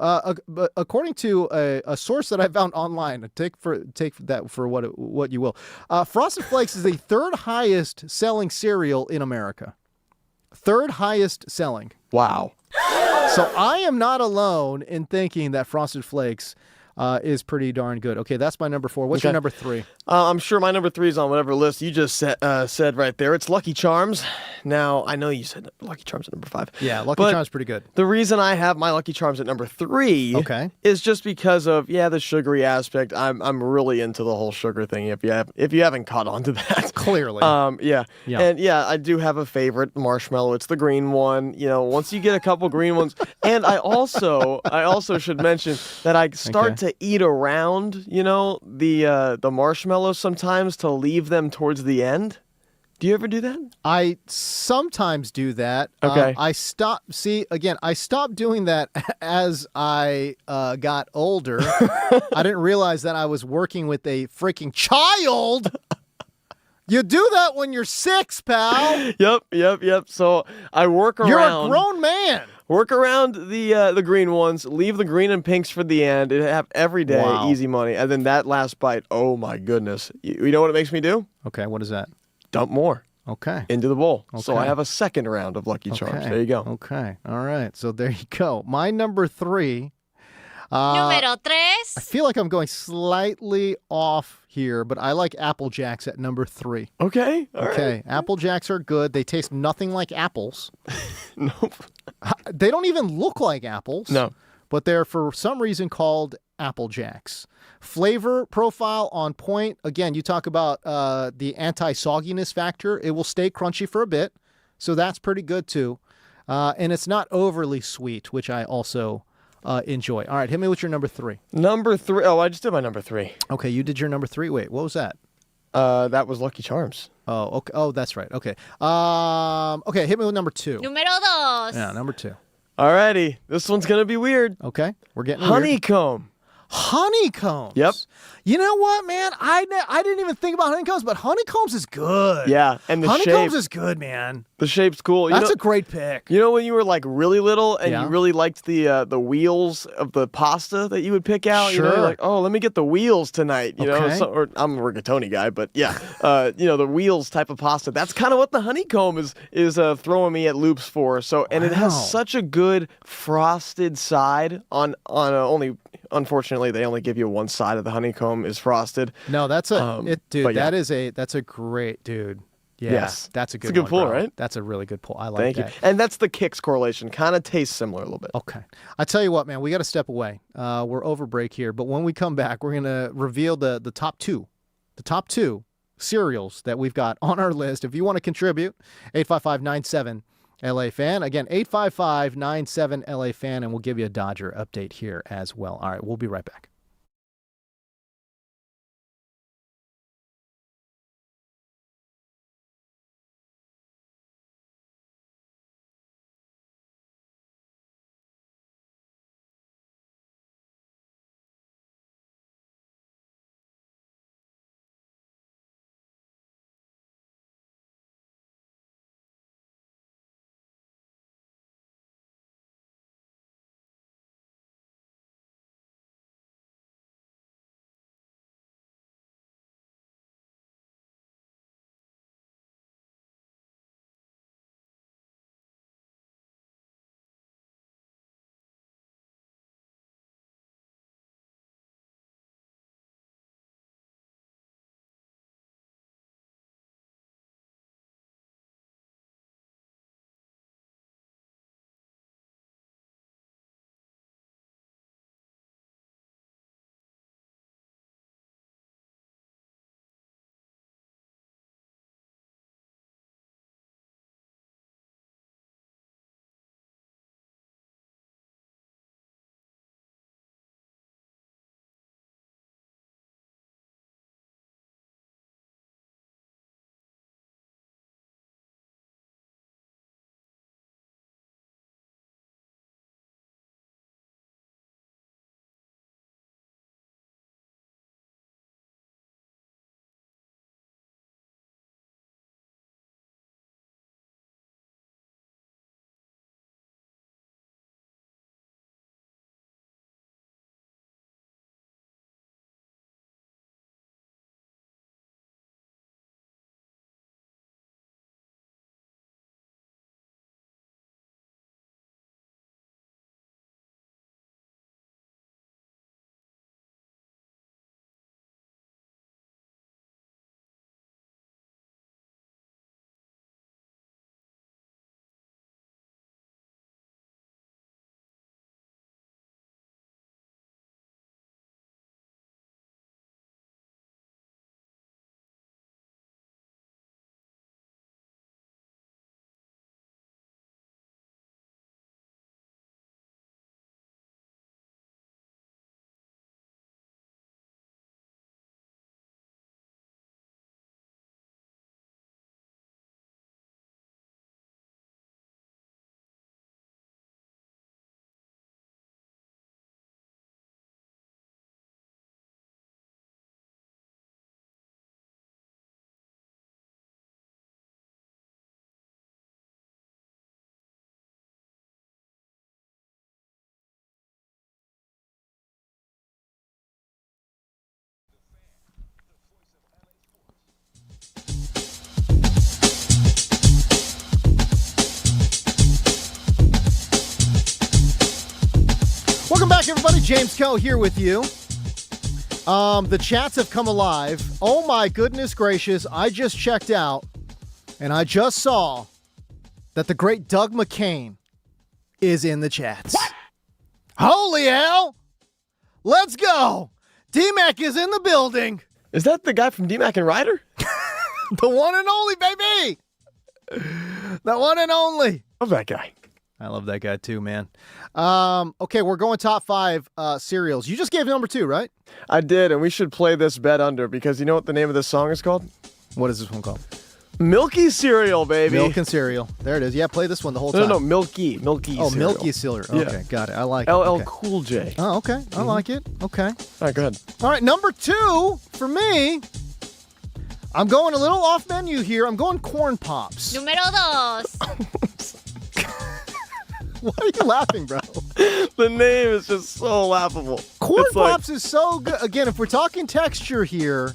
But according to a source that I found online, take that for what you will. Frosted Flakes is the third highest selling cereal in America. Third highest selling. Wow. So I am not alone in thinking that Frosted Flakes is pretty darn good. Okay, that's my number 4. What's your number 3? I'm sure my number 3 is on whatever list you just said right there. It's Lucky Charms. Now, I know you said Lucky Charms at number 5. Yeah, Lucky Charms is pretty good. The reason I have my Lucky Charms at number 3 is just because of, the sugary aspect. I'm really into the whole sugar thing if you haven't caught on to that. Clearly. Yeah. And I do have a favorite marshmallow. It's the green one. Once you get a couple green ones. And I also should mention that I start to eat around, the marshmallows sometimes to leave them towards the end. Do you ever do that? I sometimes do that. Okay. I stopped doing that as I got older. I didn't realize that I was working with a freaking child. You do that when you're 6, pal. Yep. So I work around. You're a grown man. Work around the green ones. Leave the green and pinks for the end. It have every day, easy money. And then that last bite, oh my goodness. You know what it makes me do? Okay, what is that? Dump more. Okay. Into the bowl. Okay. So I have a second round of Lucky Charms. There you go. Okay. All right. So there you go. My number 3. Número 3. I feel like I'm going slightly off here, but I like Apple Jacks at number 3. Okay. All right. Apple Jacks are good. They taste nothing like apples. Nope. They don't even look like apples. No. But they're for some reason called Apple Jacks. Flavor profile on point. Again, you talk about the anti-sogginess factor. It will stay crunchy for a bit. So that's pretty good too. And it's not overly sweet, which I also enjoy. All right, hit me with your number 3. Number 3. Oh, I just did my number 3. Okay, you did your number 3. Wait, what was that? That was Lucky Charms. Oh, okay. Oh, that's right. Okay. Okay, hit me with number 2. Número 2. Yeah, number 2. Alrighty, this one's gonna be weird. Okay, we're getting honeycomb. Honeycombs. Yep. You know what, man? I didn't even think about honeycombs, but honeycombs is good. Yeah, and the honeycombs shape is good, man. The shape's cool. That's a great pick. You know when you were like really little and you really liked the wheels of the pasta that you would pick out? Sure. You know, like, oh, let me get the wheels tonight. You know, or I'm a rigatoni guy, but yeah, the wheels type of pasta. That's kind of what the honeycomb is throwing me at loops for. So, and it has such a good frosted side on only. Unfortunately, they only give you one side of the honeycomb is frosted. No, that's dude. Yeah. that's a great dude. Yeah, yes, that's a good. It's a good pull, bro. right? That's a really good pull. I like Thank that. you. And that's the kicks correlation. Kind of tastes similar a little bit. Okay, I tell you what, man, we got to step away. We're over break here, but when we come back, we're gonna reveal the top two cereals that we've got on our list. If you want to contribute, 855-97 LA Fan. Again, 855-97 LA Fan, and we'll give you a Dodger update here as well. All right, we'll be right back. Welcome back, everybody. James Coe here with you. The chats have come alive. Oh my goodness gracious. I just checked out and I just saw that the great Doug McCain is in the chats. What? Holy hell. Let's go. D-Mac is in the building. Is that the guy from D-Mac and Reiter? The one and only, baby. The one and only. Love that guy. I love that guy too, man. Okay, we're going top 5 cereals. You just gave number 2, right? I did, and we should play this bet under because you know what the name of this song is called? What is this one called? Milky Cereal, baby. Milk and cereal. There it is. Yeah, play this one the whole time. No, Milky Oh, cereal. Milky cereal. Okay, got it. I like LL it. Okay. Cool J. Oh, okay. I like it. Okay. All right, go ahead. All right, number 2 for me. I'm going a little off menu here. I'm going Corn Pops. Número 2. Why are you laughing, bro? The name is just so laughable. Corn It's like- Pops is so good. Again, if we're talking texture here,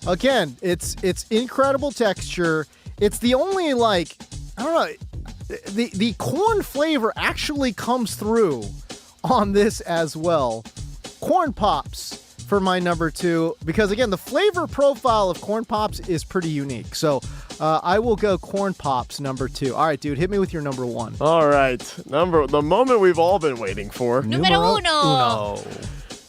again, it's incredible texture. It's the only, like, I don't know, the corn flavor actually comes through on this as well. Corn Pops for my number 2, because again, the flavor profile of Corn Pops is pretty unique. So I will go Corn Pops number 2. All right, dude, hit me with your number 1. All right. The moment we've all been waiting for. Número 1.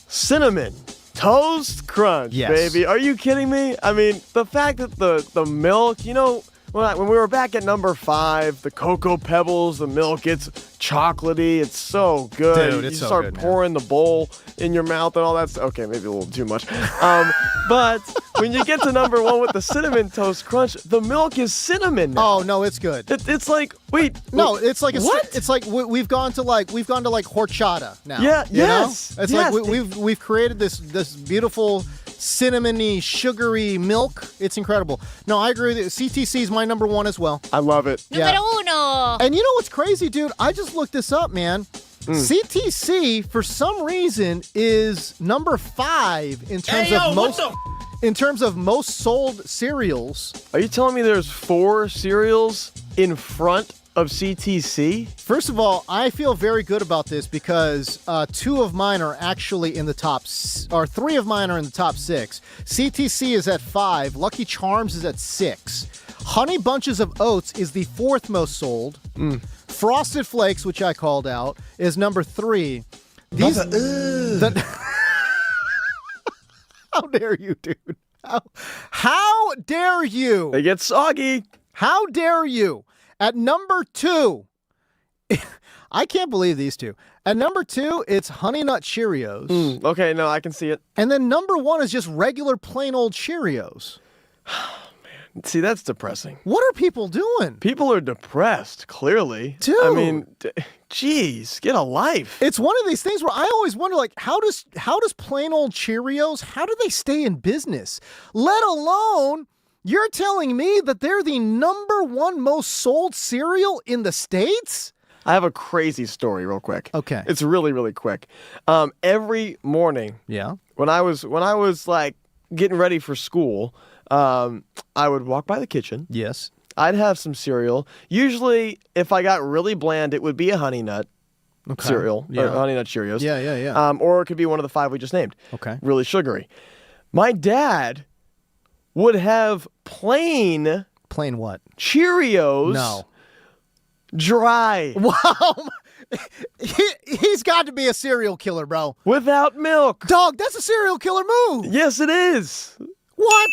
Cinnamon Toast Crunch, Yes. baby. Are you kidding me? I mean, the fact that the milk, you know, when we were back at number 5, the Cocoa Pebbles, the milk, it's chocolatey. It's so good. Dude, it's you so start good, man. pouring the bowl in your mouth and all that stuff. Okay, maybe a little too much. But when you get to number 1 with the Cinnamon Toast Crunch, the milk is cinnamon now. Oh, no, it's good. It's like, wait. No, it's like what? It's like we've gone to like horchata now. Yeah, you know? yes, It's yes. like we've created this beautiful cinnamony, sugary milk. It's incredible. No, I agree with you. CTC is my number 1 as well. I love it. Yeah. Número 1. And you know what's crazy, dude? I just looked this up, man. CTC for some reason is number 5 in terms of most sold cereals. Are you telling me there's 4 cereals in front of CTC? First of all, I feel very good about this because 2 of mine are actually in the top, or 3 of mine are in the top 6. CTC is at 5. Lucky Charms is at 6. Honey Bunches of Oats is the 4th most sold. Frosted Flakes, which I called out, is number 3. These. How dare you, dude? How dare you? They get soggy. How dare you? At number 2, I can't believe these two. At number 2, it's Honey Nut Cheerios. Okay, no, I can see it. And then number 1 is just regular plain old Cheerios. See, that's depressing. What are people doing? People are depressed, clearly. Dude. I mean, geez, get a life. It's one of these things where I always wonder, like, how does plain old Cheerios, how do they stay in business? Let alone, you're telling me that they're the number 1 most sold cereal in the States? I have a crazy story real quick. Okay. It's really, really quick. Every morning, Yeah. when I was like getting ready for school, I would walk by the kitchen. Yes. I'd have some cereal. Usually, if I got really bland, it would be a Honey Nut cereal. Yeah. Or Honey Nut Cheerios. Yeah. Or it could be one of the 5 we just named. Okay. Really sugary. My dad would have plain Plain what? Cheerios. No. Dry. Wow. He's got to be a serial killer, bro. Without milk. Dog, that's a serial killer move. Yes, it is. What?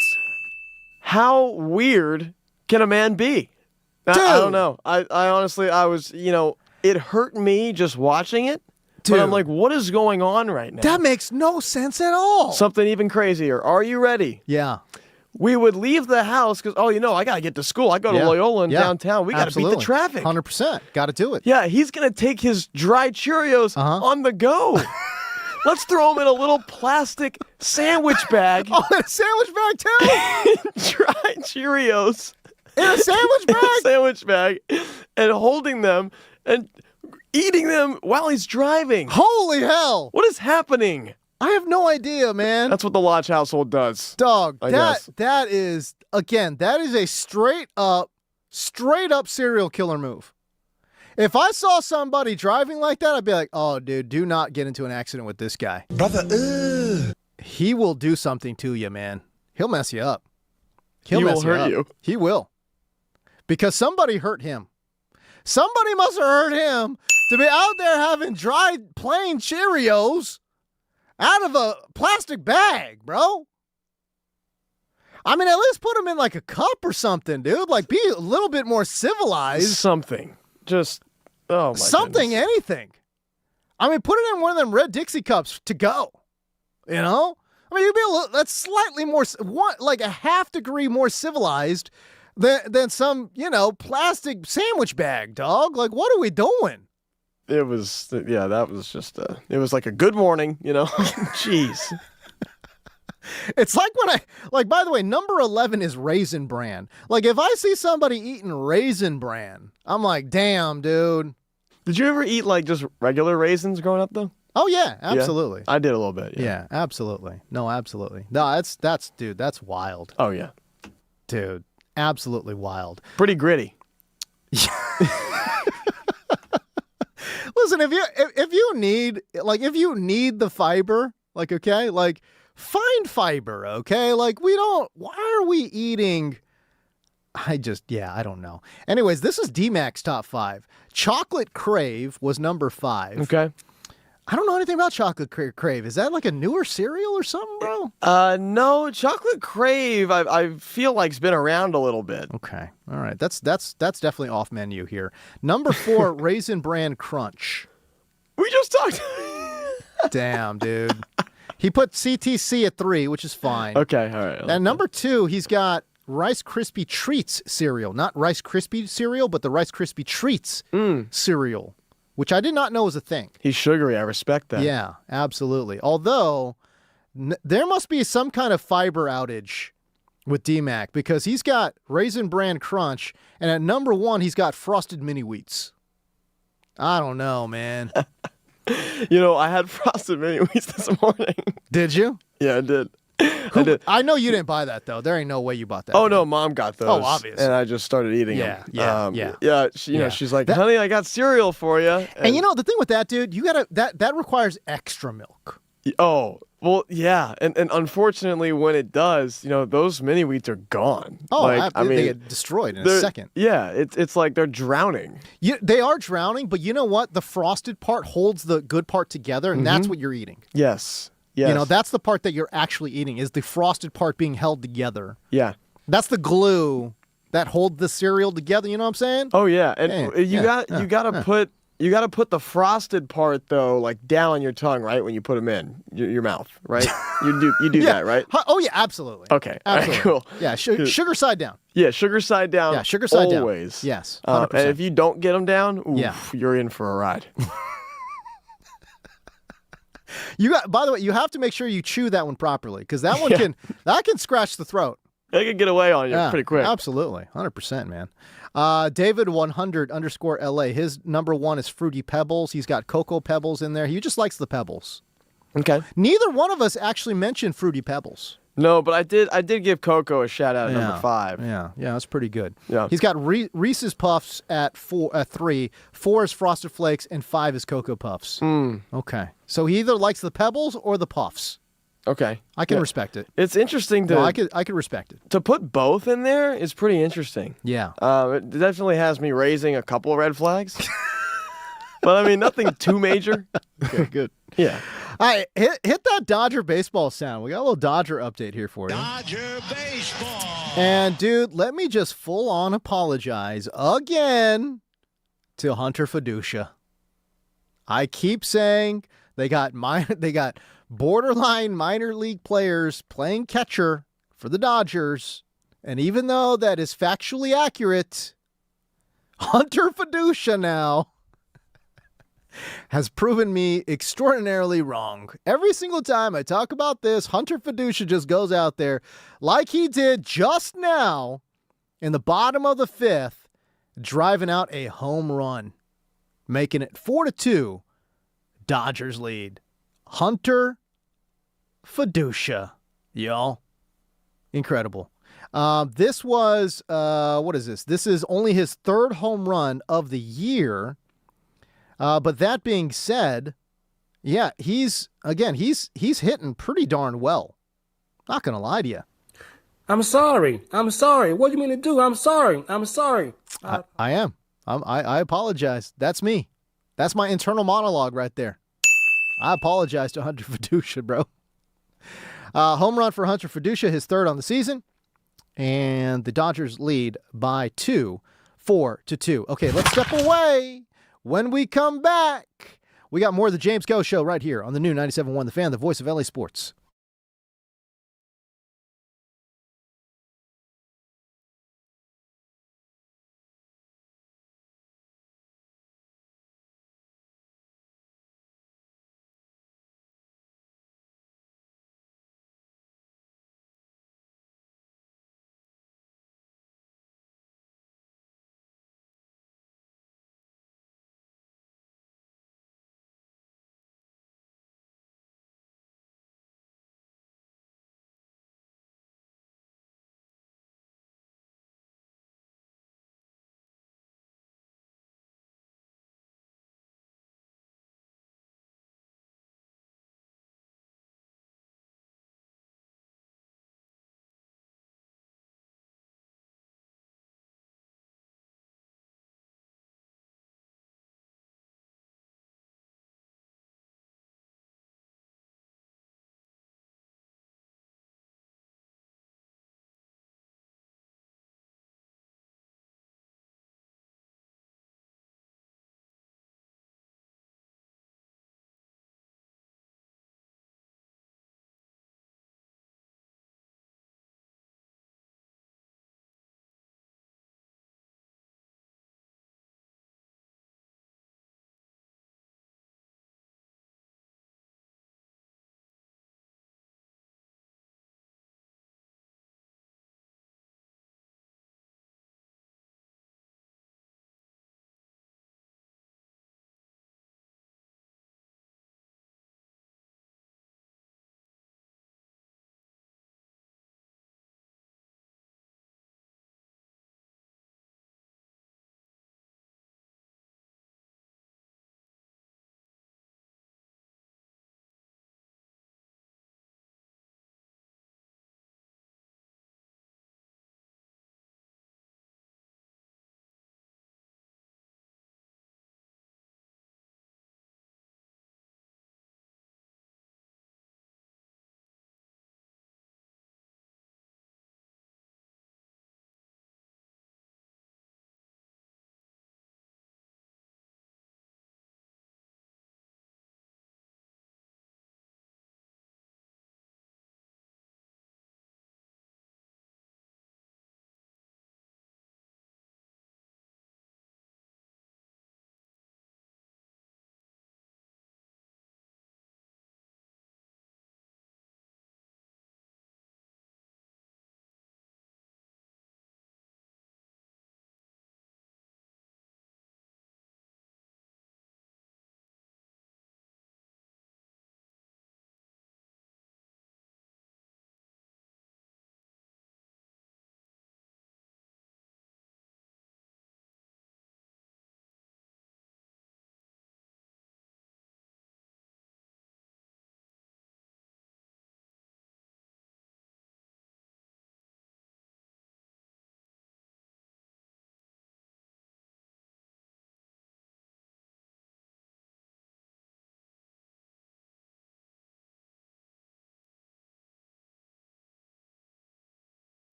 How weird can a man be? I don't know. I honestly, I was, it hurt me just watching it. Dude. But I'm like, what is going on right now? That makes no sense at all. Something even crazier. Are you ready? Yeah. We would leave the house because, I got to get to school. I go to Loyola in downtown. We got to beat the traffic. 100%. Got to do it. Yeah, he's going to take his dry Cheerios on the go. Let's throw them in a little plastic sandwich bag. Oh, in a sandwich bag, too? Dry Cheerios. In a sandwich bag? In a sandwich bag. And holding them and eating them while he's driving. Holy hell. What is happening? I have no idea, man. That's what the Lodge household does. Dog, I guess. that is a straight up serial killer move. If I saw somebody driving like that, I'd be like, oh, dude, do not get into an accident with this guy. Brother, He will do something to you, man. He'll mess you up. He will hurt you. He will. Because somebody hurt him. Somebody must have hurt him to be out there having dried plain Cheerios out of a plastic bag, bro. I mean, at least put them in like a cup or something, dude. Like, be a little bit more civilized. Something. Just, oh my Something, goodness. anything. I mean, put it in one of them red Dixie cups to go. You know? I mean, you'd be a little, that's slightly more, like a half degree more civilized than some, plastic sandwich bag, dog. Like, what are we doing? It was, that was just, it was like a good morning, Jeez. It's like by the way, number 11 is Raisin Bran. Like, if I see somebody eating Raisin Bran, I'm like, damn, dude. Did you ever eat like just regular raisins growing up though? Oh, yeah, absolutely. Yeah, I did a little bit. Yeah, absolutely. No, absolutely. No, dude, that's wild. Oh, yeah. Dude, absolutely wild. Pretty gritty. Listen, if you need the fiber, like, okay, like, find fiber, okay? Like, why are we eating? I don't know. Anyways, this is D-Mac's top 5. Chocolate Crave was number 5. Okay. I don't know anything about Chocolate Crave. Is that like a newer cereal or something, bro? No, Chocolate Crave, I feel like it's been around a little bit. Okay. All right. That's definitely off menu here. Number 4, Raisin Bran Crunch. We just talked. Damn, dude. He put CTC at 3, which is fine. Okay, all right. And number 2, he's got Rice Krispie Treats cereal. Not Rice Krispie cereal, but the Rice Krispie Treats cereal, which I did not know was a thing. He's sugary. I respect that. Yeah, absolutely. Although, there must be some kind of fiber outage with D-Mac because he's got Raisin Bran Crunch, and at number 1, he's got Frosted Mini Wheats. I don't know, man. I had Frosted Mini Wheats this morning. Did you? Yeah, I did. I know you didn't buy that, though. There ain't no way you bought that. Oh, no, Mom got those. Oh, obvious. And I just started eating them. Yeah. She's like, honey, I got cereal for you. And the thing with that, dude, you gotta that requires extra milk. Oh, well, yeah. And unfortunately, when it does, those mini wheats are gone. Oh, they get destroyed in a second. Yeah, it's like they're drowning. They are drowning, but you know what? The frosted part holds the good part together, and that's what you're eating. Yes. Yes. That's the part that you're actually eating, is the frosted part being held together. Yeah. That's the glue that holds the cereal together, you know what I'm saying? Oh, yeah. And you gotta put the frosted part though, like down your tongue, right? When you put them in your mouth, right? You do that, right? Oh yeah, absolutely. Okay, absolutely. All right, cool. Yeah, sugar side down. Yeah, sugar side down. Yeah, sugar side down. Always. Yes. And if you don't get them down, you're in for a ride. By the way, you have to make sure you chew that one properly because that one can scratch the throat. They can get away on you pretty quick. Absolutely, 100%, man. David 100_LA. His number 1 is Fruity Pebbles. He's got Cocoa Pebbles in there. He just likes the Pebbles. Okay. Neither one of us actually mentioned Fruity Pebbles. No, but I did give Cocoa a shout out at number 5. Yeah, that's pretty good. Yeah. He's got Reese's Puffs at 3. 4 is Frosted Flakes, and 5 is Cocoa Puffs. Okay. So he either likes the Pebbles or the Puffs. Okay. I can respect it. It's interesting to... I could respect it. To put both in there is pretty interesting. Yeah. It definitely has me raising a couple of red flags. But, I mean, nothing too major. Okay, good. Yeah. All right, hit that Dodger baseball sound. We got a little Dodger update here for you. Dodger baseball. And, dude, let me just full-on apologize again to Hunter Fiducia. I keep saying they got borderline minor league players playing catcher for the Dodgers. And even though that is factually accurate, Hunter Fiducia now has proven me extraordinarily wrong. Every single time I talk about this, Hunter Fiducia just goes out there like he did just now in the bottom of the 5th, driving out a home run, making it 4-2. Dodgers lead. Hunter Fiducia, y'all. Incredible. This was, what is this? This is only his 3rd home run of the year. But that being said, yeah, he's hitting pretty darn well. Not going to lie to you. I'm sorry. What do you mean to do? I'm sorry. I am. I apologize. That's me. That's my internal monologue right there. I apologize to Hunter Fiducia, bro. Home run for Hunter Fiducia, his third on the season. And the Dodgers lead by 4-2. Okay, let's step away. When we come back, we got more of the James Go Show right here on the new 97.1 The Fan, the voice of LA Sports.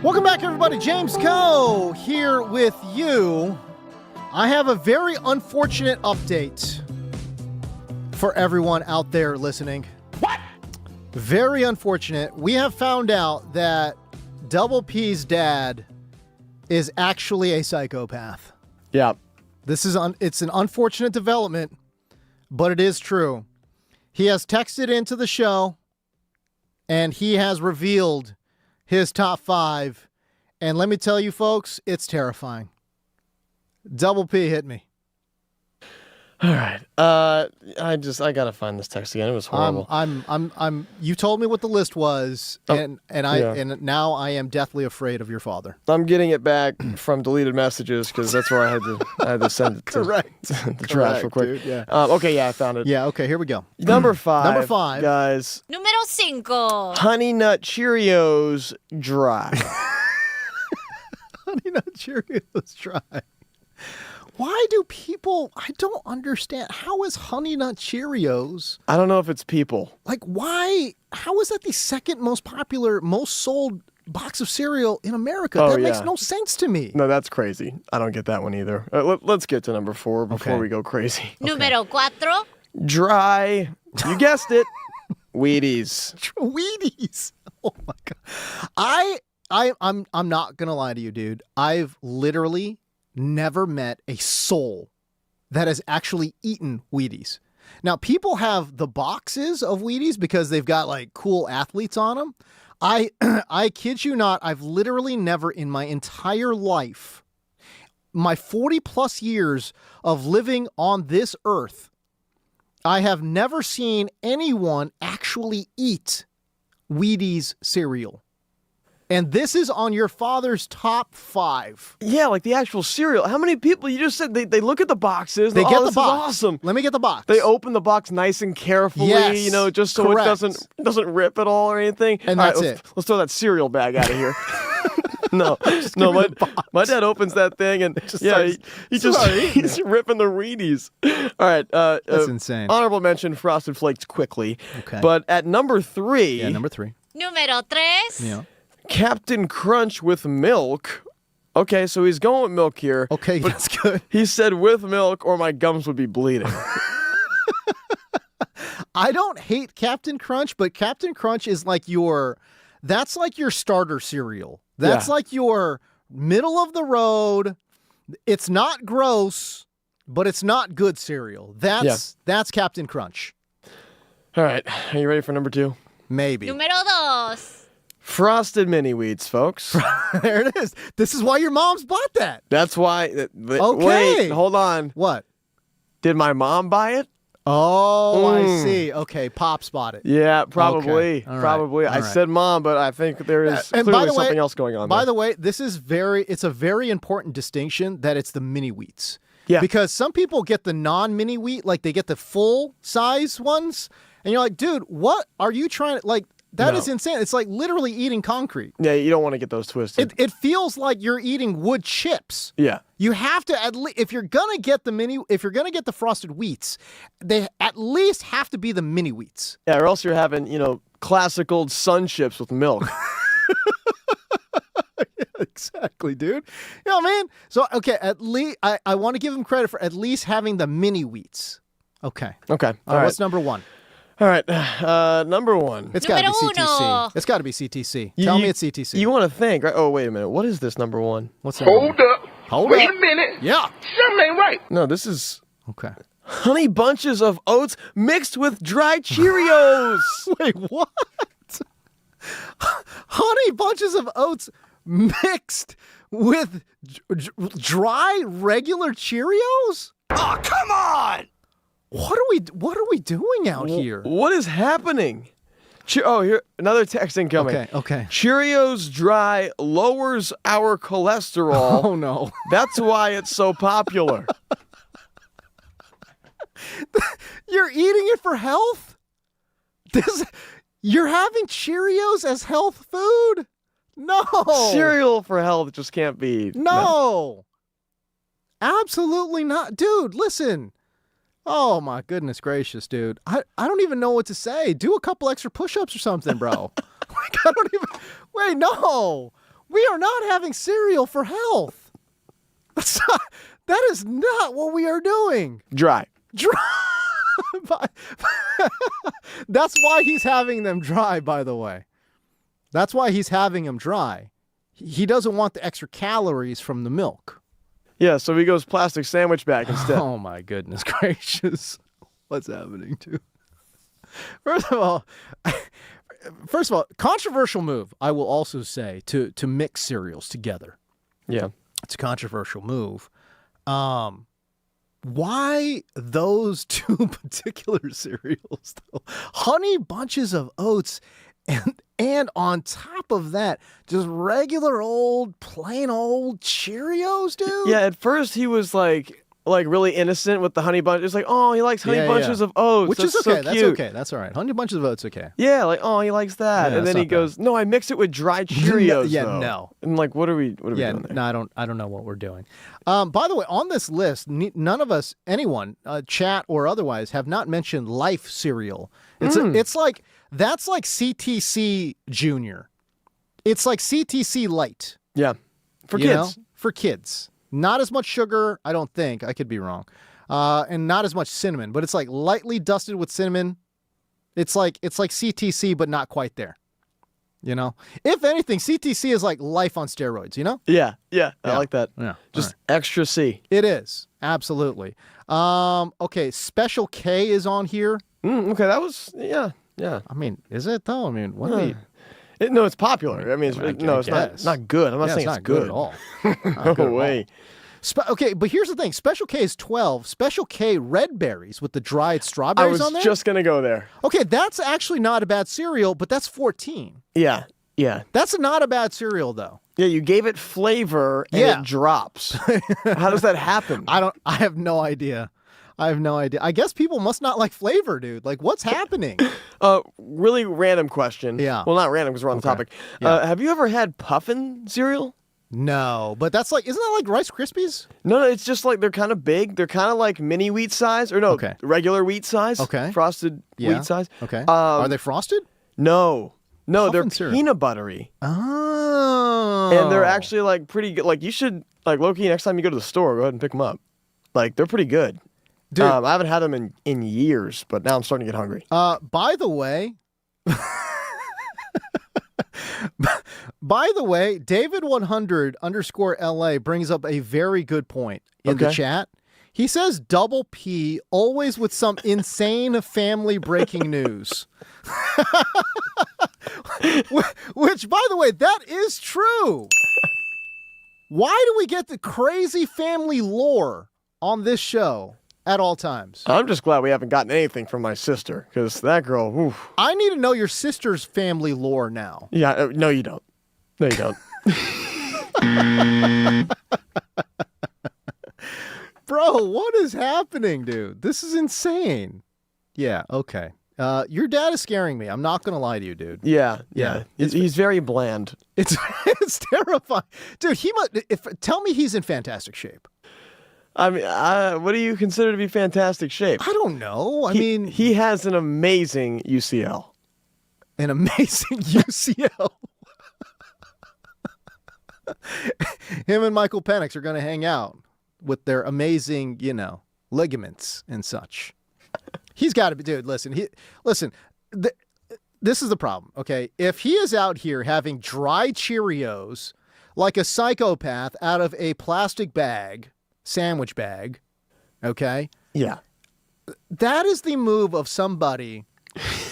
Welcome back, everybody. James Coe here with you. I have a very unfortunate update for everyone out there listening. What? Very unfortunate. We have found out that Double P's dad is actually a psychopath. Yeah. It's an unfortunate development, but it is true. He has texted into the show, and he has revealed his top 5. And let me tell you, folks, it's terrifying. Double P hit me. All right. I gotta find this text again. It was horrible. You told me what the list was, and now I am deathly afraid of your father. I'm getting it back from deleted messages because that's where I had to send it to the trash real quick. Dude, yeah. Okay, yeah, I found it. Yeah, okay, here we go. Number 5. Number 5. Guys. Número 5. Honey Nut Cheerios dry. Honey Nut Cheerios dry. Why do people, I don't understand. How is Honey Nut Cheerios? I don't know if it's people. Like, why? How is that the second most popular, most sold box of cereal in America? That makes no sense to me. No, that's crazy. I don't get that one either. Let's get to number 4 before we go crazy. Número 4. Dry. You guessed it. Wheaties. Wheaties. Oh my God. I'm not gonna lie to you, dude. I've literally never met a soul that has actually eaten Wheaties. Now, people have the boxes of Wheaties because they've got like cool athletes on them. I kid you not, I've literally never in my entire life, my 40 plus years of living on this earth, I have never seen anyone actually eat Wheaties cereal. And this is on your father's top 5. Yeah, like the actual cereal. How many people, you just said they look at the boxes. They get the this box. Is awesome. Let me get the box. They open the box nice and carefully, just so correct. it doesn't rip at all or anything. And all that's right, it. Let's throw that cereal bag out of here. No, my dad opens that thing and he's ripping the Wheaties. All right, that's insane. Honorable mention, Frosted Flakes quickly. Okay, but at number 3, number 3, Número 3. Yeah, Captain Crunch with milk. Okay, so he's going with milk here. Okay, that's good. He said with milk or my gums would be bleeding. I don't hate Captain Crunch, but Captain Crunch is like that's like your starter cereal. That's like your middle of the road. It's not gross, but it's not good cereal. That's Captain Crunch. All right, are you ready for number 2? Maybe. Número 2. Frosted Mini Wheats, folks. There it is. This is why your mom's bought that. That's why. Okay. Wait, hold on. What? Did my mom buy it? Oh, I see. Okay, Pops bought it. Yeah, probably. Okay. All right. Probably. All I said mom, but I think there is clearly something else going on there. By the way, it's a very important distinction that it's the mini wheats. Yeah. Because some people get the non-mini wheat, like they get the full size ones, and you're like, dude, what are you trying to, like, that is insane. It's like literally eating concrete. Yeah, you don't want to get those twisted. It feels like you're eating wood chips. Yeah. You have to at least, if you're gonna get the frosted wheats, they at least have to be the mini wheats. Yeah, or else you're having, classic old Sun Chips with milk. Yeah, exactly, dude. You know what I mean? So, okay, at least I want to give them credit for at least having the mini wheats. Okay. Okay. All right. What's number 1? All right, number 1. It's got to be Número CTC. 1. It's got to be CTC. Tell me it's CTC. You want to think, right? Oh, wait a minute. What is this number 1? What's number 1? Wait a minute. Yeah. Something ain't right. No, this is Okay. Honey Bunches of Oats mixed with dry Cheerios. Wait, what? Honey Bunches of Oats mixed with dry regular Cheerios? Oh, come on! What are we doing out here? What is happening? Here, another text incoming. Okay. Cheerios dry lowers our cholesterol. Oh, no. That's why it's so popular. You're eating it for health? You're having Cheerios as health food? No. Cereal for health just can't be. No. Absolutely not. Dude, listen. Oh, my goodness gracious, dude. I don't even know what to say. Do a couple extra push-ups or something, bro. Wait, no. We are not having cereal for health. That is not what we are doing. Dry. That's why he's having them dry, by the way. That's why he's having them dry. He doesn't want the extra calories from the milk. Yeah, so he goes plastic sandwich bag instead. Oh, my goodness gracious. What's happening, dude? First of all, controversial move, I will also say, to mix cereals together. Yeah. It's a controversial move. Why those two particular cereals, though? Honey Bunches of Oats, and on top of that, just regular old, plain old Cheerios, dude? Yeah, at first he was like really innocent with the honey bunch. It's like, oh, he likes honey bunches of oats. Which That's is okay. So That's cute. okay. That's all right. Honey Bunches of Oats, okay. Yeah, like, oh, he likes that. Yeah, and then he goes, no, I mix it with dry Cheerios. Yeah, though. no. And like, what are we doing there? No, I don't know what we're doing. By the way, on this list, none of us, anyone, chat or otherwise, have not mentioned Life cereal. It's like, that's like CTC Junior. It's like CTC Light. Yeah. For kids. For kids. Not as much sugar, I don't think. I could be wrong. And not as much cinnamon, but it's like lightly dusted with cinnamon. It's like CTC, but not quite there. If anything, CTC is like Life on steroids. Yeah. I like that. Yeah, just extra C. It is absolutely. Okay, Special K is on here. Okay, that was yeah. I mean, is it though? I mean, what? No, it's popular. I mean, it's not good. I'm not saying it's not good at all. No way. Okay, but here's the thing. Special K is 12. Special K red berries with the dried strawberries on there? I was just going to go there. Okay, that's actually not a bad cereal, but that's 14. Yeah. That's not a bad cereal, though. Yeah, you gave it flavor and it drops. How does that happen? I have no idea. I guess people must not like flavor, dude. Like, what's happening? Really random question. Yeah. Well, not random because we're on the topic. Yeah. Have you ever had puffin cereal? No, but that's like, isn't that like Rice Krispies? No, it's just like they're kind of big. They're kind of like mini wheat size, or no, regular wheat size. Okay. Frosted wheat size. Okay. Are they frosted? No, they're Puffin cereal. peanut buttery. Oh. And they're actually like pretty good. Like you should, like low-key, next time you go to the store, go ahead and pick them up. Like they're pretty good. Dude. I haven't had them in years, but now I'm starting to get hungry. By the way, David 100_LA brings up a very good point in the chat. He says double P always with some insane family breaking news. Which, by the way, that is true. Why do we get the crazy family lore on this show at all times? I'm just glad we haven't gotten anything from my sister, because that girl, oof. I need to know your sister's family lore now. Yeah, no, you don't. No, you don't. Bro, what is happening, dude? This is insane. Yeah, okay. Your dad is scaring me. I'm not going to lie to you, dude. Yeah. He's very bland. It's terrifying. Dude, tell me he's in fantastic shape. I mean, what do you consider to be fantastic shape? I don't know. He has an amazing UCL. An amazing UCL. Him and Michael Penix are going to hang out with their amazing, ligaments and such. He's got to be, dude. Listen. This is the problem. Okay, if he is out here having dry Cheerios like a psychopath out of a plastic bag, sandwich bag, okay? Yeah, that is the move of somebody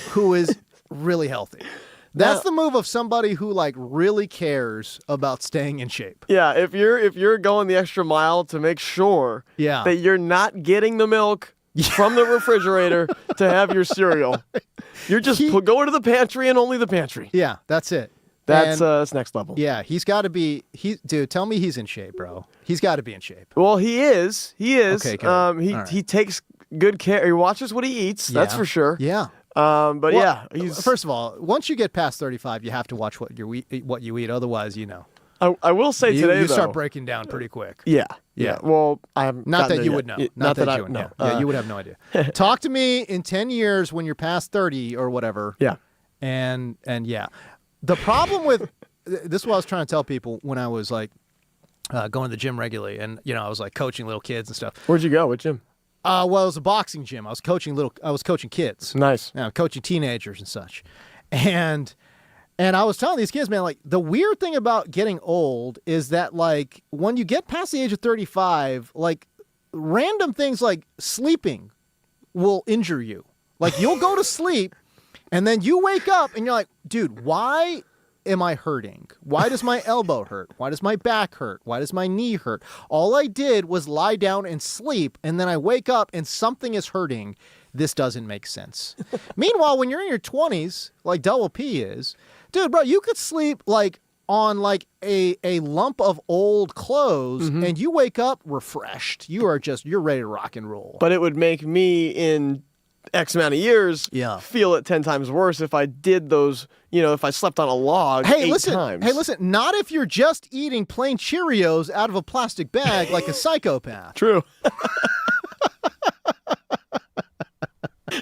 who is really healthy. That's the move of somebody who really cares about staying in shape. Yeah, if you're going the extra mile to make sure that you're not getting the milk from the refrigerator to have your cereal, you're just going to the pantry and only the pantry. Yeah, that's it. That's next level. Yeah, he's got to be. Dude, tell me he's in shape, bro. He's got to be in shape. Well, he is. Okay, good. He takes good care. He watches what he eats. That's for sure. Yeah. He's first of all, once you get past 35, you have to watch what you eat. Otherwise, I will say today, you start breaking down pretty quick. Yeah. Well, I have not that you would know. Not that you would know. Yeah, you would have no idea. Talk to me in 10 years when you're past 30 or whatever. Yeah. And yeah, the problem with this is what I was trying to tell people when I was going to the gym regularly, and I was coaching little kids and stuff. Where'd you go? What gym? Well, it was a boxing gym. I was coaching kids. Nice. Coaching teenagers and such. And I was telling these kids, man, the weird thing about getting old is that when you get past the age of 35, random things like sleeping will injure you. You'll go to sleep and then you wake up and you're like, dude, why am I hurting? Why does my elbow hurt? Why does my back hurt? Why does my knee hurt? All I did was lie down and sleep, and then I wake up and something is hurting. This doesn't make sense. Meanwhile, when you're in your 20s, like Double P is, dude, bro, you could sleep like on like a lump of old clothes and you wake up refreshed. You're ready to rock and roll. But it would make me in X amount of years feel it 10 times worse if I did those, if I slept on a log eight times. Hey, listen, not if you're just eating plain Cheerios out of a plastic bag like a psychopath. True.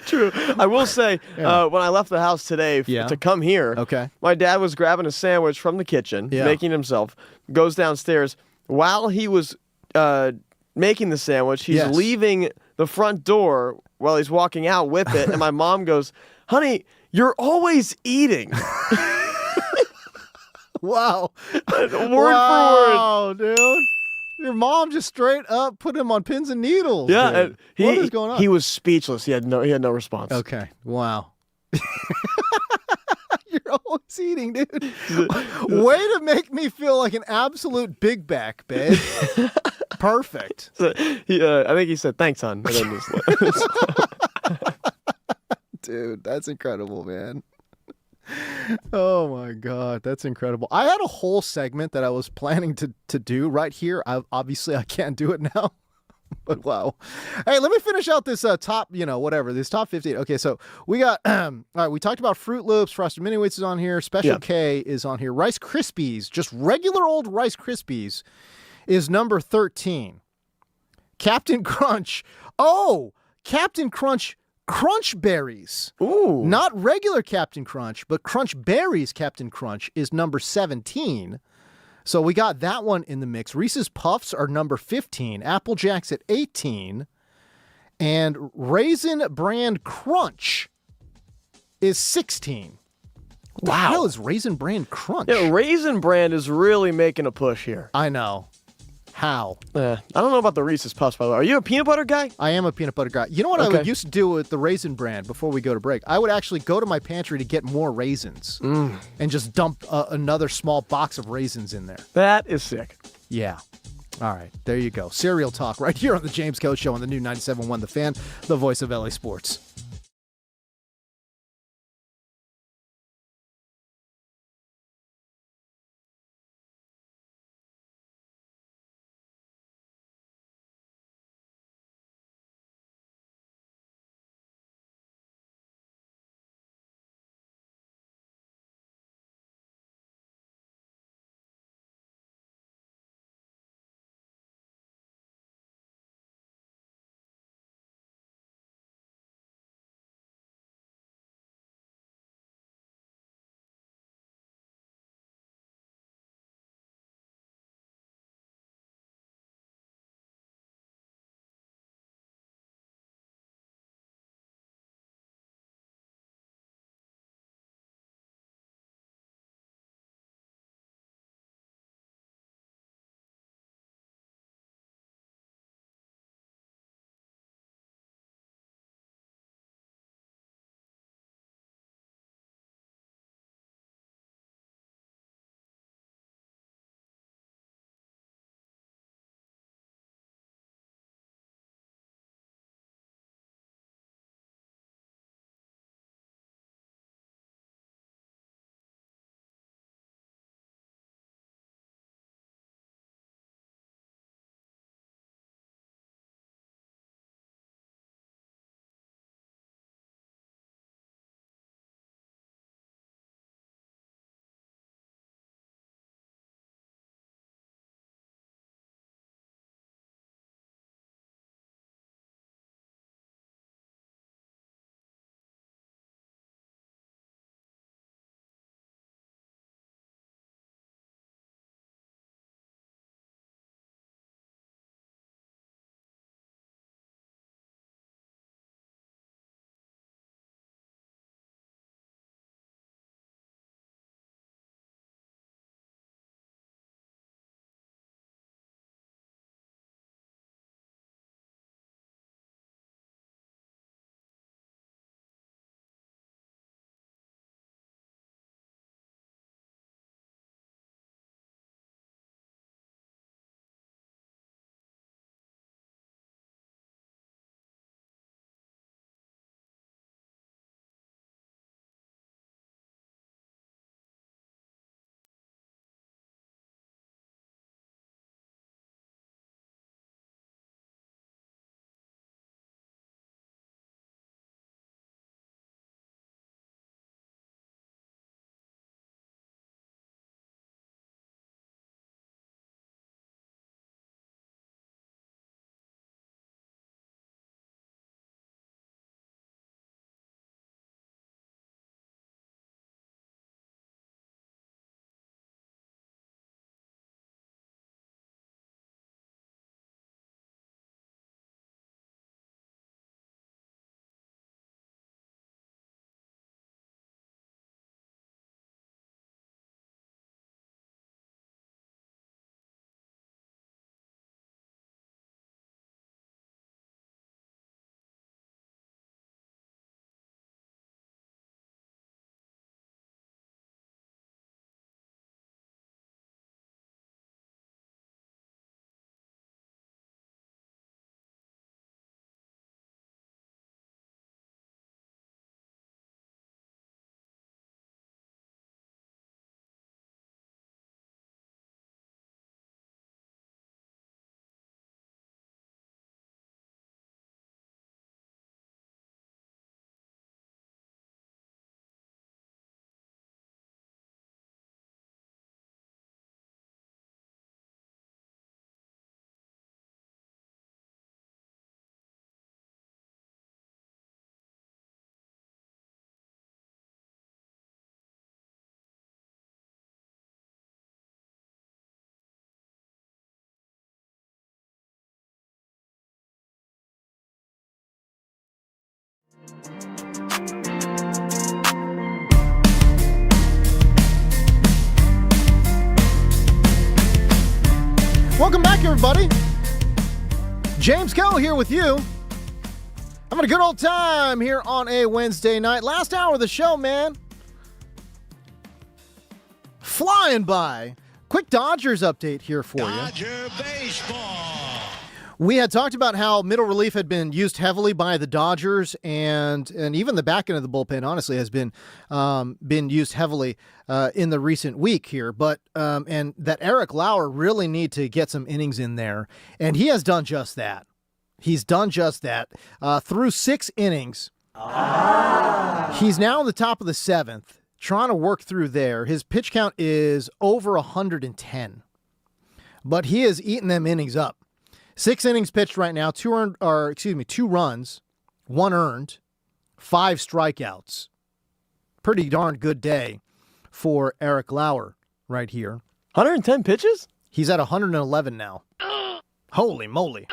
True. I will say, when I left the house today to come here, my dad was grabbing a sandwich from the kitchen, making himself, goes downstairs. While he was making the sandwich, he's leaving the front door while he's walking out with it, and my mom goes, "Honey, you're always eating." Wow. Word for word. Dude. Your mom just straight up put him on pins and needles. Yeah, and what is going on? He was speechless. He had no response. Okay. Wow. You're always eating, dude. Way to make me feel like an absolute big back, babe. Perfect. So, I think he said, "Thanks, hon." And then just dude, that's incredible, man. Oh my God, that's incredible. I had a whole segment that I was planning to do right here. Obviously, I can't do it now. But wow. Hey, let me finish out this top, this top 15. Okay, so we got, all right, we talked about Fruit Loops, Frosted Mini Wheats is on here, Special K is on here, Rice Krispies, just regular old Rice Krispies is number 13. Captain Crunch. Oh, Captain Crunch Crunch Berries. Ooh. Not regular Captain Crunch, but Crunch Berries Captain Crunch is number 17. So we got that one in the mix. Reese's Puffs are number 15. Apple Jacks at 18. And Raisin Bran Crunch is 16. What the hell is Raisin Bran Crunch? Yeah, Raisin Bran is really making a push here. I know. How? I don't know about the Reese's Puffs, by the way. Are you a peanut butter guy? I am a peanut butter guy. You know what I would used to do with the Raisin Bran before we go to break? I would actually go to my pantry to get more raisins and just dump another small box of raisins in there. That is sick. Yeah. All right. There you go. Cereal talk right here on the James Coates Show on the new 97.1 The Fan, the voice of LA Sports. everybody. James Coe here with you. Having a good old time here on a Wednesday night. Last hour of the show, man. Flying by. Quick Dodgers update here for you. Dodger baseball. We had talked about how middle relief had been used heavily by the Dodgers, and even the back end of the bullpen, honestly, has been used heavily in the recent week here. But and that Eric Lauer really need to get some innings in there, and he has done just that. He's done just that through 6 innings. He's now in the top of the 7th, trying to work through there. His pitch count is over 110, but he has eaten them innings up. 6 innings pitched right now, 2 runs, 1 earned, 5 strikeouts. Pretty darn good day for Eric Lauer right here. 110 pitches? He's at 111 now. Holy moly.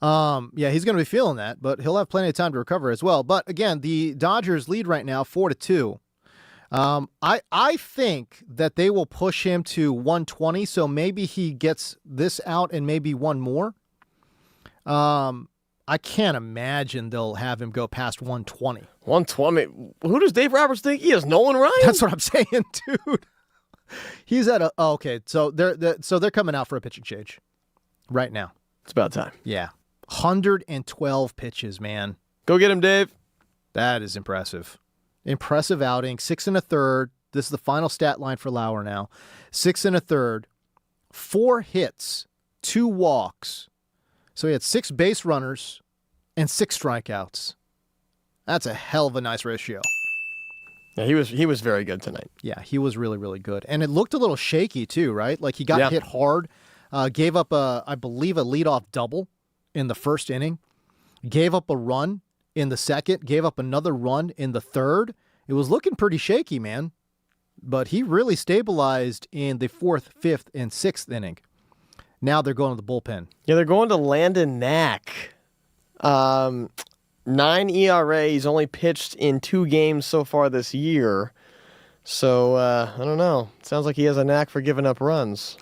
Yeah, he's going to be feeling that, but he'll have plenty of time to recover as well. But again, the Dodgers lead right now 4-2. I think that they will push him to 120, so maybe he gets this out and maybe one more. I can't imagine they'll have him go past 120. 120? Who does Dave Roberts think he is? Nolan Ryan? That's what I'm saying, dude. He's at a okay. So they're coming out for a pitching change right now. It's about time. Yeah, 112 pitches, man. Go get him, Dave. That is impressive. Impressive outing. 6 1/3. This is the final stat line for Lauer now. 6 1/3. 4 hits, 2 walks. So he had 6 base runners and 6 strikeouts. That's a hell of a nice ratio. Yeah, he was very good tonight. Yeah, he was really, really good. And it looked a little shaky too, right? Like he got hit hard. Gave up, I believe, a leadoff double in the first inning. Gave up a run in the second, gave up another run in the third. It was looking pretty shaky, man. But he really stabilized in the 4th, 5th, and 6th inning. Now they're going to the bullpen. Yeah, they're going to Landon Knack. 9 ERA. He's only pitched in 2 games so far this year. So, I don't know. Sounds like he has a knack for giving up runs.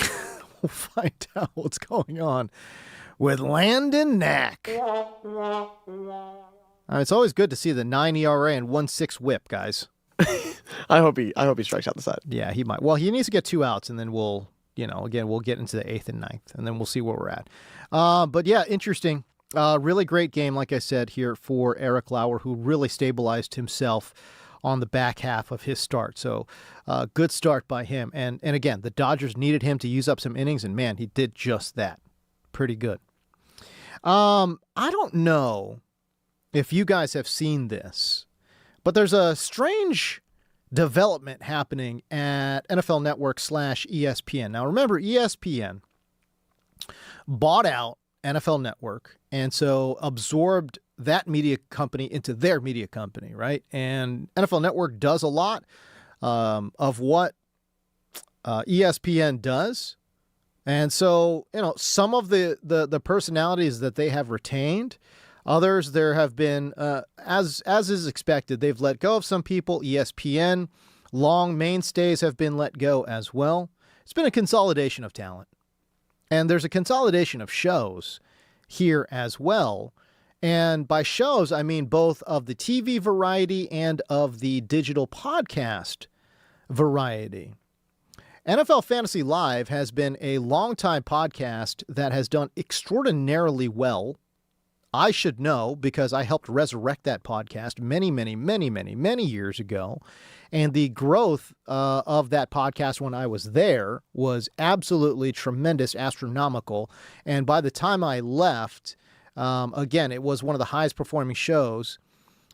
We'll find out what's going on with Landon Knack. It's always good to see the 9 ERA and 1.6 whip, guys. I hope he strikes out the side. Yeah, he might. Well, he needs to get 2 outs, and then we'll get into the 8th and 9th, and then we'll see where we're at. But yeah, interesting. Really great game, like I said, here for Eric Lauer, who really stabilized himself on the back half of his start. So good start by him. And again, the Dodgers needed him to use up some innings, and man, he did just that. Pretty good. I don't know if you guys have seen this, but there's a strange development happening at NFL Network /ESPN. Now, remember, ESPN bought out NFL Network and so absorbed that media company into their media company, right? And NFL Network does a lot of what ESPN does. And so, some of the personalities that they have retained, others there have been, as is expected, they've let go of some people. ESPN, long mainstays have been let go as well. It's been a consolidation of talent. And there's a consolidation of shows here as well. And by shows, I mean both of the TV variety and of the digital podcast variety. NFL Fantasy Live has been a longtime podcast that has done extraordinarily well. I should know because I helped resurrect that podcast many years ago. And the growth of that podcast when I was there was absolutely tremendous, astronomical. And by the time I left, again, it was one of the highest performing shows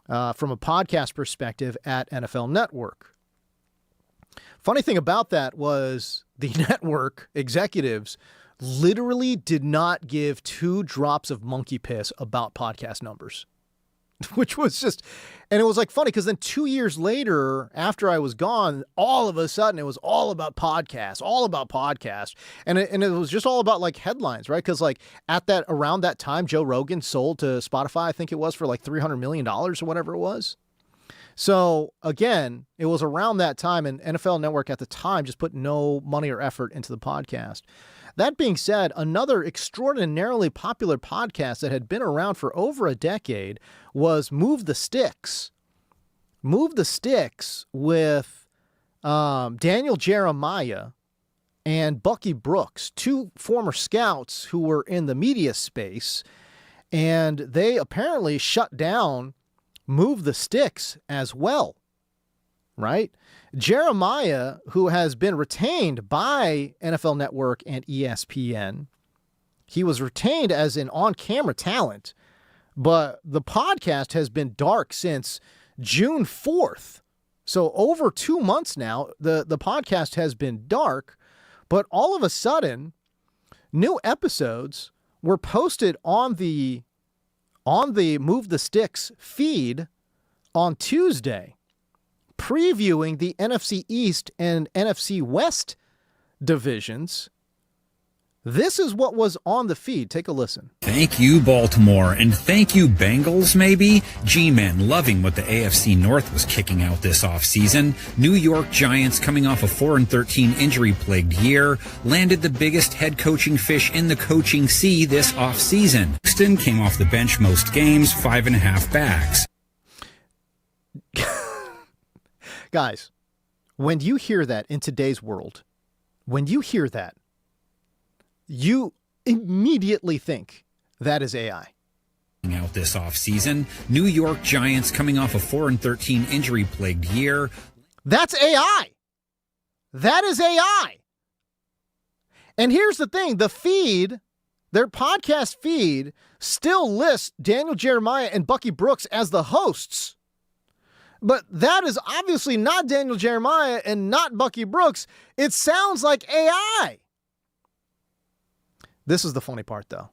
from a podcast perspective at NFL Network. Funny thing about that was the network executives literally did not give 2 drops of monkey piss about podcast numbers, which was just, and it was like funny because then 2 years later, after I was gone, all of a sudden it was all about podcasts. And it was just all about like headlines, right? Because like around that time, Joe Rogan sold to Spotify, I think it was for like $300 million or whatever it was. So again, it was around that time, and NFL Network at the time just put no money or effort into the podcast. That being said, another extraordinarily popular podcast that had been around for over a decade was Move the Sticks. Move the Sticks with Daniel Jeremiah and Bucky Brooks, two former scouts who were in the media space, and they apparently shut down Move the Sticks as well, right? Jeremiah, who has been retained by NFL Network and ESPN, he was retained as an on-camera talent, but the podcast has been dark since June 4th. So over 2 months now, the podcast has been dark, but all of a sudden, new episodes were posted on the Move the Sticks feed on Tuesday, previewing the NFC East and NFC West divisions. This is what was on the feed. Take a listen. Thank you, Baltimore, and thank you, Bengals, maybe? G-Men loving what the AFC North was kicking out this offseason. New York Giants, coming off a 4-13 injury-plagued year, landed the biggest head coaching fish in the coaching sea this offseason. Houston came off the bench most games, 5.5 bags. Guys, when you hear that in today's world, when you hear that, you immediately think that is AI. Out this offseason, New York Giants coming off a 4-13 injury-plagued year. That's AI. That is AI. And here's the thing, the feed, their podcast feed, still lists Daniel Jeremiah and Bucky Brooks as the hosts. But that is obviously not Daniel Jeremiah and not Bucky Brooks. It sounds like AI. This is the funny part, though.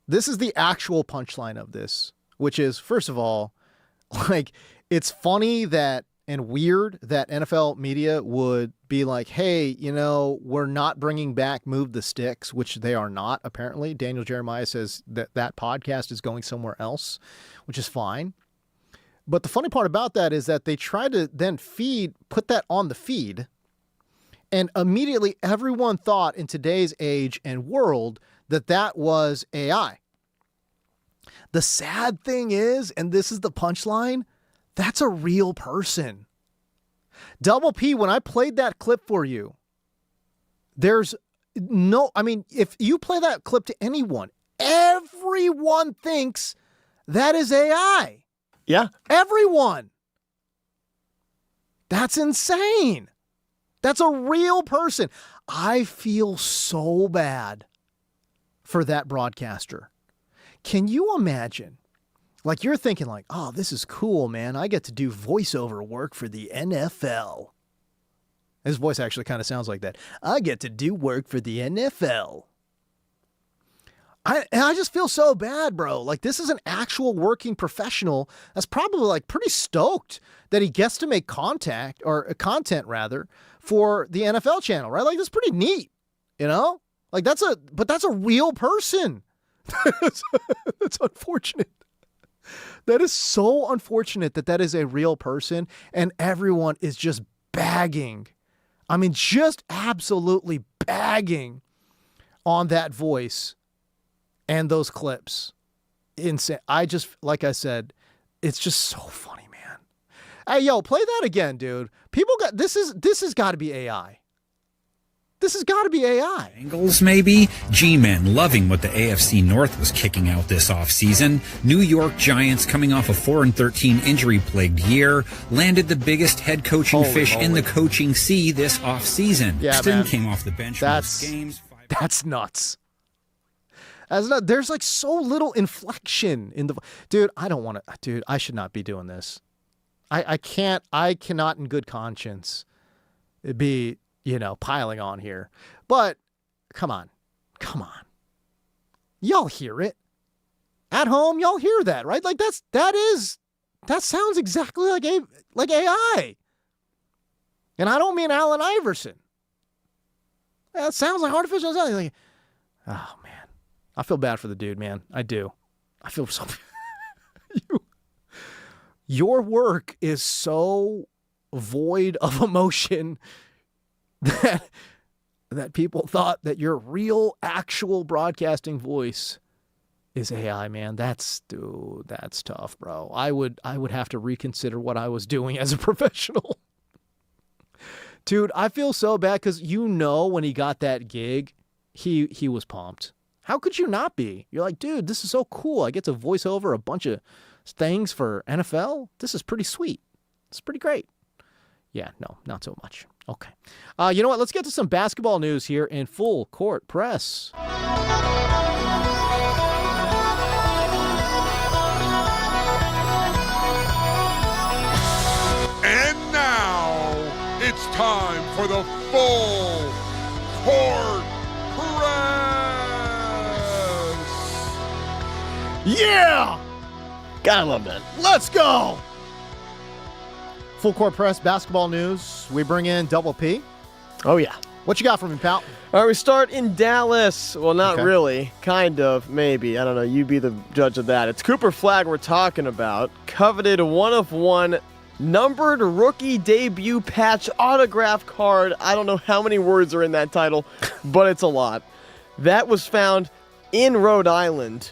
This is the actual punchline of this, which is, first of all, like, it's funny that and weird that NFL media would be like, hey, you know, we're not bringing back Move the Sticks, which they are not, apparently. Daniel Jeremiah says that that podcast is going somewhere else, which is fine. But the funny part about that is that they try to then put that on the feed, and immediately everyone thought in today's age and world that that was AI. The sad thing is, and this is the punchline, that's a real person. Double P, when I played that clip for you, there's no, I mean, if you play that clip to anyone, everyone thinks that is AI. Yeah. Everyone. That's insane. That's a real person. I feel so bad for that broadcaster. Can you imagine? Like, you're thinking like, oh, this is cool, man. I get to do voiceover work for the NFL. His voice actually kind of sounds like that. I get to do work for the NFL. I just feel so bad, bro. Like, this is an actual working professional that's probably like pretty stoked that he gets to make content for the NFL channel, right? Like, that's pretty neat, you know? Like, that's a real person. That's unfortunate. That is so unfortunate that is a real person, and everyone is just bagging. I mean, just absolutely bagging on that voice and those clips. Insane. Like I said, it's just so funny, man. Hey, yo, play that again, dude. This has got to be AI. This has got to be AI. Bengals, maybe? G-Men loving what the AFC North was kicking out this offseason. New York Giants, coming off a 4-13 injury-plagued year, landed the biggest head coaching fish in the coaching sea this offseason. Yeah, Houston man. came off the bench most games. That's nuts. There's like so little inflection in the... Dude, I don't want to... Dude, I should not be doing this. I cannot in good conscience be... piling on here. But come on. Y'all hear it. At home, y'all hear that, right? Like that sounds exactly like AI. And I don't mean Allen Iverson. That sounds like artificial intelligence. Like, oh man. I feel bad for the dude, man. I do. I feel so your work is so void of emotion that people thought that your real, actual broadcasting voice is AI, man. That's tough, bro. I would have to reconsider what I was doing as a professional. Dude, I feel so bad because when he got that gig, he was pumped. How could you not be? You're like, dude, this is so cool. I get to voice over a bunch of things for NFL. This is pretty sweet. It's pretty great. Yeah, no, not so much. Okay. You know what? Let's get to some basketball news here in Full Court Press. And now, it's time for the Full Court Press. Yeah! Gotta love that. Let's go! Full Court Press basketball news. We bring in Double P. Oh, yeah. What you got for me, pal? All right, we start in Dallas. Well, not Okay. really. Kind of, maybe. I don't know. You be the judge of that. It's Cooper Flagg we're talking about. Coveted 1-of-1 numbered rookie debut patch autograph card. I don't know how many words are in that title, but it's a lot. That was found in Rhode Island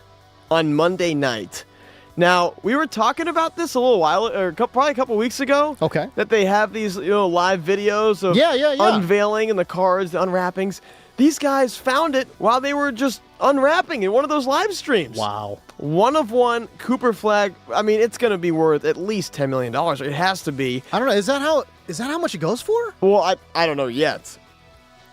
on Monday night. Now, we were talking about this a little while, or probably a couple weeks ago. Okay. That they have these, live videos of unveiling and the cards, the unwrappings. These guys found it while they were just unwrapping in one of those live streams. Wow. 1-of-1 Cooper Flagg. I mean, it's going to be worth at least $10 million. It has to be. I don't know. Is that how much it goes for? Well, I don't know yet.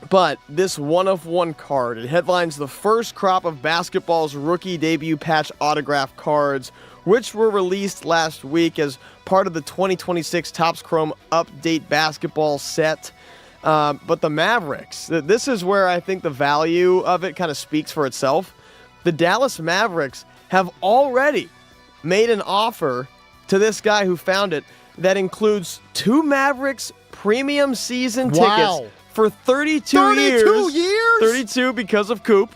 But this 1-of-1 card, it headlines the first crop of basketball's rookie debut patch autograph cards, which were released last week as part of the 2026 Topps Chrome Update basketball set. But the Mavericks, this is where I think the value of it kind of speaks for itself. The Dallas Mavericks have already made an offer to this guy who found it that includes 2 Mavericks premium season tickets for 32 years. 32 years? 32 because of Coop.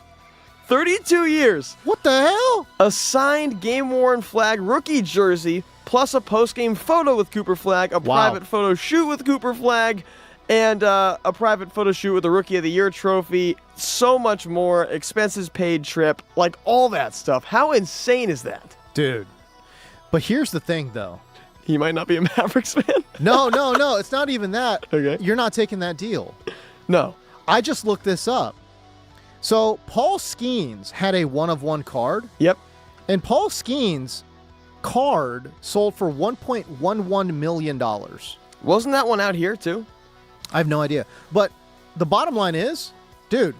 32 years. What the hell? A signed game-worn Flagg rookie jersey, plus a post-game photo with Cooper Flagg, a private photo shoot with Cooper Flagg, and a private photo shoot with the Rookie of the Year trophy. So much more. Expenses paid trip. Like, all that stuff. How insane is that? Dude. But here's the thing, though. He might not be a Mavericks fan. No. It's not even that. Okay. You're not taking that deal. No. I just looked this up. So Paul Skeens had a 1-of-1 card. Yep. And Paul Skeens' card sold for $1.11 million. Wasn't that one out here, too? I have no idea. But the bottom line is, dude,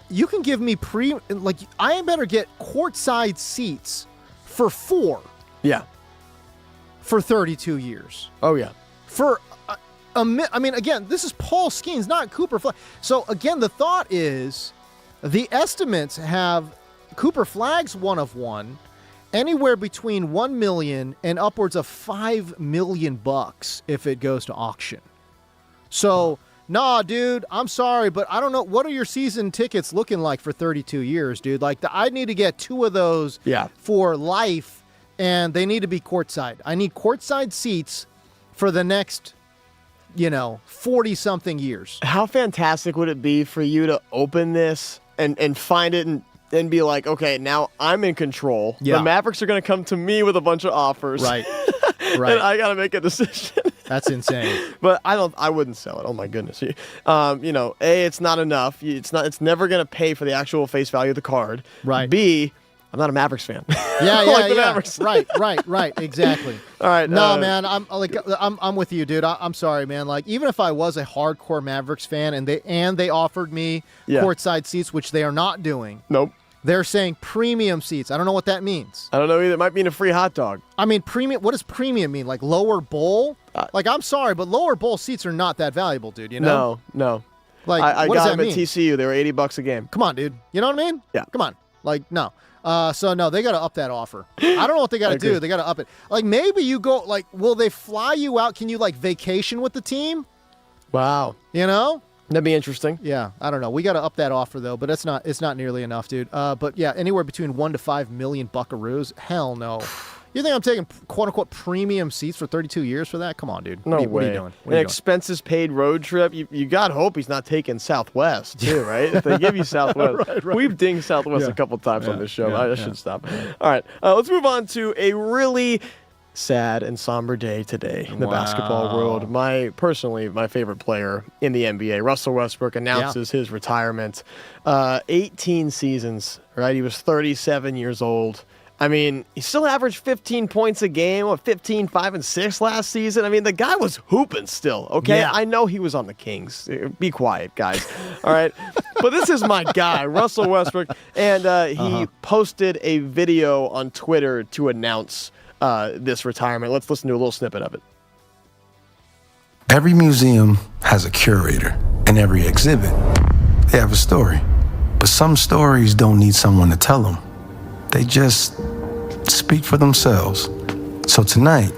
you can give me I better get courtside seats for 4. Yeah. For 32 years. Oh, yeah. For, again, this is Paul Skeens, not Cooper Flagg. So, again, the thought is the estimates have Cooper Flagg's 1-of-1 anywhere between $1 million and upwards of $5 million if it goes to auction. So, nah, dude, I'm sorry, but I don't know. What are your season tickets looking like for 32 years, dude? Like, I need to get 2 of those for life, and they need to be courtside. I need courtside seats for the next, 40-something years. How fantastic would it be for you to open this and find it and be like, okay, now I'm in control. Yeah. The Mavericks are going to come to me with a bunch of offers. Right. And I got to make a decision. That's insane. But I wouldn't sell it. Oh my goodness. It's not enough. It's never going to pay for the actual face value of the card. Right. B, I'm not a Mavericks fan. Yeah, the Mavericks. Right, exactly. All right. No, man, I'm with you, dude. I'm sorry, man. Like, even if I was a hardcore Mavericks fan and they offered me courtside seats, which they are not doing. Nope. They're saying premium seats. I don't know what that means. I don't know either. It might mean a free hot dog. I mean, premium. What does premium mean? Like lower bowl? I'm sorry, but lower bowl seats are not that valuable, dude. You know? No. Like, I what got does them that at mean? TCU. They were $80 a game. Come on, dude. You know what I mean? Yeah. Come on. Like, no. So no, they got to up that offer. I don't know what they got to do. They got to up it. Like, maybe you go. Like, will they fly you out? Can you vacation with the team? Wow. That'd be interesting. Yeah, I don't know. We got to up that offer though, but it's not nearly enough, dude. But yeah, anywhere between $1 to $5 million buckaroos. Hell no. You think I'm taking quote-unquote premium seats for 32 years for that? Come on, dude. No way. What are you doing? An expenses paid road trip. You got to hope he's not taking Southwest, too, right? If they give you Southwest. Right. We've dinged Southwest a couple times on this show. I should stop. All right. Let's move on to a really sad and somber day today in the basketball world. Personally, my favorite player in the NBA, Russell Westbrook, announces his retirement. 18 seasons, right? He was 37 years old. I mean, he still averaged 15 points a game, 15, 5, and 6 last season. I mean, the guy was hooping still, okay? Yeah. I know he was on the Kings. Be quiet, guys. All right? But this is my guy, Russell Westbrook, and he posted a video on Twitter to announce this retirement. Let's listen to a little snippet of it. Every museum has a curator, and every exhibit, they have a story. But some stories don't need someone to tell them. They just speak for themselves. So tonight,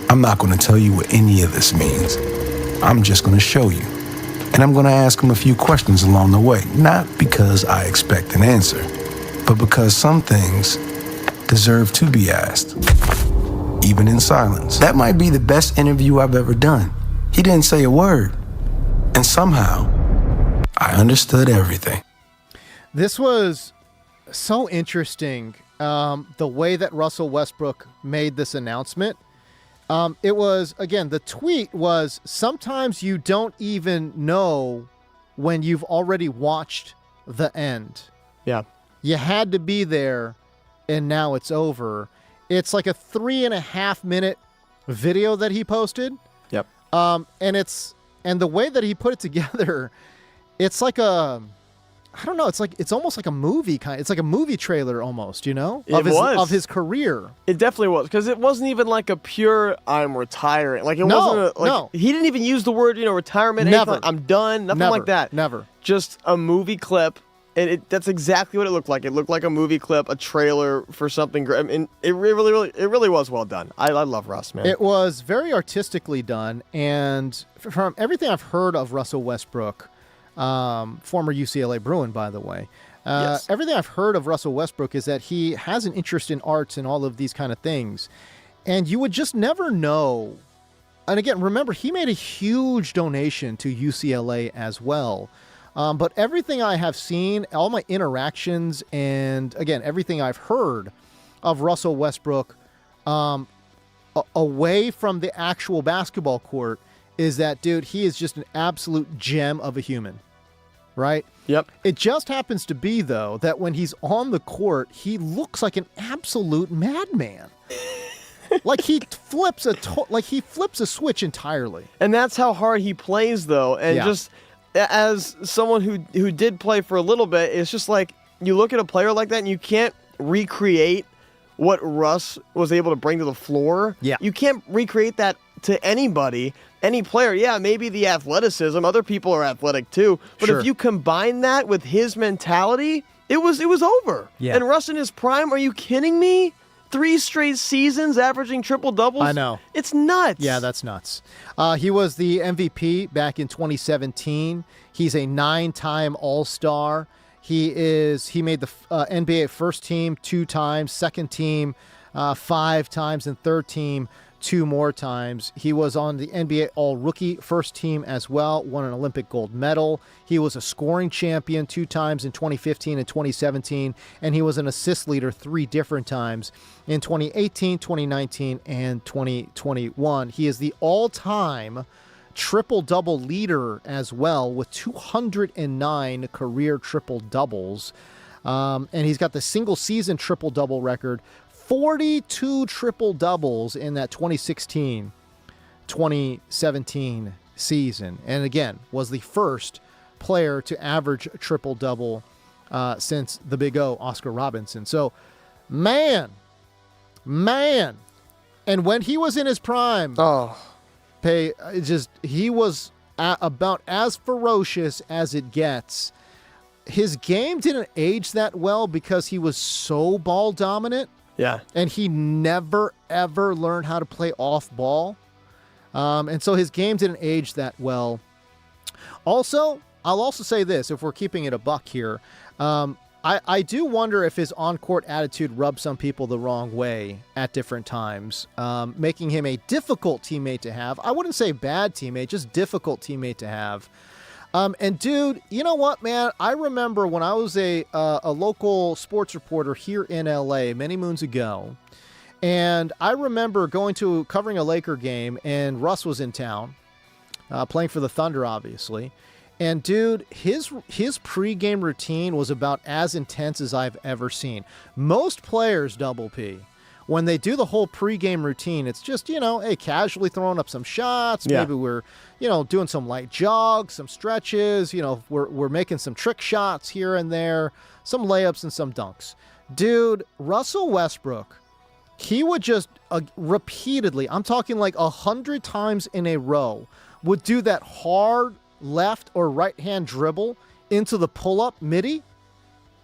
I'm not going to tell you what any of this means. I'm just going to show you. And I'm going to ask them a few questions along the way, not because I expect an answer, but because some things deserve to be asked, even in silence. That might be the best interview I've ever done. He didn't say a word. And somehow, I understood everything. This was so interesting, the way that Russell Westbrook made this announcement. It was, again, the tweet was, sometimes you don't even know when you've already watched the end. Yeah. You had to be there, and now it's over. It's like a 3.5 minute video that he posted. Yep. And the way that he put it together, it's like I don't know. It's almost like a movie kind. It's like a movie trailer almost, of his career. It definitely was, because it wasn't even like a pure "I'm retiring." Like no. He didn't even use the word retirement. Never. Like, I'm done. Nothing like that. Never. Just a movie clip, and that's exactly what it looked like. It looked like a movie clip, a trailer for something great. I mean, it really was well done. I love Russ, man. It was very artistically done, and from everything I've heard of Russell Westbrook. Former UCLA Bruin, by the way. Yes. Everything I've heard of Russell Westbrook is that he has an interest in arts and all of these kind of things. And you would just never know. And again, remember, he made a huge donation to UCLA as well. But everything I have seen, all my interactions, and again, everything I've heard of Russell Westbrook away from the actual basketball court is that, dude, he is just an absolute gem of a human. Right? Yep. It just happens to be, though, that when he's on the court, he looks like an absolute madman. Like he flips a switch entirely. And that's how hard he plays, though. And just as someone who did play for a little bit, it's just like you look at a player like that and you can't recreate what Russ was able to bring to the floor. Yeah. You can't recreate that to anybody. Any player, maybe the athleticism. Other people are athletic too. But Sure. if you combine that with his mentality, it was over. Yeah. And Russ in his prime, are you kidding me? 3 straight seasons averaging triple-doubles? I know. It's nuts. Yeah, that's nuts. He was the MVP back in 2017. He's a 9-time All-Star. He made the NBA first team 2 times, second team 5 times, and third team 2 more times. He was on the NBA All-Rookie first team as well, won an Olympic gold medal. He was a scoring champion 2 times in 2015 and 2017, and he was an assist leader 3 different times in 2018, 2019, and 2021. He is the all-time triple-double leader as well with 209 career triple-doubles. And he's got the single-season triple-double record, 42 triple-doubles in that 2016-2017 season. And again, was the first player to average a triple-double since the Big O, Oscar Robertson. So, man. And when he was in his prime, he was about as ferocious as it gets. His game didn't age that well because he was so ball dominant. Yeah. And he never, ever learned how to play off ball. And so his game didn't age that well. Also, I'll also say this, if we're keeping it a buck here, I I do wonder if his on-court attitude rubbed some people the wrong way at different times, making him a difficult teammate to have. I wouldn't say bad teammate, just difficult teammate to have. And dude, you know what, man? I remember when I was a local sports reporter here in LA many moons ago, and I remember covering a Laker game, and Russ was in town, playing for the Thunder, obviously. And dude, his pregame routine was about as intense as I've ever seen. Most players, Double P, when they do the whole pregame routine, it's just, hey, casually throwing up some shots. Yeah. Maybe we're, doing some light jogs, some stretches. We're making some trick shots here and there, some layups and some dunks. Dude, Russell Westbrook, he would just repeatedly, I'm talking like 100 times in a row, would do that hard left or right hand dribble into the pull-up midi,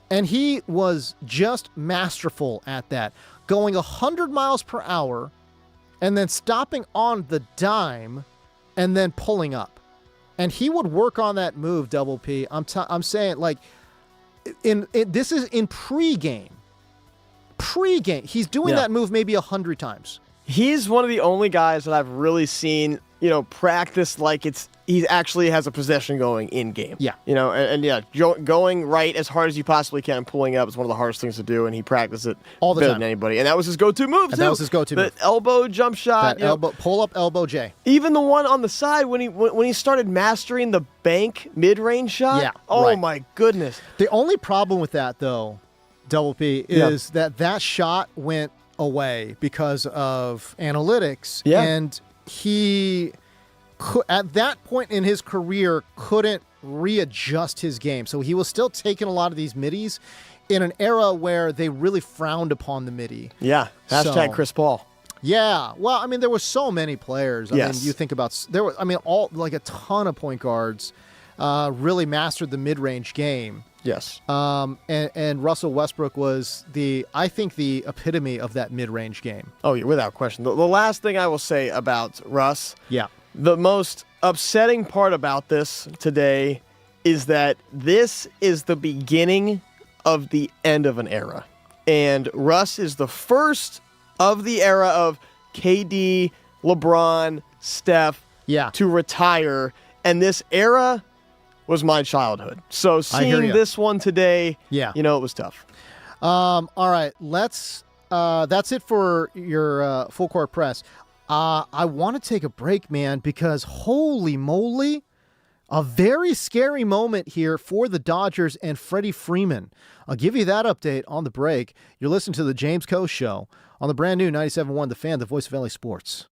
and he was just masterful at that, going 100 miles per hour and then stopping on the dime and then pulling up. And he would work on that move, Double P. I'm saying, like, this is in pregame. He's doing that move maybe 100 times. He's one of the only guys that I've really seen, practice like he actually has a possession going in game. Yeah. Going right as hard as you possibly can and pulling up is one of the hardest things to do, and he practiced it all the better time than anybody. And that was his go-to move, too. That was his go-to move. The elbow jump shot. Pull up elbow J. Even the one on the side when he started mastering the bank mid-range shot. Yeah. Oh, right. my goodness. The only problem with that, though, Double P, is that shot went away because of analytics. Yeah. And he, at that point in his career, couldn't readjust his game. So he was still taking a lot of these middies in an era where they really frowned upon the midi. Yeah. # Chris Paul. Yeah. Well, I mean, there were so many players. I mean, you think about, a ton of point guards really mastered the mid-range game. Yes. And Russell Westbrook was I think the epitome of that mid-range game. Oh, yeah, without question. The last thing I will say about Russ. Yeah. The most upsetting part about this today is that this is the beginning of the end of an era. And Russ is the first of the era of KD, LeBron, Steph to retire. And this era was my childhood. So seeing this one today, it was tough. All right, that's it for your full court press. I want to take a break, man, because holy moly, a very scary moment here for the Dodgers and Freddie Freeman. I'll give you that update on the break. You're listening to the James Coe Show on the brand new 97.1 The Fan, the voice of LA Sports.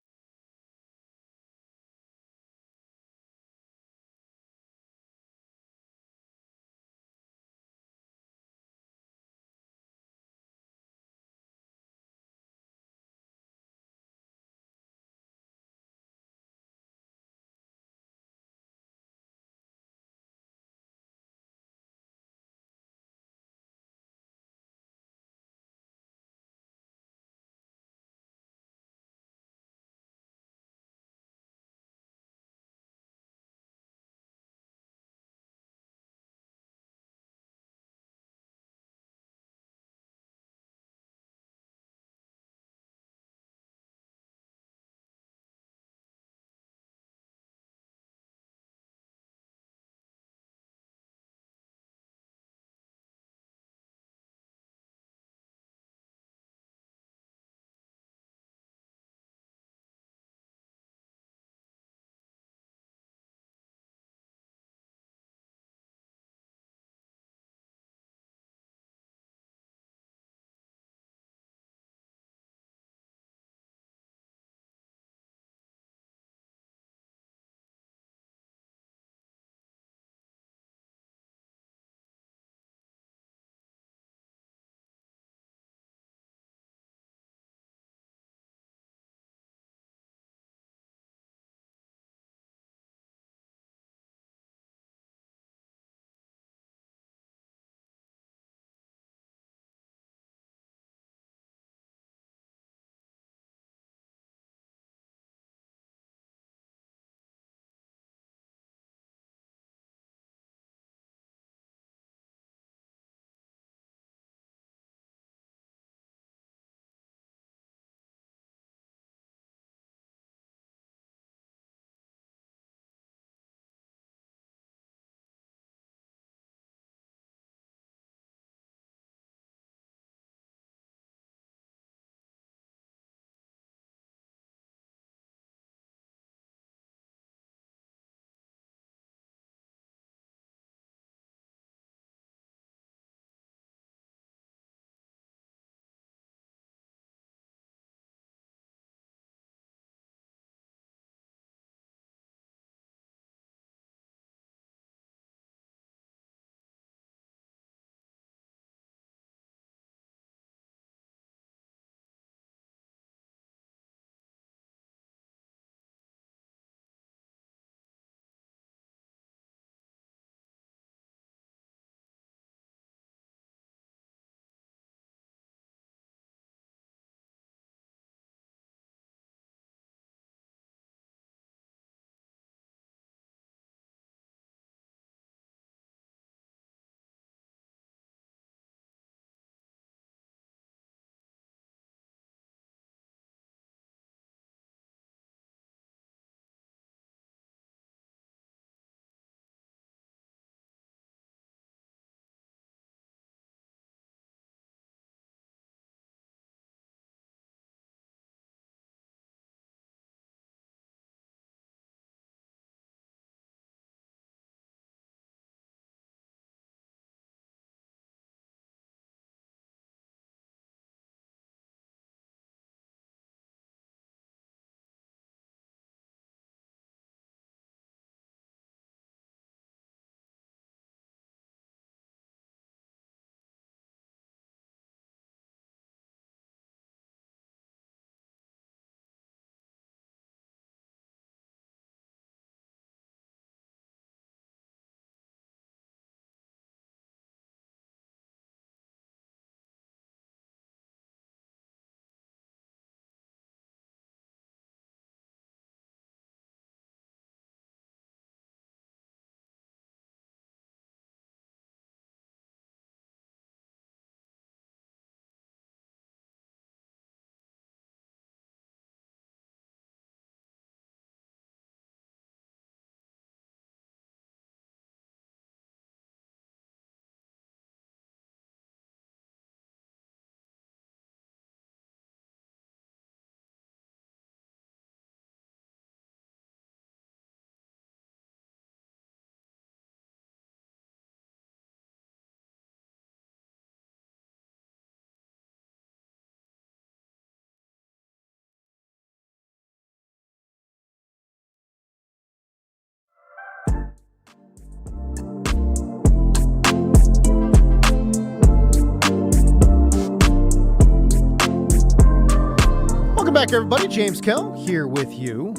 Welcome back, everybody. James Kell here with you.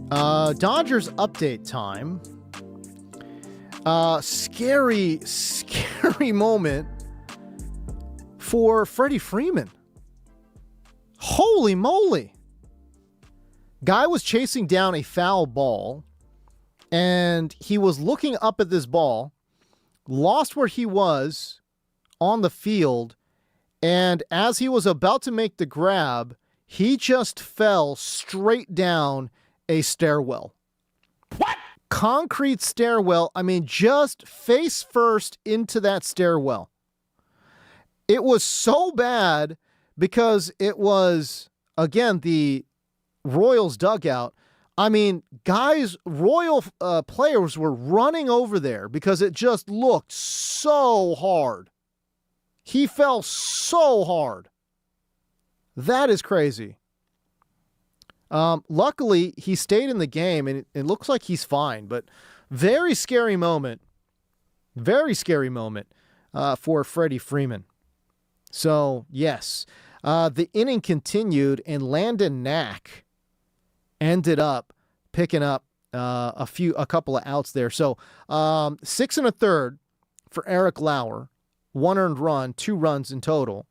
Dodgers update time. Scary moment for Freddie Freeman. Holy moly. Guy was chasing down a foul ball, and he was looking up at this ball, lost where he was on the field, and as he was about to make the grab, he just fell straight down a stairwell. What? Concrete stairwell. I mean, just face first into that stairwell. It was so bad because it was, again, the Royals dugout. I mean, guys, Royal players were running over there because it just looked so hard. He fell so hard. That is crazy. Luckily, he stayed in the game, and it looks like he's fine. But very scary moment. Very scary moment for Freddie Freeman. So, yes, the inning continued, and Landon Knack ended up picking up a couple of outs there. So 6 1/3 for Eric Lauer, 1 earned run, 2 runs in total.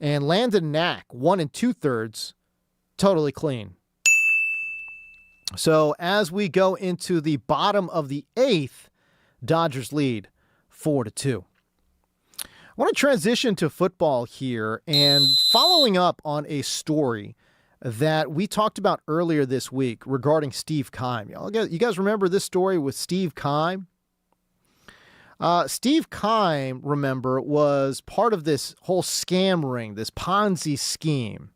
And Landon Knack, 1 2/3, totally clean. So as we go into the bottom of the 8th, Dodgers lead 4-2. I want to transition to football here and following up on a story that we talked about earlier this week regarding Steve Keim. You guys remember this story with Steve Keim? Steve Keim, remember, was part of this whole scam ring, this Ponzi scheme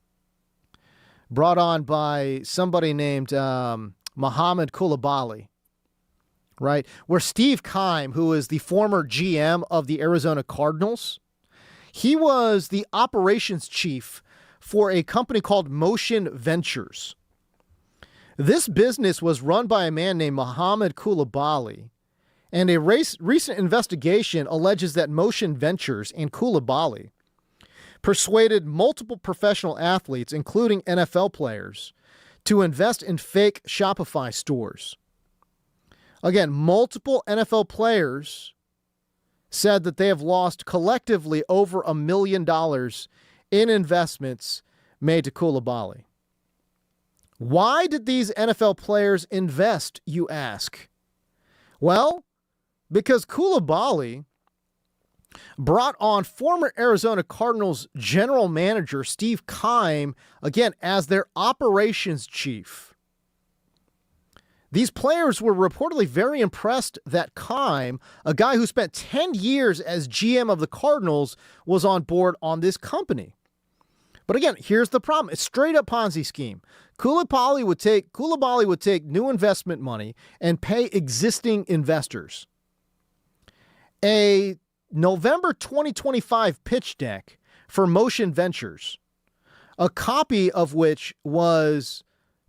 brought on by somebody named Mohamed Koulibaly, right? Where Steve Keim, who is the former GM of the Arizona Cardinals, he was the operations chief for a company called Motion Ventures. This business was run by a man named Mohamed Koulibaly, and a recent investigation alleges that Motion Ventures and Koulibaly persuaded multiple professional athletes, including NFL players, to invest in fake Shopify stores. Again, multiple NFL players said that they have lost collectively over $1 million in investments made to Koulibaly. Why did these NFL players invest, you ask? Well, because Koulibaly brought on former Arizona Cardinals general manager Steve Keim, again, as their operations chief. These players were reportedly very impressed that Keim, a guy who spent 10 years as GM of the Cardinals, was on board on this company. But again, here's the problem. It's straight up Ponzi scheme. Koulibaly would take new investment money and pay existing investors. A November 2025 pitch deck for Motion Ventures, a copy of which was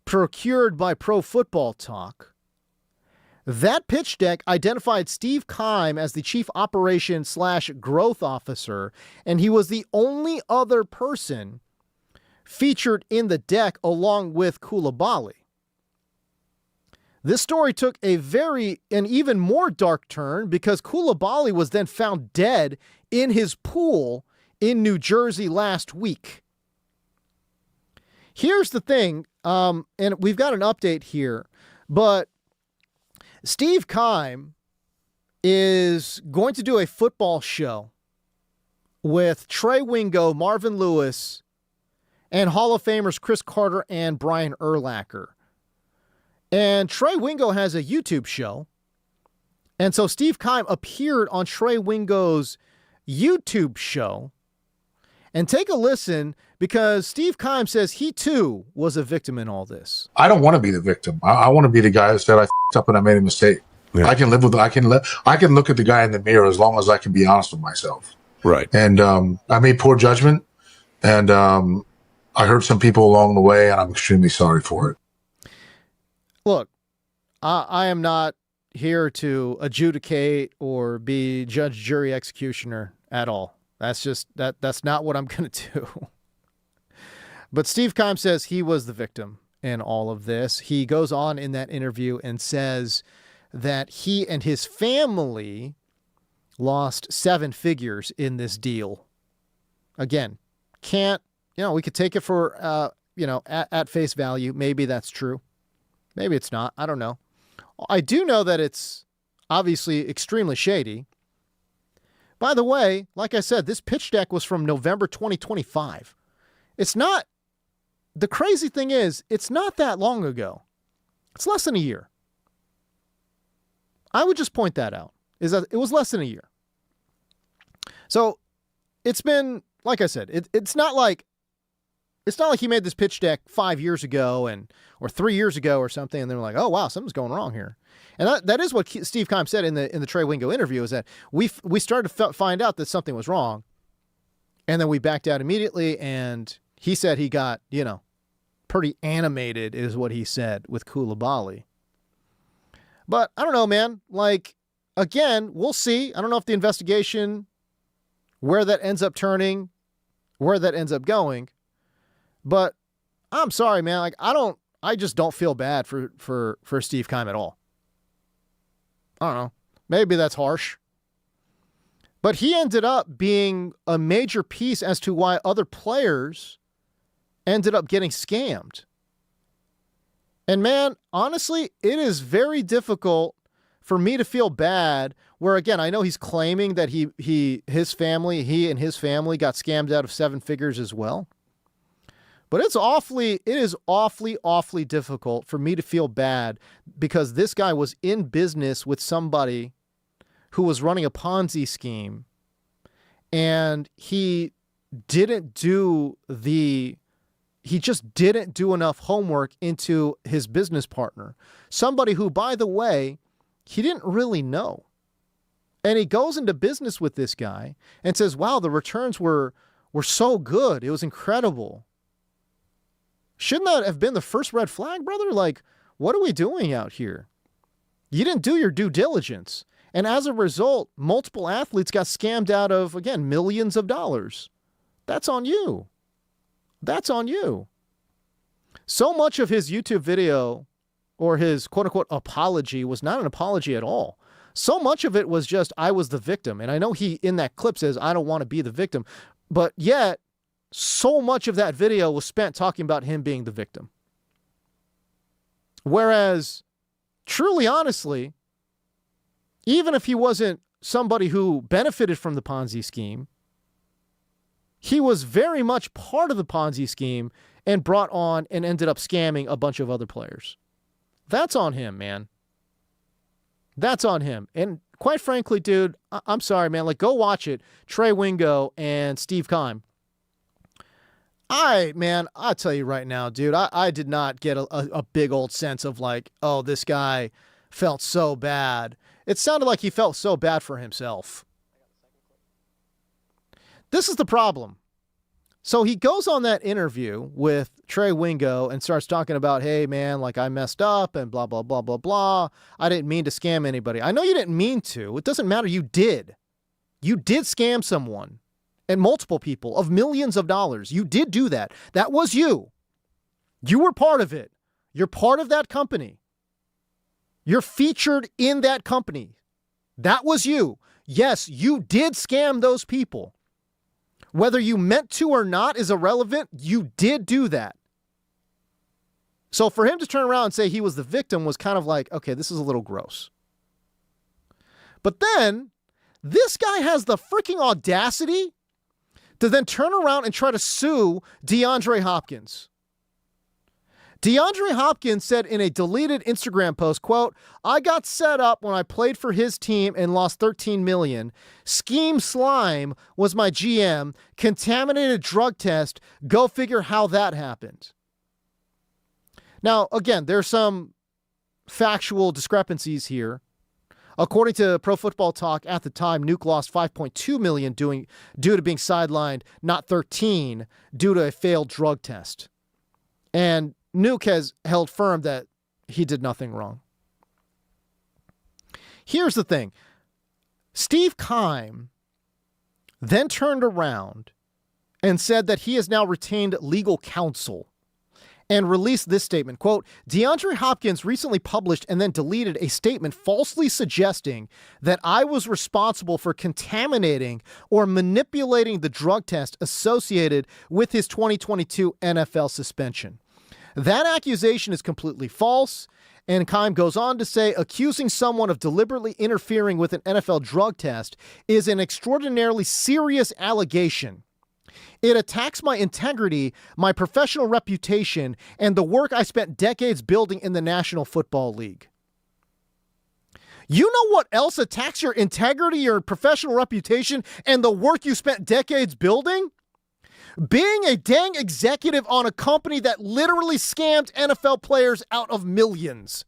procured by Pro Football Talk. That pitch deck identified Steve Keim as the chief operations / growth officer, and he was the only other person featured in the deck along with Koulibaly. This story took an even more dark turn because Koulibaly was then found dead in his pool in New Jersey last week. Here's the thing, and we've got an update here, but Steve Keim is going to do a football show with Trey Wingo, Marvin Lewis, and Hall of Famers Chris Carter and Brian Urlacher. And Trey Wingo has a YouTube show. And so Steve Keim appeared on Trey Wingo's YouTube show. And take a listen, because Steve Keim says he too was a victim in all this. I don't want to be the victim. I want to be the guy that said I f***ed up and I made a mistake. Yeah. I can live with it. I can look at the guy in the mirror as long as I can be honest with myself. Right. And I made poor judgment, and I hurt some people along the way, and I'm extremely sorry for it. Look, I am not here to adjudicate or be judge, jury, executioner at all. That's just that's not what I'm going to do. But Steve Keim says he was the victim in all of this. He goes on in that interview and says that he and his family lost 7 figures in this deal. Again, we could take it for, at face value. Maybe that's true. Maybe it's not. I don't know. I do know that it's obviously extremely shady. By the way, like I said, this pitch deck was from November 2025. It's not, the crazy thing is, it's not that long ago. It's less than a year. I would just point that out, is that it was less than a year. So it's been, like I said, it's not like he made this pitch deck 5 years ago or 3 years ago or something, and they're like, oh wow, something's going wrong here. And that is what Steve Keim said in the Trey Wingo interview, is that we started to find out that something was wrong, and then we backed out immediately. And he said he got pretty animated, is what he said, with Koulibaly. But I don't know, man. Like, again, we'll see. I don't know if the investigation, where that ends up turning, where that ends up going. But I'm sorry, man. Like, I just don't feel bad for Steve Keim at all. I don't know. Maybe that's harsh. But he ended up being a major piece as to why other players ended up getting scammed. And man, honestly, it is very difficult for me to feel bad where, again, I know he's claiming that he and his family got scammed out of 7 figures as well. But it is awfully difficult for me to feel bad because this guy was in business with somebody who was running a Ponzi scheme, and he just didn't do enough homework into his business partner. Somebody who, by the way, he didn't really know. And he goes into business with this guy and says, wow, the returns were so good. It was incredible. Shouldn't that have been the first red flag, brother? Like, what are we doing out here? You didn't do your due diligence. And as a result, multiple athletes got scammed out of, again, millions of dollars. That's on you. That's on you. So much of his YouTube video or his quote-unquote apology was not an apology at all. So much of it was just, I was the victim. And I know he, in that clip, says, I don't want to be the victim. But yet, so much of that video was spent talking about him being the victim. Whereas, truly, honestly, even if he wasn't somebody who benefited from the Ponzi scheme, he was very much part of the Ponzi scheme and brought on and ended up scamming a bunch of other players. That's on him, man. That's on him. And quite frankly, dude, I'm sorry, man. Like, go watch it. Trey Wingo and Steve Keim. I'll tell you right now, dude, I did not get a big old sense of like, oh, this guy felt so bad. It sounded like he felt so bad for himself. This is the problem. So he goes on that interview with Trey Wingo and starts talking about, hey, man, like I messed up and blah, blah, blah, blah, blah. I didn't mean to scam anybody. I know you didn't mean to. It doesn't matter. You did. You did scam someone. And multiple people of millions of dollars. You did do that. That was you. You were part of it. You're part of that company. You're featured in that company. That was you. Yes, you did scam those people. Whether you meant to or not is irrelevant. You did do that. So for him to turn around and say he was the victim was kind of like, okay, this is a little gross. But then this guy has the freaking audacity to then turn around and try to sue DeAndre Hopkins. DeAndre Hopkins said in a deleted Instagram post, quote, I got set up when I played for his team and lost $13 million. Scheme Slime was my GM. Contaminated drug test. Go figure how that happened. Now, again, there's some factual discrepancies here. According to Pro Football Talk, at the time, Nuke lost $5.2 million due to being sidelined, not 13, due to a failed drug test. And Nuke has held firm that he did nothing wrong. Here's the thing. Steve Keim then turned around and said that he has now retained legal counsel and released this statement. Quote, DeAndre Hopkins recently published and then deleted a statement falsely suggesting that I was responsible for contaminating or manipulating the drug test associated with his 2022 NFL suspension. That accusation is completely false. And Keim goes on to say, accusing someone of deliberately interfering with an NFL drug test is an extraordinarily serious allegation. It attacks my integrity, my professional reputation, and the work I spent decades building in the National Football League. You know what else attacks your integrity, your professional reputation, and the work you spent decades building? Being a dang executive on a company that literally scammed NFL players out of millions.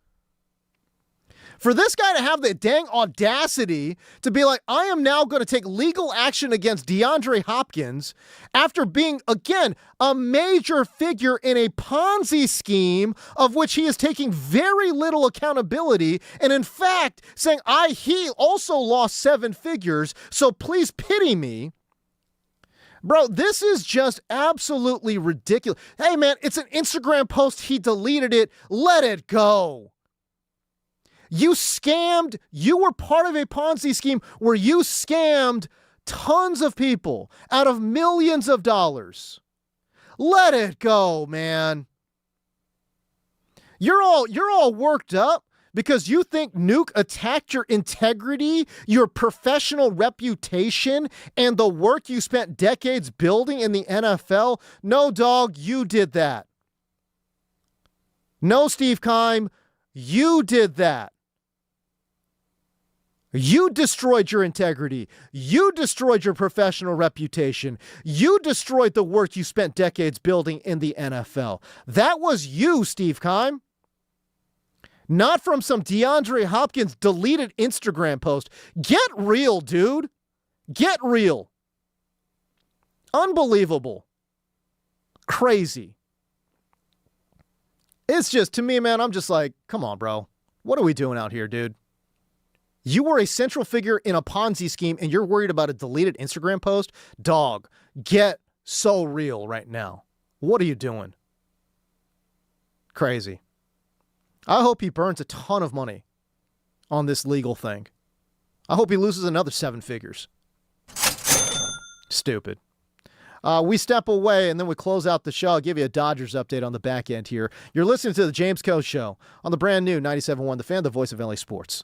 For this guy to have the dang audacity to be like, I am now going to take legal action against DeAndre Hopkins after being, again, a major figure in a Ponzi scheme of which he is taking very little accountability. And in fact, saying, he also lost 7 figures, so please pity me. Bro, this is just absolutely ridiculous. Hey, man, it's an Instagram post. He deleted it. Let it go. You scammed. You were part of a Ponzi scheme where you scammed tons of people out of millions of dollars. Let it go, man. You're all worked up because you think Nuke attacked your integrity, your professional reputation, and the work you spent decades building in the NFL. No, dog, you did that. No, Steve Keim, you did that. You destroyed your integrity. You destroyed your professional reputation. You destroyed the work you spent decades building in the NFL. That was you, Steve Keim. Not from some DeAndre Hopkins deleted Instagram post. Get real, dude. Get real. Unbelievable. Crazy. It's just, to me, man, I'm just like, come on, bro. What are we doing out here, dude? You were a central figure in a Ponzi scheme and you're worried about a deleted Instagram post? Dog, get so real right now. What are you doing? Crazy. I hope he burns a ton of money on this legal thing. I hope he loses another 7 figures. Stupid. We step away and then we close out the show. I'll give you a Dodgers update on the back end here. You're listening to the James Coe Show on the brand new 97.1 The Fan, the voice of LA Sports.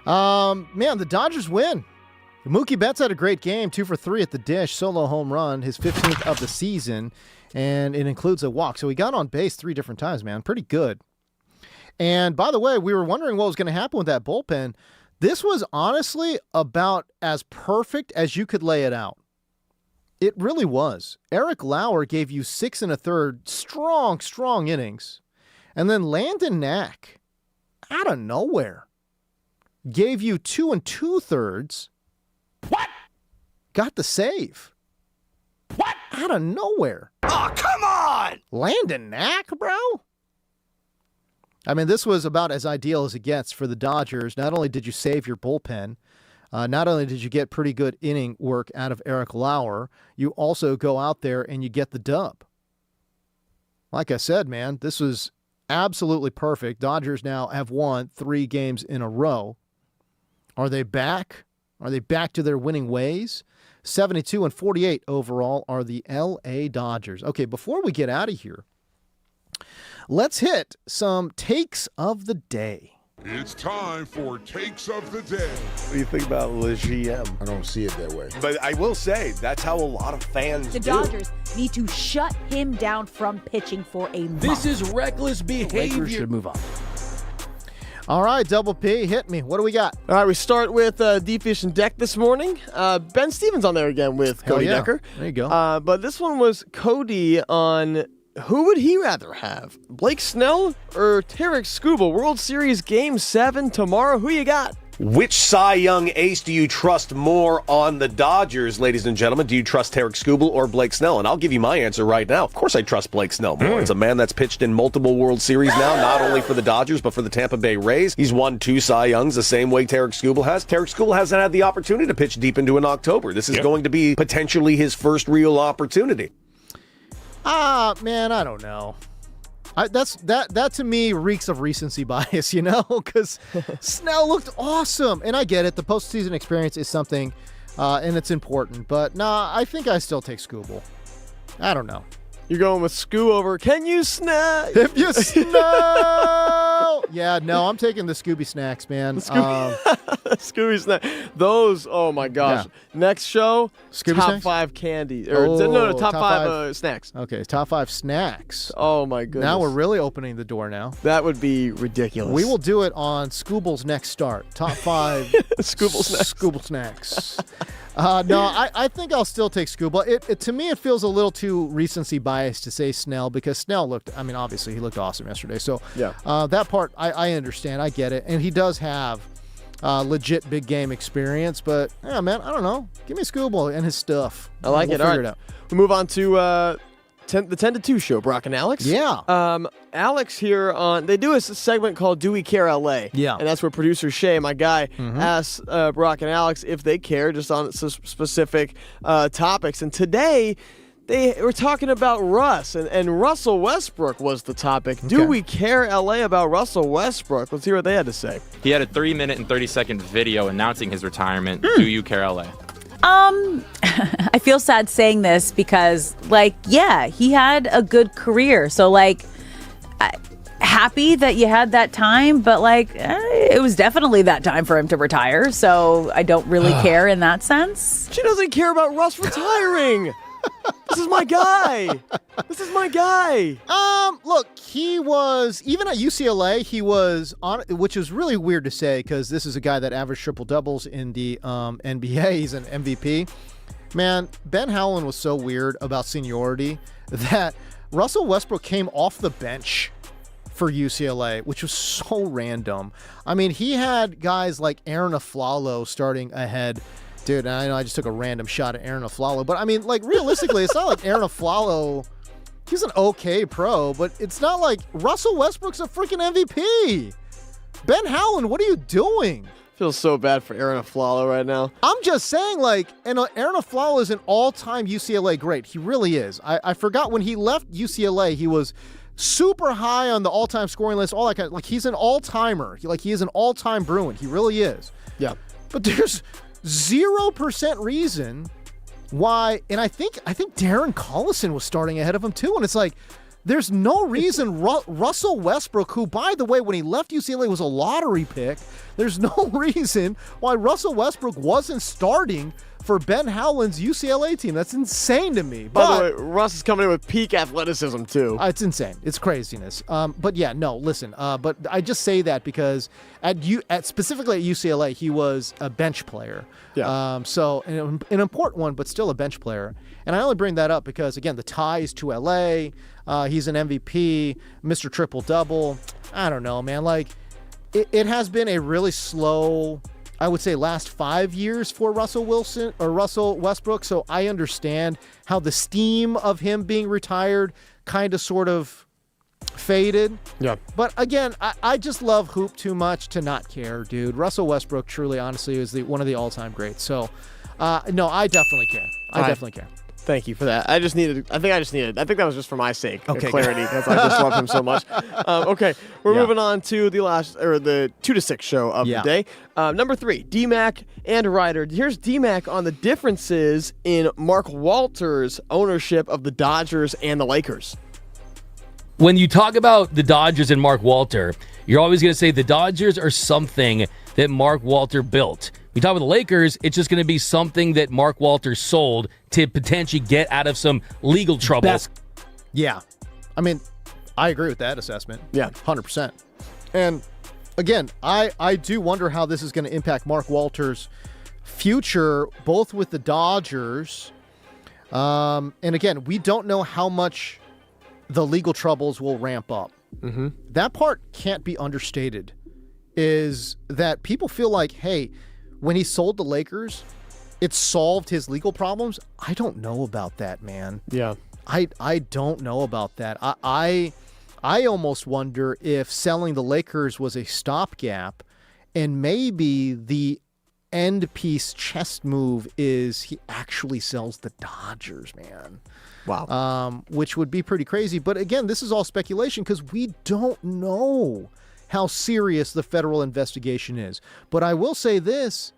Man, the Dodgers win. Mookie Betts had a great game, 2 for 3 at the dish, solo home run, his 15th of the season, and it includes a walk. So he got on base 3 different times, man. Pretty good. And by the way, we were wondering what was going to happen with that bullpen. This was honestly about as perfect as you could lay it out. It really was. Eric Lauer gave you 6 1/3 strong innings. And then Landon Knack, out of nowhere, gave you 2 2/3. What? Got the save. What? Out of nowhere. Oh, come on! Landon Knack, bro? I mean, this was about as ideal as it gets for the Dodgers. Not only did you save your bullpen, not only did you get pretty good inning work out of Eric Lauer, you also go out there and you get the dub. Like I said, man, this was absolutely perfect. Dodgers now have won 3 games in a row. Are they back? Are they back to their winning ways? 72-48 overall are the LA Dodgers. Okay, before we get out of here, let's hit some takes of the day. It's time for Takes of the Day. What do you think about Le GM? I don't see it that way. But I will say, that's how a lot of fans The Dodgers need to shut him down from pitching for a month. This is reckless behavior. Lakers should move on. All right, Double P, hit me. What do we got? All right, we start with Deep Fish and Deck this morning. Ben Stevens on there again with Cody Decker. There you go. But this one was Cody on who would he rather have, Blake Snell or Tarek Skubal? World Series Game 7 tomorrow. Who you got? Which Cy Young ace do you trust more on the Dodgers, ladies and gentlemen? Do you trust Tarek Skubal or Blake Snell? And I'll give you my answer right now. Of course I trust Blake Snell more. It's a man that's pitched in multiple World Series now, not only for the Dodgers, but for the Tampa Bay Rays. He's won 2 Cy Youngs the same way Tarek Skubal has. Tarek Skubal hasn't had the opportunity to pitch deep into an October. This is going to be potentially his first real opportunity. Man, I don't know. That to me reeks of recency bias, you know, because Snell looked awesome. And I get it. The postseason experience is something, and it's important. But, I think I still take Skubal. I don't know. You're going with Scoo over. Can you snack? If you snow! Yeah, no, I'm taking the Scooby Snacks, man. Scooby Snack. Those, oh my gosh. Yeah. Next show, Scooby top snacks? 5 candy. No, top 5 snacks. Okay, top 5 snacks. Oh my goodness. Now we're really opening the door now. That would be ridiculous. We will do it on Scoobal's next start. Top 5 Scooble snacks. I think I'll still take Skubal. To me, it feels a little too recency biased to say Snell because Snell looked, obviously he looked awesome yesterday. So that part, I understand. I get it. And he does have legit big game experience. But, yeah, man, I don't know. Give me Skubal and his stuff. I like it. All right. It out. We move on to the 10-2 show, Brock and Alex. Yeah. Alex here they do a segment called Do We Care LA? Yeah. And that's where producer Shay, my guy, asks Brock and Alex if they care just on specific topics. And today they were talking about Russ, and Russell Westbrook was the topic. Okay. Do we care LA about Russell Westbrook? Let's hear what they had to say. He had a 3-minute and 30-second video announcing his retirement. Do you care LA? I feel sad saying this because, he had a good career. So, happy that you had that time, but, it was definitely that time for him to retire. So, I don't really care in that sense. She doesn't care about Russ retiring. This is my guy. Look, he was, even at UCLA, he was on, which is really weird to say because this is a guy that averaged triple doubles in the NBA. He's an MVP. Man, Ben Howland was so weird about seniority that Russell Westbrook came off the bench for UCLA, which was so random. He had guys like Aaron Aflalo starting ahead. Dude, I know I just took a random shot at Aaron Aflalo, but realistically, it's not like Aaron Aflalo, he's an okay pro, but it's not like Russell Westbrook's a freaking MVP. Ben Howland, what are you doing? Feels so bad for Aaron Aflalo right now. I'm just saying, and Aaron Aflalo is an all-time UCLA great. He really is. I forgot when he left UCLA, he was super high on the all-time scoring list, all that kind of, he's an all-timer. He is an all-time Bruin. He really is. Yeah. But there's 0% reason why, and I think Darren Collison was starting ahead of him too, and it's There's no reason Russell Westbrook, who, by the way, when he left UCLA was a lottery pick, there's no reason why Russell Westbrook wasn't starting for Ben Howland's UCLA team. That's insane to me. By the way, Russ is coming in with peak athleticism, too. It's insane. It's craziness. But yeah, no, listen. But I just say that because specifically at UCLA, he was a bench player. Yeah. So an important one, but still a bench player. And I only bring that up because, again, the ties to LA. He's an MVP, Mr. Triple-Double. I don't know, man. Like, it has been a really slow, I would say, last 5 years for Russell Westbrook. So I understand how the steam of him being retired kind of sort of faded. Yeah. But again, I just love hoop too much to not care, dude. Russell Westbrook truly, honestly, is one of the all-time greats. So, no, I definitely care. I definitely care. Thank you for that. I think that was just for my sake, okay, clarity, because I just love him so much. Okay, we're moving on to the 2 to 6 show of the day. Number 3, D-Mac and Reiter. Here's D-Mac on the differences in Mark Walter's ownership of the Dodgers and the Lakers. When you talk about the Dodgers and Mark Walter, you're always going to say the Dodgers are something that Mark Walter built. We talk about the Lakers, it's just going to be something that Mark Walter sold to potentially get out of some legal trouble. Yeah. I mean, I agree with that assessment. Yeah. 100%. And again, I do wonder how this is going to impact Mark Walter's future, both with the Dodgers. And again, we don't know how much the legal troubles will ramp up. Mm-hmm. That part can't be understated, is that people feel like, hey, when he sold the Lakers, it solved his legal problems. I don't know about that, man. Yeah. I don't know about that. I almost wonder if selling the Lakers was a stopgap, and maybe the end piece chess move is he actually sells the Dodgers, man. Wow. Which would be pretty crazy. But again, this is all speculation because we don't know how serious the federal investigation is. But I will say this,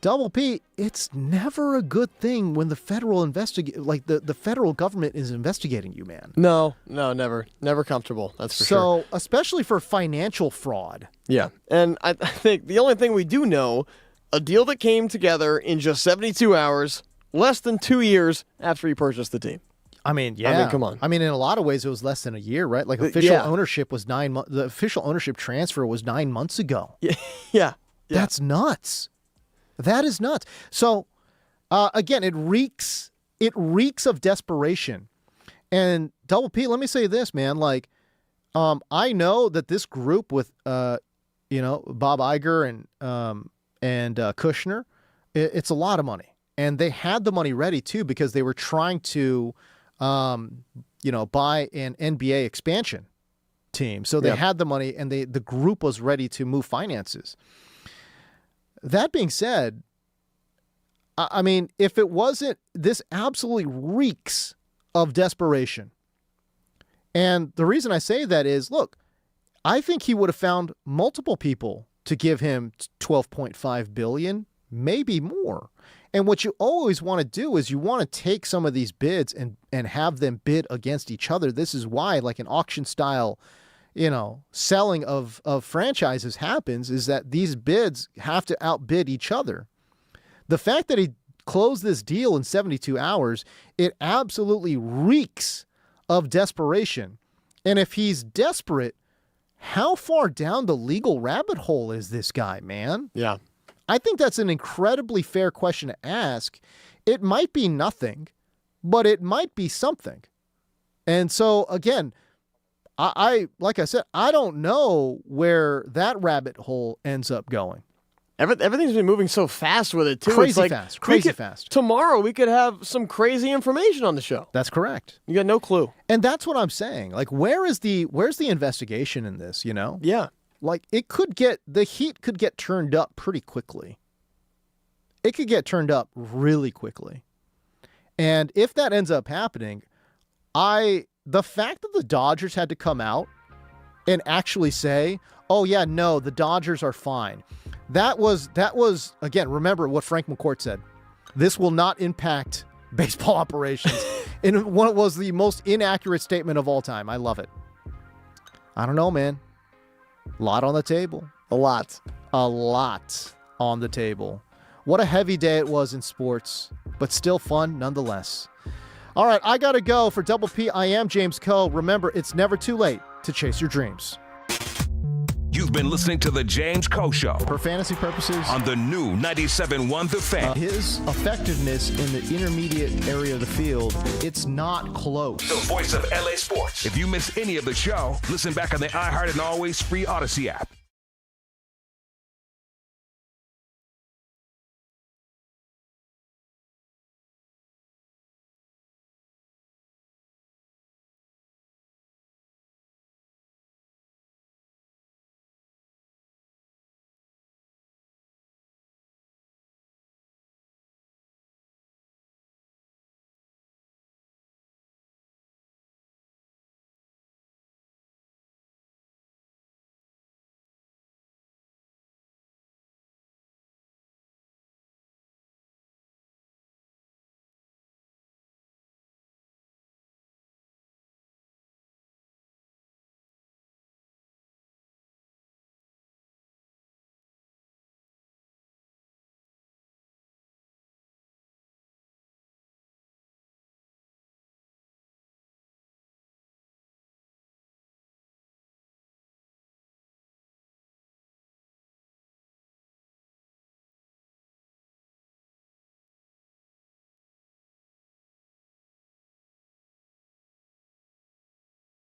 Double P, it's never a good thing when the federal the federal government is investigating you, man. No, never. Never comfortable, that's for sure. So, especially for financial fraud. Yeah. And I think the only thing we do know, a deal that came together in just 72 hours, less than 2 years after he purchased the team. I mean, yeah. Come on. I mean, in a lot of ways, it was less than a year, right? Like official ownership was 9 months. The official ownership transfer was 9 months ago. Yeah. That's nuts. That is nuts. So, again, it reeks of desperation. And Double P, let me say this, man. Like, I know that this group with, Bob Iger and Kushner, it's a lot of money, and they had the money ready too because they were trying to, buy an NBA expansion team. So they had the money, and the group was ready to move finances. That being said, I mean, if it wasn't, this absolutely reeks of desperation. And the reason I say that is, look, I think he would have found multiple people to give him $12.5 billion, maybe more. And what you always want to do is you want to take some of these bids and have them bid against each other. This is why, like an auction style, selling of franchises happens, is that these bids have to outbid each other. The fact that he closed this deal in 72 hours, it absolutely reeks of desperation. And if he's desperate, how far down the legal rabbit hole is this guy, man? Yeah. I think that's an incredibly fair question to ask. It might be nothing, but it might be something. And so, again, I like I said, I don't know where that rabbit hole ends up going. Everything's been moving so fast with it, too. Crazy fast. Tomorrow, we could have some crazy information on the show. That's correct. You got no clue. And that's what I'm saying. Like, where's the investigation in this, Yeah. Like, the heat could get turned up pretty quickly. It could get turned up really quickly. And if that ends up happening, the fact that the Dodgers had to come out and actually say, oh yeah, no, the Dodgers are fine. That was again, remember what Frank McCourt said. This will not impact baseball operations in what was the most inaccurate statement of all time. I love it. I don't know, man. A lot on the table. A lot on the table. What a heavy day it was in sports, but still fun nonetheless. All right, I got to go. For Double P, I am James Coe. Remember, it's never too late to chase your dreams. You've been listening to The James Coe Show. For fantasy purposes, on the new 97.1 The Fan. His effectiveness in the intermediate area of the field, it's not close. The voice of LA Sports. If you miss any of the show, listen back on the iHeart and Always Free Odyssey app.